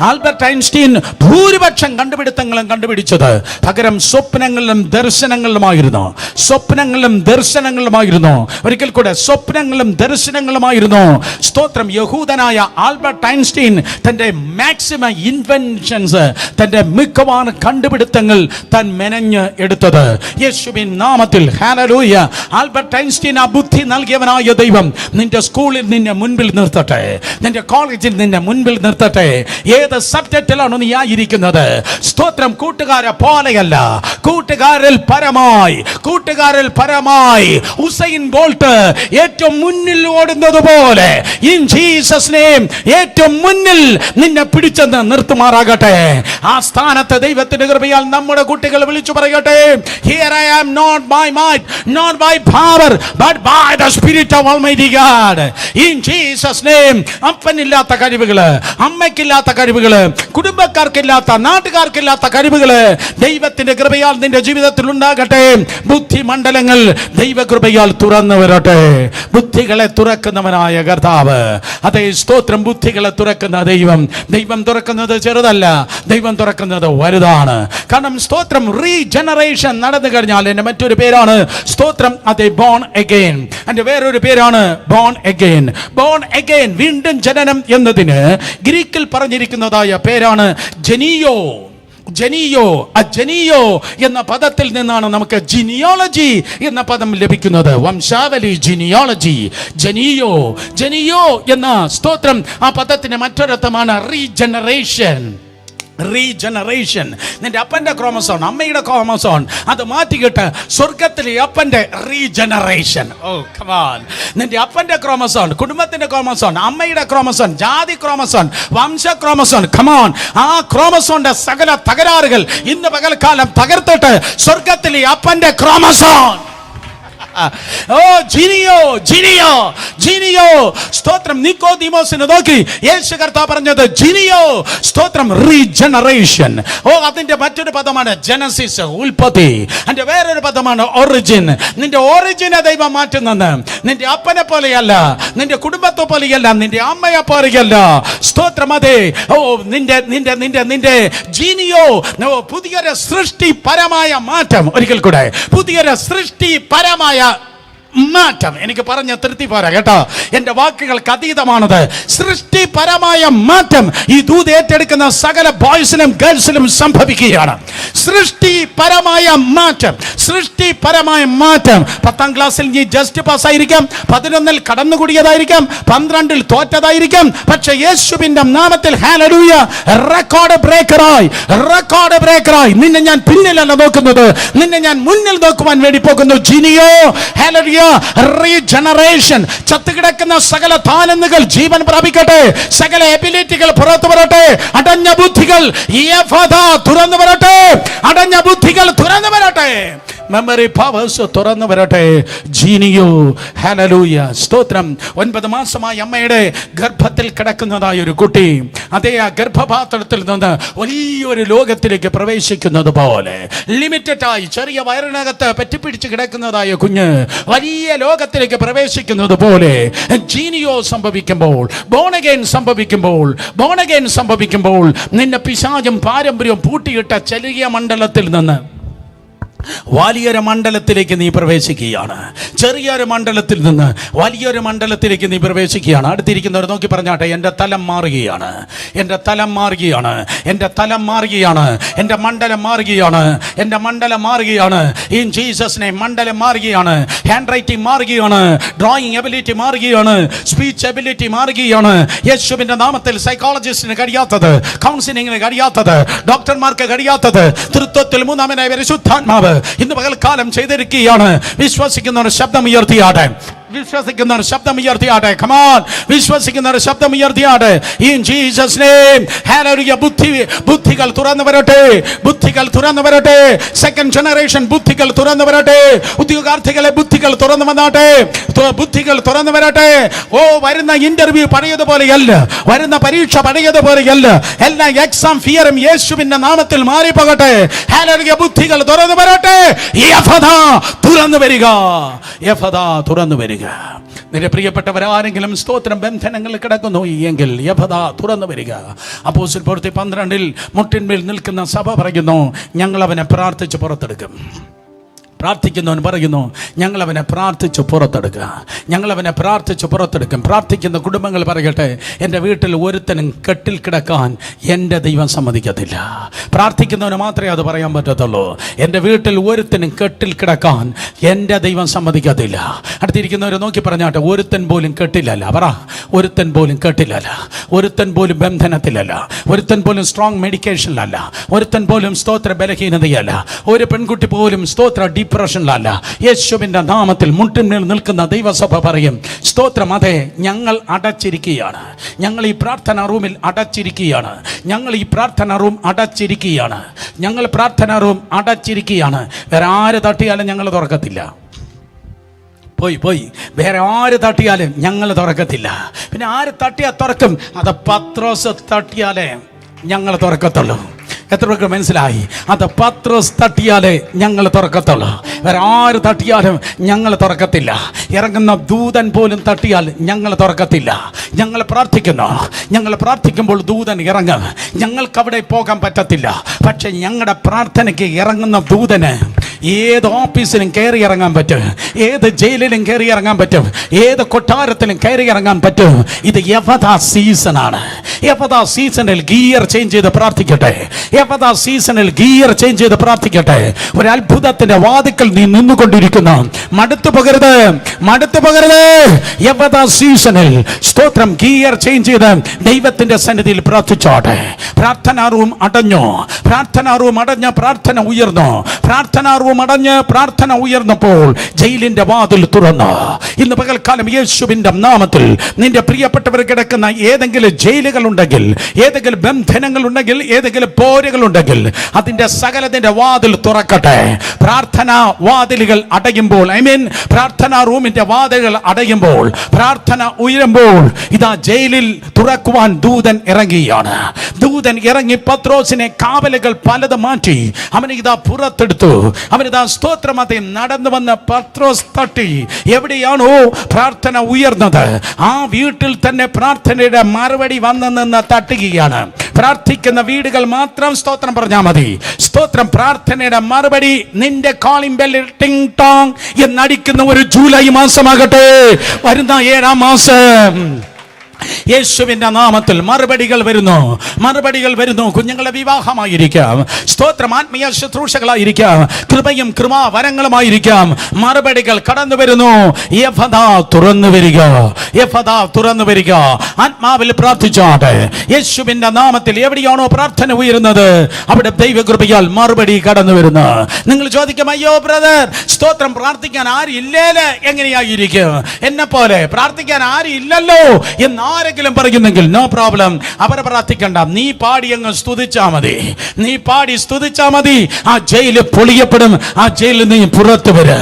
ആൽബർട്ട് ഐൻസ്റ്റീൻ ഭൂരിപക്ഷം കണ്ടുപിടുത്തങ്ങളും കണ്ടുപിടിച്ചത് പകരം സ്വപ്നങ്ങളിലും ദർശനങ്ങളിലുമായിരുന്നു. ഒരിക്കൽ കൂടെ സ്വപ്നങ്ങളും ദർശനങ്ങളുമായിരുന്നു. സ്തോത്രം. യഹൂദനായ ആൽബർട്ട് ഐൻസ്റ്റീൻ തന്റെ മാക്സിമം ഇൻവെൻഷൻസ്, തന്റെ മിക്കവാറും കണ്ടുപിടുത്തങ്ങൾ താൻ മെനഞ്ഞ് എടുത്തത് യേശുവിൻ നാമത്തിൽ. ഹല്ലേലൂയ. ആൽബർട്ട് ഐൻസ്റ്റീൻ ആ ബുദ്ധി നൽകിയവനായ ദൈവം നിന്റെ സ്കൂളിൽ നിന്നെ മുൻപിൽ നിർത്തട്ടെ, നിന്റെ കോളേജിൽ നിന്നെ മുൻപിൽ നിർത്തട്ടെ. ഏത് സബ്ജക്റ്റിലാണ് നീ ആയിരിക്കുന്നത്? സ്തോത്രം. കൂട്ടുകാരെ പോലെയല്ല, കൂട്ടുകാരിൽ പരമായി ഉസൈൻ ബോൾട്ട് ഏറ്റവും മുന്നിൽ ഓടുന്നത് പോലെ ഇൻ ജീസസ് നെയിം ഏറ്റവും മുന്നിൽ നിന്നെ പിടിച്ചെന്ന് നിർത്തുമാറാകട്ടെ. ആ സ്ഥാനത്ത് ദൈവത്തിന്റെ കൃപയാൽ നമ്മുടെ കുട്ടികൾ വിളിച്ചു പറയട്ടെ, here I am, not by might, not by power, but by the spirit of almighty God, in Jesus name. അപ്പനില്ലാത്ത കഴിവുകള്, അമ്മയ്ക്കില്ലാത്ത കഴിവുകള്, കുടുംബക്കാർക്കില്ലാത്ത, നാട്ടുകാർക്കില്ലാത്ത കഴിവുകള് ദൈവത്തിന്റെ കൃപയാൽ നിന്റെ ജീവിതത്തിൽ ഉണ്ടാകട്ടെ. ബുദ്ധിമണ്ഡലങ്ങൾ ദൈവകൃപയാൽ തുറന്നു വരട്ടെ. ബുദ്ധികളെ തുറക്കുന്നവനായ കർത്താവ്, അതേ സ്തോത്രം. ബുദ്ധികളെ തുറക്കുന്ന ദൈവം തുറക്കുന്നത് ചെറുതല്ല, ദൈവം തുറക്കുന്നത് വലുതാണ്. കാരണം സ്തോത്രം, റീജനറേഷൻ നടന്നു കഴിഞ്ഞാൽ എന്റെ മറ്റൊരു പേരാണ് സ്തോത്രം അതേ ബോൺ അഗൈൻ. എന്റെ വേറൊരു പേരാണ് ബോൺ അഗൈൻ. വീണ്ടും ജനനം എന്നതിന് ഗ്രീക്കിൽ പറഞ്ഞിരിക്കുന്നതായ പേരാണ് ജനിയോ. ജനിയോ എന്ന പദത്തിൽ നിന്നാണ് നമുക്ക് ജിനിയോളജി എന്ന പദം ലഭിക്കുന്നത്. വംശാവലി, ജിനിയോളജി. ജനിയോ എന്ന സ്തോത്രം ആ പദത്തിന് മറ്റൊരർത്ഥമാണ് റീജനറേഷൻ. നിന്റെ അപ്പന്റെ ക്രോമസോൺ, അമ്മയുടെ ക്രോമസോൺ അത് മാറ്റിക്കിട്ട് സ്വർഗത്തിലെ അപ്പന്റെ റീജനറേഷൻ. Oh come on. നിന്റെ അപ്പന്റെ ക്രോമസോൺ, കുടുംബത്തിന്റെ ക്രോമസോൺ, അമ്മയുടെ ക്രോമസോൺ, ജാതി ക്രോമസോൺ, വംശ ക്രോമസോൺ. Come on. ആ ക്രോമസോണിന്റെ സകല തകരാറുകൾ ഇന്ന് പകൽക്കാലം തകർത്തിട്ട് സ്വർഗത്തിലെ അപ്പന്റെ ക്രോമസോൺ ഓ ജിനിയോ ജിനിയോ ജിനിയോ സ്തോത്രം. നിക്കോദീമോസിനെ നോക്കി യേശു കർത്താവ് പറഞ്ഞത് ജിനിയോ സ്തോത്രം, റീജനറേഷൻ. ഓ അതിന്റെ മറ്റൊരു പദമാണ് ജനസിസ്, ഉൽപ്പത്തി. അതിന്റെ വേറൊരു പദമാണ് ഒറിജിൻ. നിന്റെ ഒറിജിനെ ദൈവം മാറ്റുന്നത് നിന്റെ അപ്പനെ പോലെയല്ല, നിന്റെ കുടുംബത്തെ പോലെയല്ല, നിന്റെ അമ്മയെ പോലെയല്ല. സ്തോത്രം. അതെ. ഓ നിന്റെ നിന്റെ നിന്റെ നിന്റെ ജീനിയോ പുതിയൊരു സൃഷ്ടിപരമായ മാറ്റം. ഒരിക്കൽ കൂടെ പുതിയൊരു സൃഷ്ടിപരമായ മാറ്റം. എനിക്ക് പറഞ്ഞ തൃപ്തി പോരാ കേട്ടോ, എന്റെ വാക്കുകൾക്ക് അതീതമാണത്. സൃഷ്ടിപരമായ മാറ്റം ഈ ദൂത് ഏറ്റെടുക്കുന്ന സകല ബോയ്സിലും ഗേൾസിലും സംഭവിക്കുകയാണ്. സൃഷ്ടിപരമായ മാറ്റം, സൃഷ്ടിപരമായ മാറ്റം. 10ാം ക്ലാസ്സിൽ നീ ജസ്റ്റ് പാസ്സായിരിക്കാം, 11ൽ കടന്നുകൂടിയതായിരിക്കാം, 12ൽ തോറ്റതായിരിക്കാം. പക്ഷെ യേശുവിന്റെ നാമത്തിൽ ഹല്ലേലൂയ റെക്കോർഡ് ബ്രേക്കറായി, റെക്കോർഡ് ബ്രേക്കറായി. നിന്നെ ഞാൻ പിന്നിലല്ല നോക്കുന്നത്, നിന്നെ ഞാൻ മുന്നിൽ നോക്കുവാൻ വേണ്ടി പോകുന്നു. ജിനിയോ ഹല്ലേലൂയ റീജനറേഷൻ. ചത്തുകിടക്കുന്ന സകല താനന്നുകൾ ജീവൻ പ്രാപിക്കട്ടെ, സകല എബിലിറ്റികൾ പുറത്തു വരട്ടെ, അടഞ്ഞ ബുദ്ധികൾ തുറന്നു വരട്ടെ, അടഞ്ഞ ബുദ്ധികൾ തുറന്നു വരട്ടെ, മെമ്മറി പവേഴ്സ് തുറന്നു വരട്ടെ. ജീനിയോ ഹല്ലേലൂയ സ്തോത്രം. 9 മാസമായി അമ്മയുടെ ഗർഭത്തിൽ കിടക്കുന്നതായ ഒരു കുട്ടി അതേ ആ ഗർഭപാത്രത്തിൽ നിന്ന് വലിയൊരു ലോകത്തിലേക്ക് പ്രവേശിക്കുന്നത് പോലെ, ലിമിറ്റഡ് ആയി ചെറിയ വയറിനകത്ത് പറ്റിപ്പിടിച്ച് കിടക്കുന്നതായ കുഞ്ഞ് വലിയ ലോകത്തിലേക്ക് പ്രവേശിക്കുന്നത് പോലെ ജീനിയോ സംഭവിക്കുമ്പോൾ, ബോൺ അഗൈൻ സംഭവിക്കുമ്പോൾ, ബോൺ അഗൈൻ സംഭവിക്കുമ്പോൾ നിന്നെ പിശാചും പാരമ്പര്യവും പൂട്ടിയിട്ട ചെറിയ മണ്ഡലത്തിൽ നിന്ന് വലിയൊരു മണ്ഡലത്തിലേക്ക് നീ പ്രവേശിക്കുകയാണ്. ചെറിയൊരു മണ്ഡലത്തിൽ നിന്ന് വലിയൊരു മണ്ഡലത്തിലേക്ക് നീ പ്രവേശിക്കുകയാണ്. അടുത്തിരിക്കുന്നവർ നോക്കി പറഞ്ഞാട്ടെ, എൻ്റെ തലം മാറുകയാണ്, എൻ്റെ തലം മാറുകയാണ്, എൻ്റെ തലം മാറുകയാണ്, എൻ്റെ മണ്ഡലം മാറുകയാണ്, എൻ്റെ മണ്ഡലം മാറുകയാണ്. ഇൻ ജീസസ് നെയിം മണ്ഡലം മാറുകയാണ്, ഹാൻഡ് റൈറ്റിംഗ് മാറുകയാണ്, ഡ്രോയിങ് എബിലിറ്റി മാറുകയാണ്, സ്പീച്ച് എബിലിറ്റി മാറുകയാണ്. യേശുവിൻ്റെ നാമത്തിൽ സൈക്കോളജിസ്റ്റിന് കഴിയാത്തത്, കൗൺസിലിംഗിന് കഴിയാത്തത്, ഡോക്ടർമാർക്ക് കഴിയാത്തത് തൃത്വത്തിൽ മൂന്നാമനായ പരിശുദ്ധാത്മാവ് ഇന്ന് പകൽക്കാലം ചെയ്തിരിക്കുകയാണ്. വിശ്വസിക്കുന്നവർ ശബ്ദം ഉയർത്തിയാട്ടെ, വിശ്വസിക്കുന്നവർ ശബ്ദം ഉയർത്തിയാട്ടെ. Come on, വിശ്വസിക്കുന്നവർ ശബ്ദം ഉയർത്തിയാട്ടെ. In Jesus name hallelujah. ബുദ്ധികൾ തുറന്നു വരട്ടെ, ബുദ്ധികൾ തുറന്നു വരട്ടെ. സെക്കൻഡ് ജനറേഷൻ ബുദ്ധികൾ തുറന്നു വരട്ടെ. ഉദ്യോഗാർത്ഥികളെ ബുദ്ധികൾ തുറന്നു വന്നാട്ടെ, ബുദ്ധികൾ തുറന്നു വരട്ടെ. ഓ വരുന്ന ഇന്റർവ്യൂ പഴയതുപോലെയല്ല, വരുന്ന പരീക്ഷ പഴയതുപോലെയല്ല. എല്ലാ എക്സാം ഫിയറും യേശുവിന്റെ നാമത്തിൽ മാറിപ്പോകട്ടെ. ഹല്ലേലൂയ. ബുദ്ധികൾ തുറന്നു വരട്ടെ. യഫദ തുറന്നു വരിക, യഫദ തുറന്നു വരിക. നിന്റെ പ്രിയപ്പെട്ടവരാരെങ്കിലും സ്തോത്രം ബന്ധനങ്ങളിൽ കിടക്കുന്നു എങ്കിൽ യഫദ തുറന്നു വരിക. അപ്പോസ്തല പ്രവൃത്തി 12 മുട്ടിന്മേൽ നിൽക്കുന്ന സഭ പറയുന്നു, ഞങ്ങൾ അവനെ പ്രാർത്ഥിച്ച് പുറത്തെടുക്കും. പ്രാർത്ഥിക്കുന്നവൻ പറയുന്നു, ഞങ്ങളവനെ പ്രാർത്ഥിച്ച് പുറത്തെടുക്കുക, ഞങ്ങളവനെ പ്രാർത്ഥിച്ച് പുറത്തെടുക്കും. പ്രാർത്ഥിക്കുന്ന കുടുംബങ്ങൾ പറയട്ടെ, എൻ്റെ വീട്ടിൽ ഒരുത്തനും കെട്ടിൽ കിടക്കാൻ എൻ്റെ ദൈവം സമ്മതിക്കത്തില്ല. പ്രാർത്ഥിക്കുന്നവന് മാത്രമേ അത് പറയാൻ പറ്റത്തുള്ളൂ. എൻ്റെ വീട്ടിൽ ഒരുത്തനും കെട്ടിൽ കിടക്കാൻ എൻ്റെ ദൈവം സമ്മതിക്കത്തില്ല. അടുത്തിരിക്കുന്നവരെ നോക്കി പറഞ്ഞാട്ടെ, ഒരുത്തൻ പോലും കെട്ടിലല്ല. പറ, ഒരുത്തൻ പോലും കെട്ടിലല്ല, ഒരുത്തൻ പോലും ബന്ധനത്തിലല്ല, ഒരുത്തൻ പോലും സ്ട്രോങ് മെഡിക്കേഷനിലല്ല, ഒരുത്തൻ പോലും സ്തോത്ര ബലഹീനതയല്ല, ഒരു പെൺകുട്ടി പോലും സ്തോത്ര ഡിപ്രഷനിലല്ല. യേശുവിൻ്റെ നാമത്തിൽ മുട്ടിന്മേൽ നിൽക്കുന്ന ദൈവസഭ പറയും, സ്തോത്രം. അതെ, ഞങ്ങൾ അടച്ചിരിക്കുകയാണ്, ഞങ്ങൾ ഈ പ്രാർത്ഥനാ റൂമിൽ അടച്ചിരിക്കുകയാണ്, ഞങ്ങൾ ഈ പ്രാർത്ഥനാ റൂം അടച്ചിരിക്കുകയാണ്, ഞങ്ങൾ പ്രാർത്ഥനാ റൂം അടച്ചിരിക്കുകയാണ്. വേറെ ആര് തട്ടിയാലും ഞങ്ങൾ തുറക്കത്തില്ല. പോയി വേറെ ആര് തട്ടിയാലും ഞങ്ങൾ തുറക്കത്തില്ല. പിന്നെ ആര് തട്ടിയാൽ തുറക്കും? അത് പത്രോസ് തട്ടിയാലേ ഞങ്ങൾ തുറക്കത്തുള്ളൂ. എത്ര പേർക്ക് മനസ്സിലായി? അത് പത്രോസ് തട്ടിയാലേ ഞങ്ങൾ തുറക്കത്തുള്ളൂ. വേറെ ആര് തട്ടിയാലും ഞങ്ങൾ തുറക്കത്തില്ല. ഇറങ്ങുന്ന ദൂതൻ പോലും തട്ടിയാൽ ഞങ്ങൾ തുറക്കത്തില്ല. ഞങ്ങൾ പ്രാർത്ഥിക്കുന്നു, ഞങ്ങൾ പ്രാർത്ഥിക്കുമ്പോൾ ദൂതൻ ഇറങ്ങും. ഞങ്ങൾക്ക് അവിടെ പോകാൻ പറ്റത്തില്ല. പക്ഷെ ഞങ്ങളുടെ പ്രാർത്ഥനയ്ക്ക് ഇറങ്ങുന്ന ദൂതന് ഏത് ഓഫീസിലും കയറി ഇറങ്ങാൻ പറ്റും, ഏത് ജയിലിലും കയറി ഇറങ്ങാൻ പറ്റും, ഏത് കൊട്ടാരത്തിലും കയറി ഇറങ്ങാൻ പറ്റും. ഇത് യഫദ സീസണാണ്. യഫദ സീസണിൽ ഗിയർ ചേഞ്ച് ചെയ്ത് പ്രാർത്ഥിക്കട്ടെ. യഫദ സീസണിൽ ഗിയർ ചേഞ്ച് ചെയ്ത് പ്രാർത്ഥിക്കട്ടെ. ഒരു അത്ഭുതത്തിന്റെ വാതിക്കൽ നീ നിന്നുകൊണ്ടിരിക്കുന്നു. മടുത്തു പോകരുത്, മടുത്തു പോകരുത്. യഫദ സീസണിൽ സ്തോത്രം ഗിയർ ചേഞ്ച് ചെയ്ത് ദൈവത്തിന്റെ സന്നിധിയിൽ പ്രാർത്ഥിച്ചോട്ടെ. പ്രാർത്ഥനാ റൂം അടഞ്ഞു, പ്രാർത്ഥനാ റൂം അടഞ്ഞ പ്രാർത്ഥന ഉയർന്നു, പ്രാർത്ഥനാ റൂം മനോഭാവം അടഞ്ഞ് പ്രാർത്ഥന ഉയർന്നപ്പോൾ ജയിലിന്റെ വാതിൽ തുറന്നു. ഇന്ന് പകൽക്കാലം യേശുവിന്റെ നാമത്തിൽ നിന്റെ പ്രിയപ്പെട്ടവർ കിടക്കുന്ന ഏതെങ്കിലും ജയിലുകൾ ഉണ്ടെങ്കിൽ, ഏതെങ്കിലും ബന്ധനങ്ങൾ ഉണ്ടെങ്കിൽ, ഏതെങ്കിലും പോരുകൾ ഉണ്ടെങ്കിൽ അതിന്റെ സകലത്തിന്റെ വാതിൽ തുറക്കട്ടെ. പ്രാർത്ഥനാ വാതിലുകൾ അടയുമ്പോൾ, പ്രാർത്ഥനാ റൂമിന്റെ വാതിലുകൾ അടയുമ്പോൾ, പ്രാർത്ഥന ഉയരുമ്പോൾ ഇതാ ജയിലിൽ തുറക്കുവാൻ ദൂതൻ ഇറങ്ങിയാണ്. ദൂതൻ ഇറങ്ങി പത്രോസിനെ കാവലുകൾ പലത് മാറ്റി അവനെ ഇതാ പുറത്തെടുത്തു. അവനിതാ സ്തോത്രമതെ നടന്നു വന്ന് പത്രോസ് തട്ടി. എവിടെയാണോ പ്രാർത്ഥന ഉയർന്നത് ആ വീട്ടിൽ തന്നെ പ്രാർത്ഥനയുടെ മറുപടി വന്നു നിന്ന് തട്ടുകയാണ്. പ്രാർത്ഥിക്കുന്ന വീടുകൾ മാത്രം സ്തോത്രം പറഞ്ഞാൽ മതി. സ്തോത്രം. പ്രാർത്ഥനയുടെ മറുപടി നിന്റെ കോളിംഗ് ബെല്ലിൽ ടിങ് ടോങ് എന്നടിക്കുന്ന ഒരു ജൂലൈ മാസമാകട്ടെ. വരുന്ന 7-ാം മാസം യേശുവിന്റെ നാമത്തിൽ മറുപടികൾ വരുന്നു, മറുപടികൾ വരുന്നു. കുഞ്ഞുങ്ങളെ വിവാഹമായിരിക്കാം, സ്തോത്രം, ആത്മീയ ശുശ്രൂഷകളായിരിക്കാം, കൃപയും കൃപാവരങ്ങളുമായിരിക്കാം. മറുപടികൾ കടന്നു വരുന്നു. യഫദ തുറന്നു വരിക, യഫദ തുറന്നു വരിക. ആത്മാവിൽ പ്രാർത്ഥിച്ചാട്ടെ. യേശുവിന്റെ നാമത്തിൽ എവിടെയാണോ പ്രാർത്ഥന ഉയരുന്നത് അവിടെ ദൈവകൃപയാൽ മറുപടി കടന്നു വരുന്നു. നിങ്ങൾ ചോദിക്കും, അയ്യോ ബ്രദർ, സ്തോത്രം, പ്രാർത്ഥിക്കാൻ ആരില്ലേല് എങ്ങനെയായിരിക്കും? എന്നെ പോലെ പ്രാർത്ഥിക്കാൻ ആരില്ലല്ലോ എന്ന് ആരെങ്കിലും പറയുന്നെങ്കിൽ നോ പ്രോബ്ലം, അവരെ പ്രാർത്ഥിക്കണ്ട. നീ പാടി അങ്ങ് സ്തുതിച്ചാ മതി, നീ പാടി സ്തുതിച്ചാ മതി. ആ ജയില് പൊളിയപ്പെടും. ആ ജയിലിൽ നീ പുറത്തു വരിക.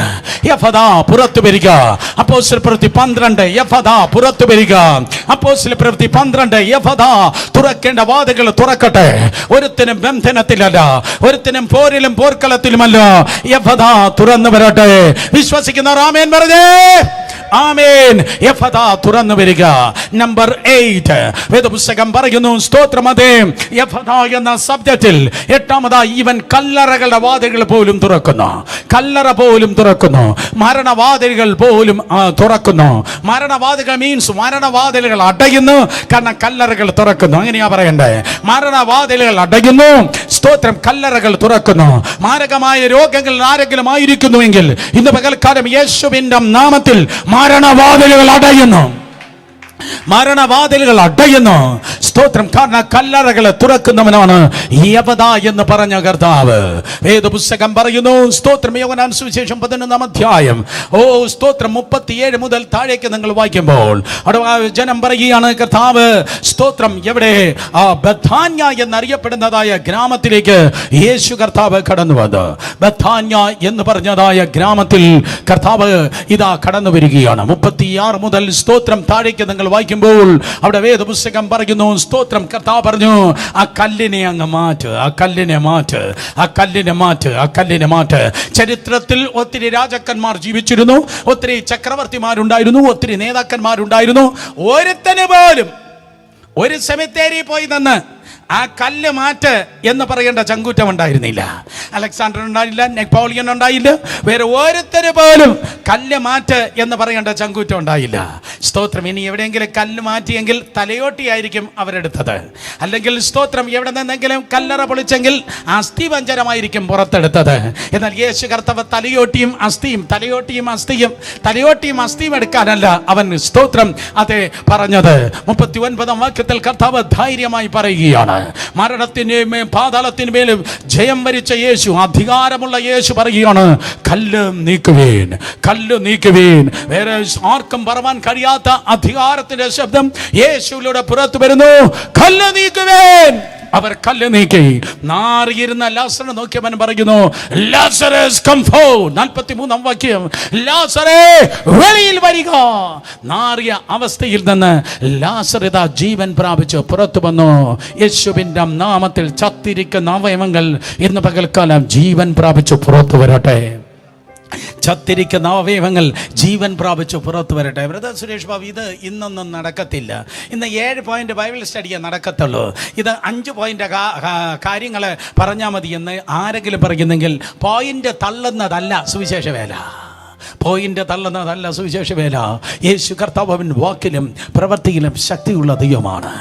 യഫദാ പുറത്തു വരിക. അപ്പോസ്തല പ്രവൃത്തി 12 യഫദാ പുറത്തു വരിക. അപ്പോസ്തല പ്രവൃത്തി 12 യഫദാ തുറക്കേണ്ട വാതിലുകൾ തുറക്കട്ടെ. ഒരുത്തനും ബന്ധനത്തിലല്ല, ഒരുത്തനും പോരിലും പോർക്കളത്തിലുമല്ല. യഫദാ തുറന്നു വരട്ടെ. വിശ്വസിക്കുന്നവർ ആമേൻ പറഞ്ഞേ. ആമേൻ. യഫദ തുറന്നു വരിക. നമ്പർ 8 വേദപുസ്തകം പറയുന്നു, സ്തോത്രമതേ, യഫദ എന്ന സബ്ജക്റ്റിൽ 8ാമതായി ഇവൻ കല്ലറകളുടെ വാതിലുകൾ പോലും തുറക്കുന്നു. കല്ലറ പോലും തുറക്കുന്നു. മരണവാതിലുകൾ പോലും തുറക്കുന്നു. മരണവാതിലുകൾ മീൻസ് മരണവാതിലുകൾ അടയുന്നു. കാരണം കല്ലറകൾ തുറക്കുന്നു. അങ്ങനെയാ പറയണ്ടേ. മരണവാതിലുകൾ അടയുന്നു. സ്തോത്രം. കല്ലറകൾ തുറക്കുന്നു. മാരകമായ രോഗങ്ങൾ ആരെങ്കിലും ആയിരിക്കുന്നുവെങ്കിൽ ഇന്ന് പകൽക്കാലം യേശുവിന്റെ നാമത്തിൽ മരണവാതിലുകൾ അടയുന്നു. മരണവാതിലുകൾ അടയുന്നു. സ്തോത്രം. കാരണം കല്ലറകളെ തുറക്കുന്നവനാണ് യഫദ എന്ന് പറഞ്ഞ കർത്താവ്. വേദപുസ്തകം പറയുന്നു, സ്തോത്രം, യോഹന്നാൻ സുവിശേഷം 11-ാം അധ്യായം സ്തോത്രം 37 മുതൽ താഴേക്ക് നിങ്ങൾ വായിക്കുമ്പോൾ ജനം പറയുകയാണ്, കർത്താവ് സ്തോത്രം എവിടെ ബഥാന്യ എന്നറിയപ്പെടുന്നതായ ഗ്രാമത്തിലേക്ക് യേശു കർത്താവ് കടന്നു വന്നു. ബഥാന്യ എന്ന് പറഞ്ഞതായ ഗ്രാമത്തിൽ കർത്താവ് ഇതാ കടന്നു വരികയാണ്. 36 മുതൽ സ്തോത്രം താഴേക്ക് നിങ്ങൾ വായിക്കുമ്പോൾ അവിടെ വേദപുസ്തകം പറയുന്നു, സ്തോത്രം, കർത്താവ് പറഞ്ഞു, ആ കല്ലിനെ അങ്ങ് മാറ്റ്, ആ കല്ലിനെ മാറ്റ്, ആ കല്ലിനെ മാറ്റ്, ആ കല്ലിനെ മാറ്റ്. ചരിത്രത്തിൽ ഒത്തിരി രാജാക്കന്മാർ ജീവിച്ചിരുന്നു, ഒത്തിരി ചക്രവർത്തിമാരുണ്ടായിരുന്നു, ഒത്തിരി നേതാക്കന്മാരുണ്ടായിരുന്നു. ഒരുത്തന് പോലും ഒരു സെമിത്തേരി പോയി നിന്ന് ആ കല്ല് മാറ്റ് എന്ന് പറയേണ്ട ചങ്കൂറ്റം ഉണ്ടായിരുന്നില്ല. അലക്സാണ്ടർ ഉണ്ടായില്ല, നെപ്പോളിയൻ ഉണ്ടായില്ല, വേറെ ഓരോരുത്തര് പോലും കല്ല് മാറ്റ് എന്ന് പറയേണ്ട ചങ്കൂറ്റം ഉണ്ടായില്ല. സ്തോത്രം. ഇനി എവിടെയെങ്കിലും കല്ല് മാറ്റിയെങ്കിൽ തലയോട്ടിയായിരിക്കും അവരെടുത്തത്. അല്ലെങ്കിൽ സ്തോത്രം എവിടെ നിന്നെങ്കിലും കല്ലറ പൊളിച്ചെങ്കിൽ അസ്ഥിപഞ്ചരമായിരിക്കും പുറത്തെടുത്തത്. എന്നാൽ യേശു കർത്താവ് തലയോട്ടിയും അസ്ഥിയും, തലയോട്ടിയും അസ്ഥിയും, തലയോട്ടിയും അസ്ഥിയും എടുക്കാനല്ല അവൻ സ്തോത്രം അതെ പറഞ്ഞത്. 39-ാം വാക്യത്തിൽ കർത്താവ് ധൈര്യമായി പറയുകയാണ്, മരണത്തിന്റെയും പാതാളത്തിന്മേലും ജയം വരിച്ച യേശു, അധികാരമുള്ള യേശു പറയുകയാണ്, കല്ല് നീക്കുവേൻ, കല്ല് നീക്കുവേൻ. വേറെ ആർക്കും പറവാൻ കഴിയാത്ത അധികാരത്തിന്റെ ശബ്ദം യേശുവിലൂടെ പുറത്തു വരുന്നു. കല്ല് നീക്കുവേൻ. അവർ കല്ല് നീക്കി. നാറിയിരുന്ന ലാസറിനെ നോക്കിയവൻ പറയുന്നു, ലാസറസ് കം ഫോർത്ത്. 43-ാം വാക്യം, ലാസറേ വെളിയിൽ വരിക. നാറിയ അവസ്ഥയിൽ നിന്ന് ലാസർ ഇതാ ജീവൻ പ്രാപിച്ചു പുറത്തു വന്നു. യേശുവിന്റെ നാമത്തിൽ ചത്തിരിക്കുന്ന അവയവങ്ങൾ ഇന്ന് പകൽക്കാലം ജീവൻ പ്രാപിച്ചു പുറത്തു വരട്ടെ. ചത്തിരിക്കുന്ന അവയവങ്ങൾ ജീവൻ പ്രാപിച്ചു പുറത്തു വരട്ടെ. ബ്രദർ സുരേഷ് ബാബു, ഇത് ഇന്നൊന്നും നടക്കത്തില്ല. ഇന്ന് 7 പോയിന്റ് ബൈബിൾ സ്റ്റഡിയെ നടക്കത്തുള്ളൂ. ഇത് 5 പോയിന്റ് കാര്യങ്ങൾ പറഞ്ഞാൽ മതി എന്ന് ആരെങ്കിലും പറയുന്നെങ്കിൽ പോയിന്റ് തള്ളുന്നതല്ല സുവിശേഷ വേല. പോയിന്റ് തള്ളുന്നതല്ല സുവിശേഷ വേല. യേശു കർത്താവ് വാക്കിലും പ്രവൃത്തിയിലും ശക്തിയുള്ള ദൈവമാണ്.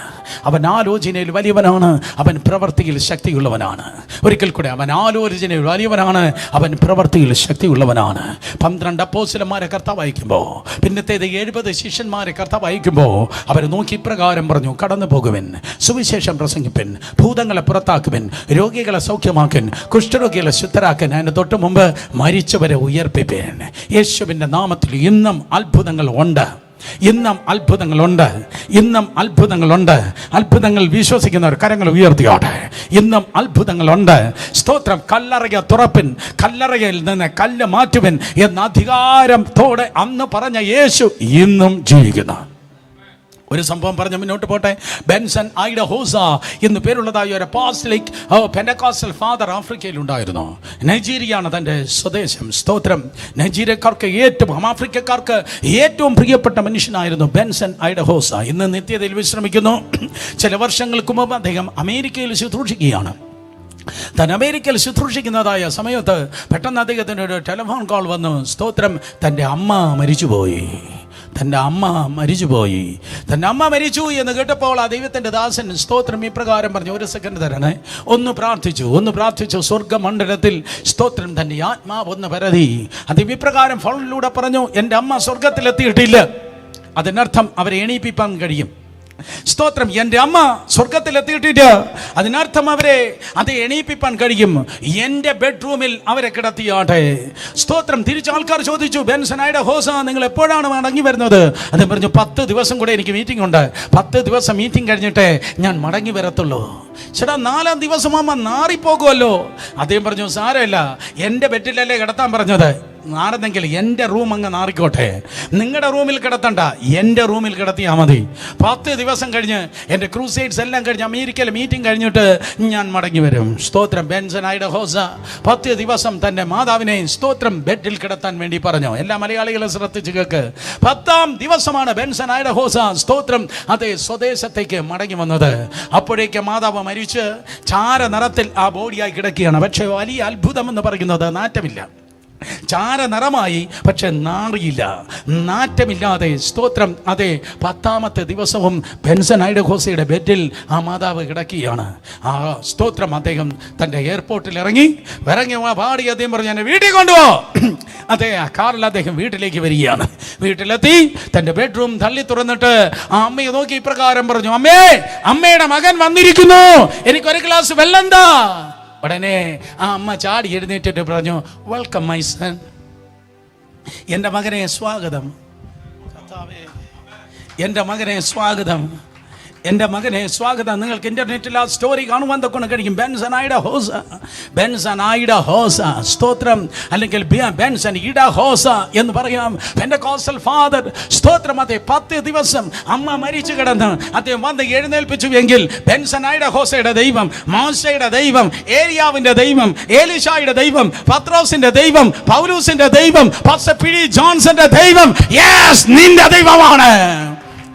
അവൻ ആലോചനയിൽ വലിയവനാണ്, അവൻ പ്രവൃത്തിയിൽ ശക്തിയുള്ളവനാണ്. ഒരിക്കൽ കൂടെ, അവൻ ആലോചനയിൽ വലിയവനാണ്, അവൻ പ്രവൃത്തിയിൽ ശക്തിയുള്ളവനാണ്. 12 അപ്പോസ്തലന്മാരെ കർത്താവ് അയക്കുമ്പോൾ, പിന്നത്തേത് 70 ശിഷ്യന്മാരെ കർത്താവ് അയക്കുമ്പോൾ അവർ നോക്കി ഇപ്രകാരം പറഞ്ഞു: കടന്നു പോകുവിൻ, സുവിശേഷം പ്രസംഗിപ്പിൻ, ഭൂതങ്ങളെ പുറത്താക്കുവിൻ, രോഗികളെ സൗഖ്യമാക്കൻ, കുഷ്ഠരോഗികളെ ശുദ്ധരാക്കൻ, അതിന് തൊട്ട് മുമ്പ് മരിച്ചവരെ ഉയർപ്പിപ്പേൻ. യേശുവിൻ്റെ നാമത്തിൽ ഇന്നും അത്ഭുതങ്ങൾ ഉണ്ട്, ഇന്നും അത്ഭുതങ്ങളുണ്ട്, ഇന്നും അത്ഭുതങ്ങളുണ്ട്. അത്ഭുതങ്ങൾ വിശ്വസിക്കുന്നവർ കരങ്ങൾ ഉയർത്തിയോട്ടെ. ഇന്നും അത്ഭുതങ്ങളുണ്ട്. സ്തോത്രം. കല്ലറയ തുറപ്പിൻ, കല്ലറയിൽ നിന്ന് കല്ല് മാറ്റുവിൻ എന്ന അധികാരത്തോടെ അന്ന് പറഞ്ഞ യേശു ഇന്നും ജീവിക്കുന്നു. ഒരു സംഭവം പറഞ്ഞ് മുന്നോട്ട് പോട്ടെ. ബെൻസൺ ഐഡഹോസ എന്ന് പേരുള്ളതായ ഒരു അപ്പോസ്തലിക് പെന്തക്കോസ്റ്റൽ ഫാദർ ആഫ്രിക്കയിൽ ഉണ്ടായിരുന്നു. നൈജീരിയയാണ് തൻ്റെ സ്വദേശം. സ്തോത്രം. നൈജീരിയക്കാർക്ക് ഏറ്റവും, ആഫ്രിക്കക്കാർക്ക് ഏറ്റവും പ്രിയപ്പെട്ട മനുഷ്യനായിരുന്നു ബെൻസൺ ഐഡഹോസ. ഇന്ന് നിത്യതയിൽ വിശ്രമിക്കുന്നു. ചില വർഷങ്ങൾക്ക് മുമ്പ് അദ്ദേഹം അമേരിക്കയിൽ ശുശ്രൂഷിക്കുകയാണ്. താൻ അമേരിക്കയിൽ ശുശ്രൂഷിക്കുന്നതായ സമയത്ത് പെട്ടെന്ന് അദ്ദേഹത്തിന് ഒരു ടെലിഫോൺ കോൾ വന്നു. സ്തോത്രം. തൻ്റെ അമ്മ മരിച്ചുപോയി, തൻ്റെ അമ്മ മരിച്ചുപോയി. തൻ്റെ അമ്മ മരിച്ചു എന്ന് കേട്ടപ്പോൾ ആ ദൈവത്തിൻ്റെ ദാസൻ സ്തോത്രം ഇപ്രകാരം പറഞ്ഞു: ഒരു സെക്കൻഡ് തരണേ. ഒന്ന് പ്രാർത്ഥിച്ചു. സ്വർഗമണ്ഡലത്തിൽ സ്തോത്രം തൻ്റെ ആത്മാവ് ഒന്ന് പരതി. അത് ഇപ്രകാരം ഫോണിലൂടെ പറഞ്ഞു: എൻ്റെ അമ്മ സ്വർഗത്തിലെത്തിയിട്ടില്ല. അതിനർത്ഥം അവരെ എണീപ്പിക്കാൻ കഴിയും. സ്തോത്രം. എൻ്റെ അമ്മ സ്വർഗത്തിലെത്തിയിട്ടില്ല, അതിനർത്ഥം അവരെ അത് എണീപ്പിക്കാൻ കഴിയും. എൻ്റെ ബെഡ്റൂമിൽ അവരെ കിടത്തിയാട്ടെ. സ്തോത്രം. തിരിച്ച് ആൾക്കാർ ചോദിച്ചു: ബെൻസൺ ഐഡഹോസ, നിങ്ങൾ എപ്പോഴാണ് മടങ്ങി വരുന്നത്? അദ്ദേഹം പറഞ്ഞു: 10 ദിവസം കൂടെ എനിക്ക് മീറ്റിംഗ് ഉണ്ട്. 10 ദിവസം മീറ്റിംഗ് കഴിഞ്ഞിട്ടേ ഞാൻ മടങ്ങി വരത്തുള്ളൂ. ചേട്ടാ, 4-ാം ദിവസം അമ്മ നാറിപ്പോകുമല്ലോ. അദ്ദേഹം പറഞ്ഞു: സാരമില്ല, എൻ്റെ ബെഡിലല്ലേ കിടത്താൻ പറഞ്ഞത്. നാറുന്നെങ്കിൽ എൻ്റെ റൂം അങ്ങ് നാറിക്കോട്ടെ, നിങ്ങളുടെ റൂമിൽ കിടത്തണ്ട, എൻ്റെ റൂമിൽ കിടത്തിയാൽ മതി. 10 ദിവസം കഴിഞ്ഞ് എൻ്റെ ക്രൂസൈഡ്സ് എല്ലാം കഴിഞ്ഞ് അമേരിക്കയിൽ മീറ്റിംഗ് കഴിഞ്ഞിട്ട് ഞാൻ മടങ്ങി വരും. സ്തോത്രം. ബെൻസൺ ഐഡഹോസ 10 ദിവസം തൻ്റെ മാതാവിനെ സ്തോത്രം ബെഡിൽ കിടത്താൻ വേണ്ടി പറഞ്ഞു. എല്ലാ മലയാളികളും ശ്രദ്ധിച്ച് കേൾക്ക്. 10-ാം ദിവസമാണ് ബെൻസൺ ഐഡഹോസ സ്തോത്രം അതേ സ്വദേശത്തേക്ക് മടങ്ങി വന്നത്. അപ്പോഴേക്ക് മാതാവ് മരിച്ച് ചാര നിറത്തിൽ ആ ബോഡിയായി കിടക്കുകയാണ്. പക്ഷേ വലിയ അത്ഭുതം എന്ന് പറയുന്നത് നാറ്റമില്ല. ചാര നിറമായി, പക്ഷെ നാറിയില്ല, നാറ്റമില്ലാതെ. സ്തോത്രം. അതെ, 10-ാമത്തെ ദിവസവും ബെൻസൺ ഐഡഹോസയുടെ ബെഡിൽ ആ മാതാവ് കിടക്കുകയാണ്. ആ സ്തോത്രം. അദ്ദേഹം തൻ്റെ എയർപോർട്ടിൽ ഇറങ്ങി പാടി അദ്ദേഹം പറഞ്ഞു: എന്നെ വീട്ടിൽ കൊണ്ടുപോ. അതെ, ആ കാറിൽ അദ്ദേഹം വീട്ടിലേക്ക് വരികയാണ്. വീട്ടിലെത്തി തൻ്റെ ബെഡ്റൂം തള്ളി തുറന്നിട്ട് ആ അമ്മയെ നോക്കി ഇപ്രകാരം പറഞ്ഞു: അമ്മേ, അമ്മയുടെ മകൻ വന്നിരിക്കുന്നു, എനിക്കൊരു ഗ്ലാസ് വെള്ളം താ. ഉടനെ ആ അമ്മ ചാടി എഴുന്നേറ്റിട്ട് പറഞ്ഞു: വെൽക്കം മൈ സൺ, എൻ്റെ മകനെ സ്വാഗതം. എൻ്റെ മകനെ സ്വാഗതം, എൻ്റെ മകനെ സ്വാഗതം. നിങ്ങൾക്ക് ഇന്റർനെറ്റിൽ ആ സ്റ്റോറി കാണുവാൻ തൊക്കെ കഴിയും. ബെൻസൺ ഐഡഹോസ സ്തോത്രം, അല്ലെങ്കിൽ ബെൻസൺ ഇഡഹോസ എന്ന് പറയാം. പെന്തക്കോസ്റ്റൽ ഫാദർ സ്തോത്രം. അതെ, 10 ദിവസം അമ്മ മരിച്ചു കിടന്ന് അദ്ദേഹം വന്ന് എഴുന്നേൽപ്പിച്ചു എങ്കിൽ ബെൻസൺ ഐഡഹോസയുടെ ദൈവം, മോശയുടെ ദൈവം, ഏലിയാവിൻ്റെ ദൈവം, ഏലിശായുടെ ദൈവം, പത്രോസിന്റെ ദൈവം, പൗലൂസിന്റെ ദൈവം, പാസ്റ്റർ പി.ഡി. ജോൺസന്റെ ദൈവം, യെസ്, നിന്റെ ദൈവമാണ്.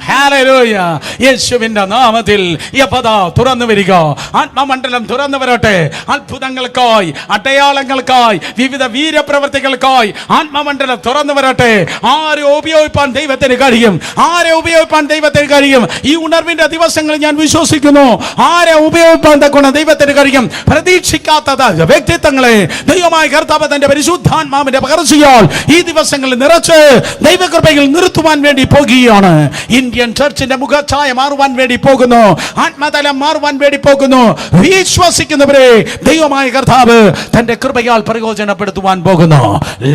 ഹല്ലേലൂയ. യേശുവിന്റെ നാമത്തിൽ യപദ തുറന്നു വരിക. ആത്മമണ്ഡലം തുറന്നു വരട്ടെ. അത്ഭുതങ്ങൾക്കായി, അടയാളങ്ങൾക്കായി, വിവിധ വീരപ്രവർത്തികൾക്കായി ആത്മമണ്ഡലം തുറന്നു വരട്ടെ. ആരെ ഉപയോഗിപ്പാൻ ദൈവത്തിന് കഴിയും, ആരെ ഉപയോഗിപ്പാൻ ദൈവത്തിന് കഴിയും. ഈ ഉണർവിന്റെ ദിവസങ്ങൾ ഞാൻ വിശ്വസിക്കുന്നു, ആരെ ഉപയോഗിപ്പാൻ തക്കുന്ന ദൈവത്തിന് കഴിയും. പ്രതീക്ഷിക്കാത്ത വ്യക്തിത്വങ്ങളെ ദൈവമായ കർത്താവ് തന്റെ പരിശുദ്ധാത്മാവിന്റെ പകർച്ചയാൽ ഈ ദിവസങ്ങളിൽ നിറച്ച് ദൈവകൃപയിൽ നിർത്തുവാൻ വേണ്ടി പോകുകയാണ്. ഇന്ത്യൻ ചർച്ചിന്റെ മുഖഛായ മാറുവാൻ വേണ്ടി പോകുന്നു, ആത്മതലം മാറുവാൻ വേണ്ടി പോകുന്നു. വിശ്വസിക്കുന്നവരെ ദൈവമായ കർത്താവ് തന്റെ കൃപയാൽ പ്രയോജനപ്പെടുത്തുവാൻ പോകുന്നു.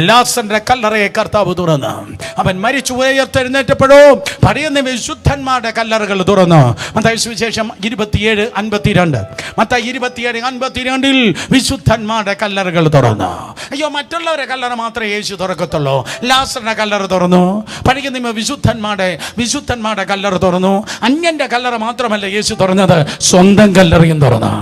ലാസറിന്റെ കല്ലറയെ കർത്താവ് തുറന്നു. അവൻ മരിച്ചു ഉയർത്തെഴുന്നേറ്റപ്പോഴോ പഴയ വിശുദ്ധന്മാരുടെ കല്ലറകൾ തുറന്നു. മത്തായി സുവിശേഷം 27:52. മത്തായി 27:52 വിശുദ്ധന്മാരുടെ കല്ലറകൾ തുറന്നു. അയ്യോ, മറ്റുള്ളവരുടെ കല്ലറ മാത്രമേ യേശു തുറക്കത്തുള്ളൂ. ലാസറിന്റെ കല്ലറ തുറന്നു. പഴയ വിശുദ്ധന്മാരുടെ കല്ലറ തുറന്നു. അന്യന്റെ കല്ലറ മാത്രമല്ല യേശു തുറന്നത്, സ്വന്തം കല്ലറയും തുറന്നു.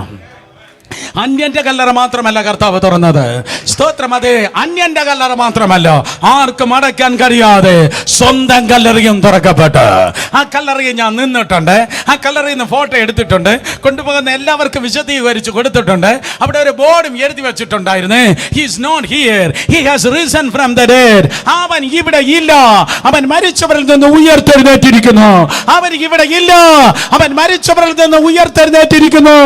അന്യന്റെ കല്ലറ മാത്രമല്ല കർത്താവ് തുറന്നത്. സ്തോത്രം. അതെ, അന്യന്റെ കല്ലറ മാത്രമല്ല, ആർക്കും അടയ്ക്കാൻ കഴിയാതെ സ്വന്തം കല്ലറയും തുറക്കപ്പെട്ട്. ആ കല്ലറയിൽ ഞാൻ നിന്നിട്ടുണ്ട്, ആ കല്ലറയിൽ നിന്ന് ഫോട്ടോ എടുത്തിട്ടുണ്ട്, കൊണ്ടുപോകുന്ന എല്ലാവർക്കും വിശദീകരിച്ച് കൊടുത്തിട്ടുണ്ട്. അവിടെ ഒരു ബോർഡും എഴുതി വെച്ചിട്ടുണ്ടായിരുന്നു, he is not here, he has risen from the dead. അവൻ ഇവിടെ ഇല്ല, അവൻ മരിച്ചവരിൽ നിന്ന് ഉയർത്തെഴുന്നേറ്റിരിക്കുന്നു. അവൻ ഇവിടെ ഇല്ല, അവൻ മരിച്ചവരിൽ നിന്ന് ഉയർത്തെഴുന്നേറ്റിരിക്കുന്നു.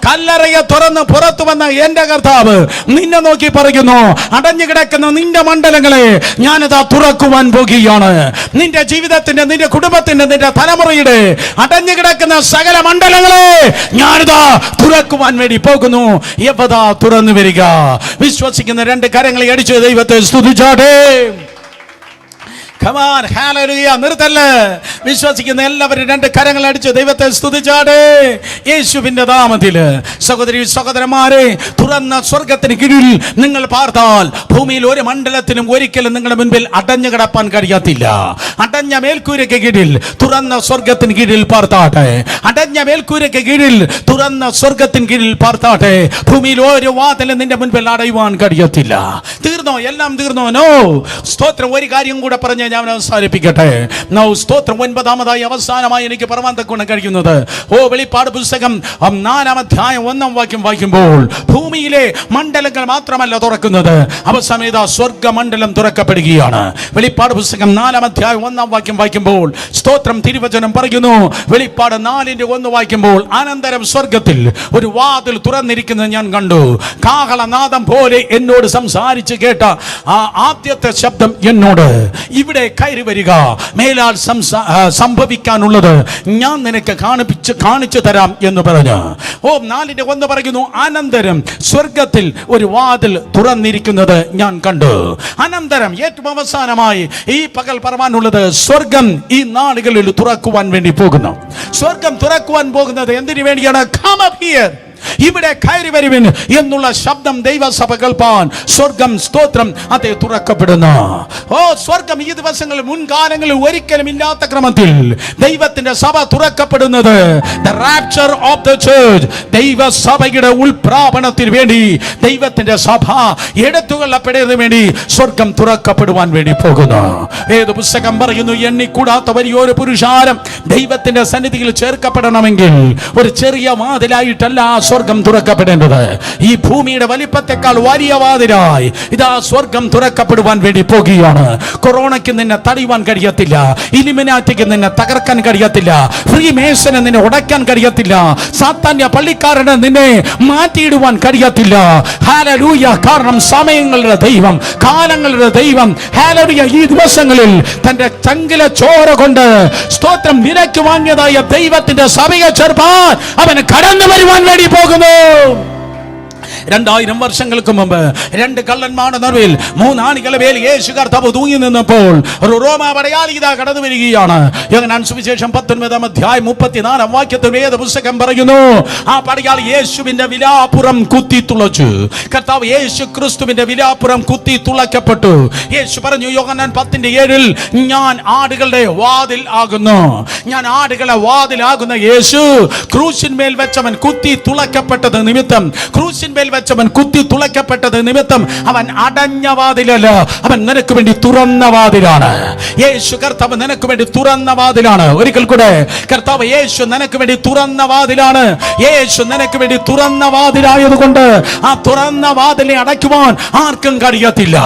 കല്ലറയെ തുറന്ന് പുറത്തു വന്ന എന്റെ കർത്താവ് നിന്നെ നോക്കി പറയുന്നു, അടഞ്ഞു കിടക്കുന്ന നിന്റെ മണ്ഡലങ്ങളെ ഞാനിതാ തുറക്കുവാൻ പോകുകയാണ്. നിന്റെ ജീവിതത്തിന്റെ, നിന്റെ കുടുംബത്തിന്റെ, നിന്റെ തലമുറയുടെ അടഞ്ഞു കിടക്കുന്ന സകല മണ്ഡലങ്ങളെ ഞാനിതാ തുറക്കുവാൻ വേണ്ടി പോകുന്നു. എപ്പതാ തുറന്നു വരിക. വിശ്വസിക്കുന്ന രണ്ട് കരങ്ങളെ അടിച്ച് ദൈവത്തെ സ്തുതിച്ചാട്ടെ. Come on, hallelujah. നിർത്തല്ലേ. വിശ്വസിക്കുന്ന എല്ലാവരും രണ്ട് കരങ്ങൾ അടിച്ച് ദൈവത്തെ സ്തുതിച്ചാട്ടെ. യേശുവിന്റെ നാമത്തില് സഹോദരി സഹോദരന്മാരെ, തുറന്ന സ്വർഗത്തിന് കീഴിൽ നിങ്ങൾ പാർത്താൽ ഭൂമിയിൽ ഒരു മണ്ഡലത്തിനും ഒരിക്കലും നിങ്ങളുടെ മുൻപിൽ അടഞ്ഞു കിടപ്പാൻ കഴിയത്തില്ല. അടഞ്ഞ മേൽക്കൂരയ്ക്ക് കീഴിൽ തുറന്ന സ്വർഗത്തിന് കീഴിൽ പാർത്താട്ടെ. അടഞ്ഞ മേൽക്കൂരയ്ക്ക് കീഴിൽ തുറന്ന സ്വർഗത്തിന് കീഴിൽ പാർത്താട്ടെ. ഭൂമിയിൽ ഒരു വാതിലും നിന്റെ മുൻപിൽ അടയുവാൻ കഴിയത്തില്ല. തീർന്നോ? എല്ലാം തീർന്നോ? നോ. സ്തോത്രം. ഒരു കാര്യം കൂടെ പറഞ്ഞ് ഞാൻ അവസാനിപ്പിക്കട്ടെ. സ്തോത്രം. ഒൻപതാമതായി അവസാനമായി എനിക്ക് പറയാൻ തക്കൊണ്ട് കഴിയുന്നത്, വെളിപ്പാട് പുസ്തകം 4-ാം അധ്യായം 1-ാം വാക്യം വായിക്കുമ്പോൾ ഭൂമിയിലെ മണ്ഡലങ്ങൾ മാത്രമല്ല തുറക്കുന്നത്, അവസാനം സ്വർഗമണ്ഡലം തുറക്കപ്പെടുകയാണ്. വെളിപ്പാട് പുസ്തകം 4-ാം അധ്യായം 1-ാം വാക്യം വായിക്കുമ്പോൾ സ്തോത്രം തിരുവചനം പറയുന്നു, വെളിപ്പാട് 4:1 വായിക്കുമ്പോൾ, അനന്തരം സ്വർഗത്തിൽ ഒരു വാതിൽ തുറന്നിരിക്കുന്നത് ഞാൻ കണ്ടു. കാഹളനാദം പോലെ എന്നോട് സംസാരിച്ച് കേട്ട ആ ആദ്യത്തെ ശബ്ദം എന്നോട്, ഇവിടെ കയറി വരിക, മേലാൽ സംഭവിക്കാനുള്ളത് ഞാൻ നിനക്ക് കാണിച്ചു തരാം എന്ന് പറഞ്ഞു. 4:1 പറയുന്നു, അനന്തരം സ്വർഗത്തിൽ ഒരു വാതിൽ തുറന്നിരിക്കുന്നത് ഞാൻ കണ്ടു. അനന്തരം ഏറ്റവും അവസാനമായി ഈ പകൽ പറയാനുള്ളത്, സ്വർഗം ഈ നാളുകളിൽ തുറക്കുവാൻ വേണ്ടി പോകുന്നു. സ്വർഗം തുറക്കുവാൻ പോകുന്നത് എന്തിനു വേണ്ടിയാണ്? Come up here, ഇവിടെ കയറി വരുവിൻ എന്നുള്ള ശബ്ദം ദൈവസഭ കേൾപ്പാൻ സ്വർഗം സ്തോത്രം അതെ തുറക്കപ്പെടുന്നു. സ്വർഗം ഈ ദിവസങ്ങളിൽ മുൻകാലങ്ങളിൽ ഒരിക്കലും ഇല്ലാത്ത ക്രമത്തിൽ ദൈവത്തിന്റെ സഭ തുറക്കപ്പെടുന്നത്, the rapture of the church, ദൈവസഭയുടെ ഉൾപ്രാപണത്തിന് വേണ്ടി ദൈവത്തിന്റെ സഭ എടുത്തുകൊള്ളപ്പെടുന്നതിന് വേണ്ടി സ്വർഗം തുറക്കപ്പെടുവാൻ വേണ്ടി പോകുന്നു. ഏത് പുസ്തകം പറയുന്നു, എണ്ണിക്കൂടാത്ത വലിയൊരു പുരുഷാരം ദൈവത്തിന്റെ സന്നിധിയിൽ ചേർക്കപ്പെടണമെങ്കിൽ ഒരു ചെറിയ വാതിലായിട്ടല്ല സ്വർഗം തുറക്കപ്പെടേണ്ടത്. ഈ ഭൂമിയുടെ വലിപ്പത്തെക്കാൾ വലിയ വാതിലായി ഇതാ സ്വർഗം തുറക്കപ്പെടുവാൻ വേണ്ടി പോകുകയാണ്. കൊറോണയ്ക്ക് നിന്നെ തടയുവാൻ കഴിയത്തില്ല, ഇലിമിനാറ്റിക്ക് നിന്നെ തകർക്കാൻ കഴിയത്തില്ല, ഫ്രീ മേസന് നിന്നെ ഉടയ്ക്കാൻ കഴിയത്തില്ല, സാത്താന്യ പള്ളിക്കാരന് നിന്നെ മാറ്റിയിടുവാൻ കഴിയത്തില്ല. ഹല്ലേലൂയ. കാരണം സമയങ്ങളുടെ ദൈവം, കാലങ്ങളുടെ ദൈവം ഹല്ലേലൂയ ഈ ദിവസങ്ങളിൽ തന്റെ ചങ്കില ചോര കൊണ്ട് സ്തോത്രം വിലക്ക് വാങ്ങിയതായ ദൈവത്തിന്റെ സഭയെ ചേർപ്പാൻ അവന് കടന്നു വരുവാൻ വേണ്ടി പോകുന്നു. 2000 വർഷങ്ങൾക്ക് മുമ്പ് 2 കള്ളന്മാരുടെ നടുവിൽ 3 ആണികളുടെ മേൽ യേശു കർത്താവ് തൂങ്ങി നിന്നപ്പോൾ ഒരു റോമാ പടയാളി ഇതാ കടന്നു വരികയാണ്. യോഹന്നാൻ സുവിശേഷം 19-ാം അധ്യായം 34-ാം വാക്യത്തിൽ വേദ പുസ്തകം പറയുന്നു, ആ പടയാളി യേശുവിന്റെ വിലാപ്പുറം കുത്തി തുളച്ചു. കർത്താവ് യേശു ക്രിസ്തുവിന്റെ വിലാപ്പുറം കുത്തി തുളയ്ക്കപ്പെട്ടു. യേശു പറഞ്ഞു യോഹന്നാൻ 10:7, ഞാൻ ആടുകളുടെ വാതിൽ ആകുന്നു. ഞാൻ ആടുകളുടെ വാതിലാകുന്ന യേശു ക്രൂശിന്മേൽ വെച്ചവൻ കുത്തി തുളയ്ക്കപ്പെട്ടത് നിമിത്തം, ക്രൂശിന്മേൽ വെച്ചവൻ കുത്തി തുളയ്ക്കപ്പെട്ടത് നിമിത്തം അവൻ അടഞ്ഞ വാതിലല്ല, അവൻ നിനക്ക് വേണ്ടി തുറന്ന വാതിലാണ്. യേശു കർത്താവ് നിനക്ക് വേണ്ടി തുറന്ന വാതിലാണ്. ഒരിക്കൽ കൂടെ, കർത്താവ് യേശു നിനക്ക് വേണ്ടി തുറന്ന വാതിലാണ്. യേശു നിനക്ക് വേണ്ടി തുറന്ന വാതിലായതുകൊണ്ട് ആ തുറന്ന വാതിലിനെ അടയ്ക്കുവാൻ ആർക്കും കഴിയത്തില്ല.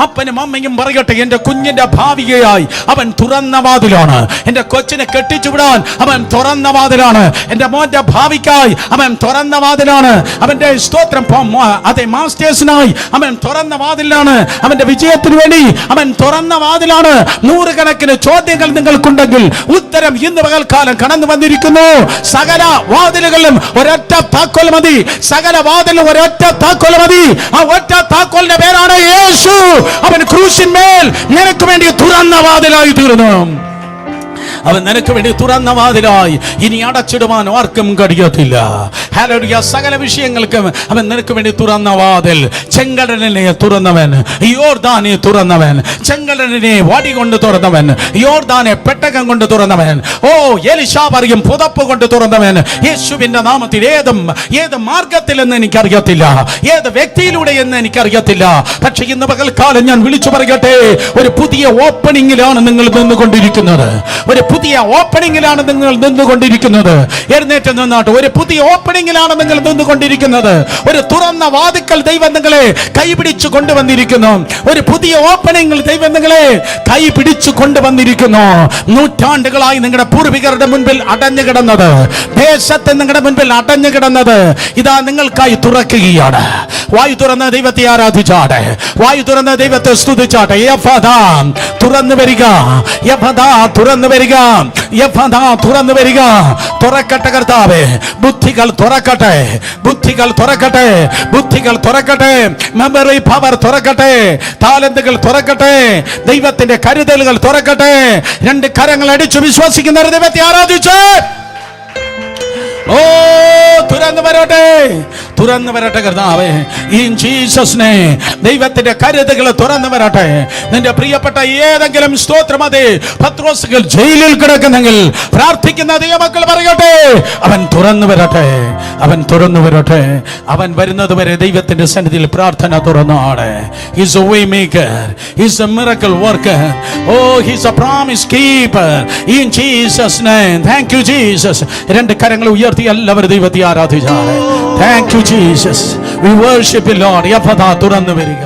അപ്പനും അമ്മയും പറയട്ടെ, എന്റെ കുഞ്ഞിന്റെ ഭാവികയായി അവൻ തുറന്ന വാതിലാണ്. എന്റെ കൊച്ചിനെ കെട്ടിച്ചു വിടാൻ അവൻ തുറന്ന വാതിലാണ്. എന്റെ മോന്റെ ഭാവിക്കായി അവൻ തുറന്ന വാതിലാണ്. അവന്റെ സ്തോത്രം അതെ മാസ്റ്റേഴ്സിനായി അവൻ തുറന്ന വാതിലാണ്. അവന്റെ വിജയത്തിന് വേണ്ടി അവൻ തുറന്ന വാതിലാണ്. 100 കണക്കിന് ചോദ്യങ്ങൾ നിങ്ങൾക്കുണ്ടെങ്കിൽ ഉത്തരം ഇന്ന് പകൽക്കാലം കടന്നു വന്നിരിക്കുന്നു. സകല വാതിലുകളിലും ഒരൊറ്റ താക്കോൽ മതി. സകല വാതിലും ഒരൊറ്റ താക്കോൽ മതി. ആ ഒറ്റ താക്കോലിന്റെ പേരാണ് യേശു. അവൻ ക്രൂശിന്മേൽ നിനക്ക് വേണ്ടി തുറന്ന വാതിലായി തീർന്നു. അവൻ നിനക്ക് വേണ്ടി തുറന്ന വാതിലായി ഇനി അടച്ചിടുവാൻ ആർക്കും കഴിയത്തില്ല. ഹല്ലേലൂയ. സകല വിഷയങ്ങൾക്കും അവൻ നിനക്ക് വേണ്ടി തുറന്ന വാതിൽ. ചെങ്കടലിനെ തുറന്നവൻ, യോർദാനെ തുറന്നവൻ, ചെങ്കടലിനെ വടി കൊണ്ട് തുറന്നവൻ, യോർദാനെ പെട്ടകം കൊണ്ട് തുറന്നവൻ. ഓ എലിശാ പറയും പുതപ്പ് കൊണ്ട് തുറന്നവൻ. യേശുവിന്റെ നാമത്തിൽ ഏത് മാർഗത്തിൽ എന്ന് എനിക്കറിയത്തില്ല, ഏത് വ്യക്തിയിലൂടെ എന്ന് എനിക്കറിയത്തില്ല. പക്ഷെ ഇന്ന് പകൽക്കാലം ഞാൻ വിളിച്ചു പറയട്ടെ, ഒരു പുതിയ ഓപ്പണിംഗിലാണ് നിങ്ങൾ നിന്നുകൊണ്ടിരിക്കുന്നത്. ഒരു പുതിയ ഓപ്പണിംഗിലാണ് നിങ്ങൾ നിന്നുകൊണ്ടിരിക്കുന്നത്. എഴുന്നേറ്റ് നിന്നാട്ട് ഒരു പുതിയ ഓപ്പണിംഗിലാണ് നിങ്ങൾ നിന്നുകൊണ്ടിരിക്കുന്നത്. ഒരു തുറന്ന വാതിക്കൽ ദൈവം നിങ്ങളെ കൈപിടിച്ചു കൊണ്ടുവന്നിരിക്കുന്നു. ഒരു പുതിയ ഓപ്പണിംഗിൽ ദൈവം നിങ്ങളെ കൈപിടിച്ചു കൊണ്ടുവന്നിരിക്കുന്നു. നൂറ്റാണ്ടുകളായി നിങ്ങളുടെ പൂർവികരുടെ മുൻപിൽ അടഞ്ഞു കിടന്നത്, ദേശത്ത് നിങ്ങളുടെ മുൻപിൽ അടഞ്ഞു കിടന്നത് ഇതാ നിങ്ങൾക്കായി തുറക്കുകയാണ്. വായു തുറന്ന ദൈവത്തെ ആരാധിച്ചാട്ടെ, വായു തുറന്ന ദൈവത്തെ സ്തുതിച്ചാട്ടെ. യഫദാ തുറന്നു വരിക, യഫദാ തുറന്നു വരിക, യഫദാ തുറന്നു വരിക. തുറക്കട്ടെ കർത്താവേ, ബുദ്ധികൾ തുറക്കട്ടെ, ബുദ്ധികൾ തുറക്കട്ടെ, ബുദ്ധികൾ തുറക്കട്ടെ. മെമ്മറി പവർ തുറക്കട്ടെ, താലന്തുകൾ തുറക്കട്ടെ, ദൈവത്തിന്റെ കരുതലുകൾ തുറക്കട്ടെ. രണ്ട് കരങ്ങൾ അടിച്ചു വിശ്വസിക്കുന്ന ദൈവത്തെ ആരാധിച്ച് ഓ തുറന്നു വരട്ടെ, തുറന്നു വരട്ടെ കർത്താവേ. ഇൻ ജീസസ് നെയിം ദൈവത്തിന്റെ കരുതലുകൾ തുറന്നു വരട്ടെ. നിന്റെ പ്രിയപ്പെട്ട ഏതെങ്കിലും സ്തോത്രം അതെ പത്രോസുകൾ ജയിലിൽ കിടക്കുന്നെങ്കിൽ പ്രാർത്ഥിക്കുന്ന ദൈവമക്കൾ പറയട്ടെ, അവൻ തുറന്നു വരട്ടെ, അവൻ തുറന്നു വരട്ടെ. അവൻ വരുന്നത് വരെ ദൈവത്തിന്റെ സന്നിധിയിൽ പ്രാർത്ഥന തുറന്നാണ്. He's a way maker, he's a miracle worker, oh he's a promise keeper in Jesus name. Thank you Jesus. രണ്ട് കരങ്ങൾ ഉയർത്തി എല്ലാവരും ദൈവത്തെ ആരാധിച്ചാണ്. Thank you Jesus. We worship you Lord. യഫദാ തുറന്നു വരിക.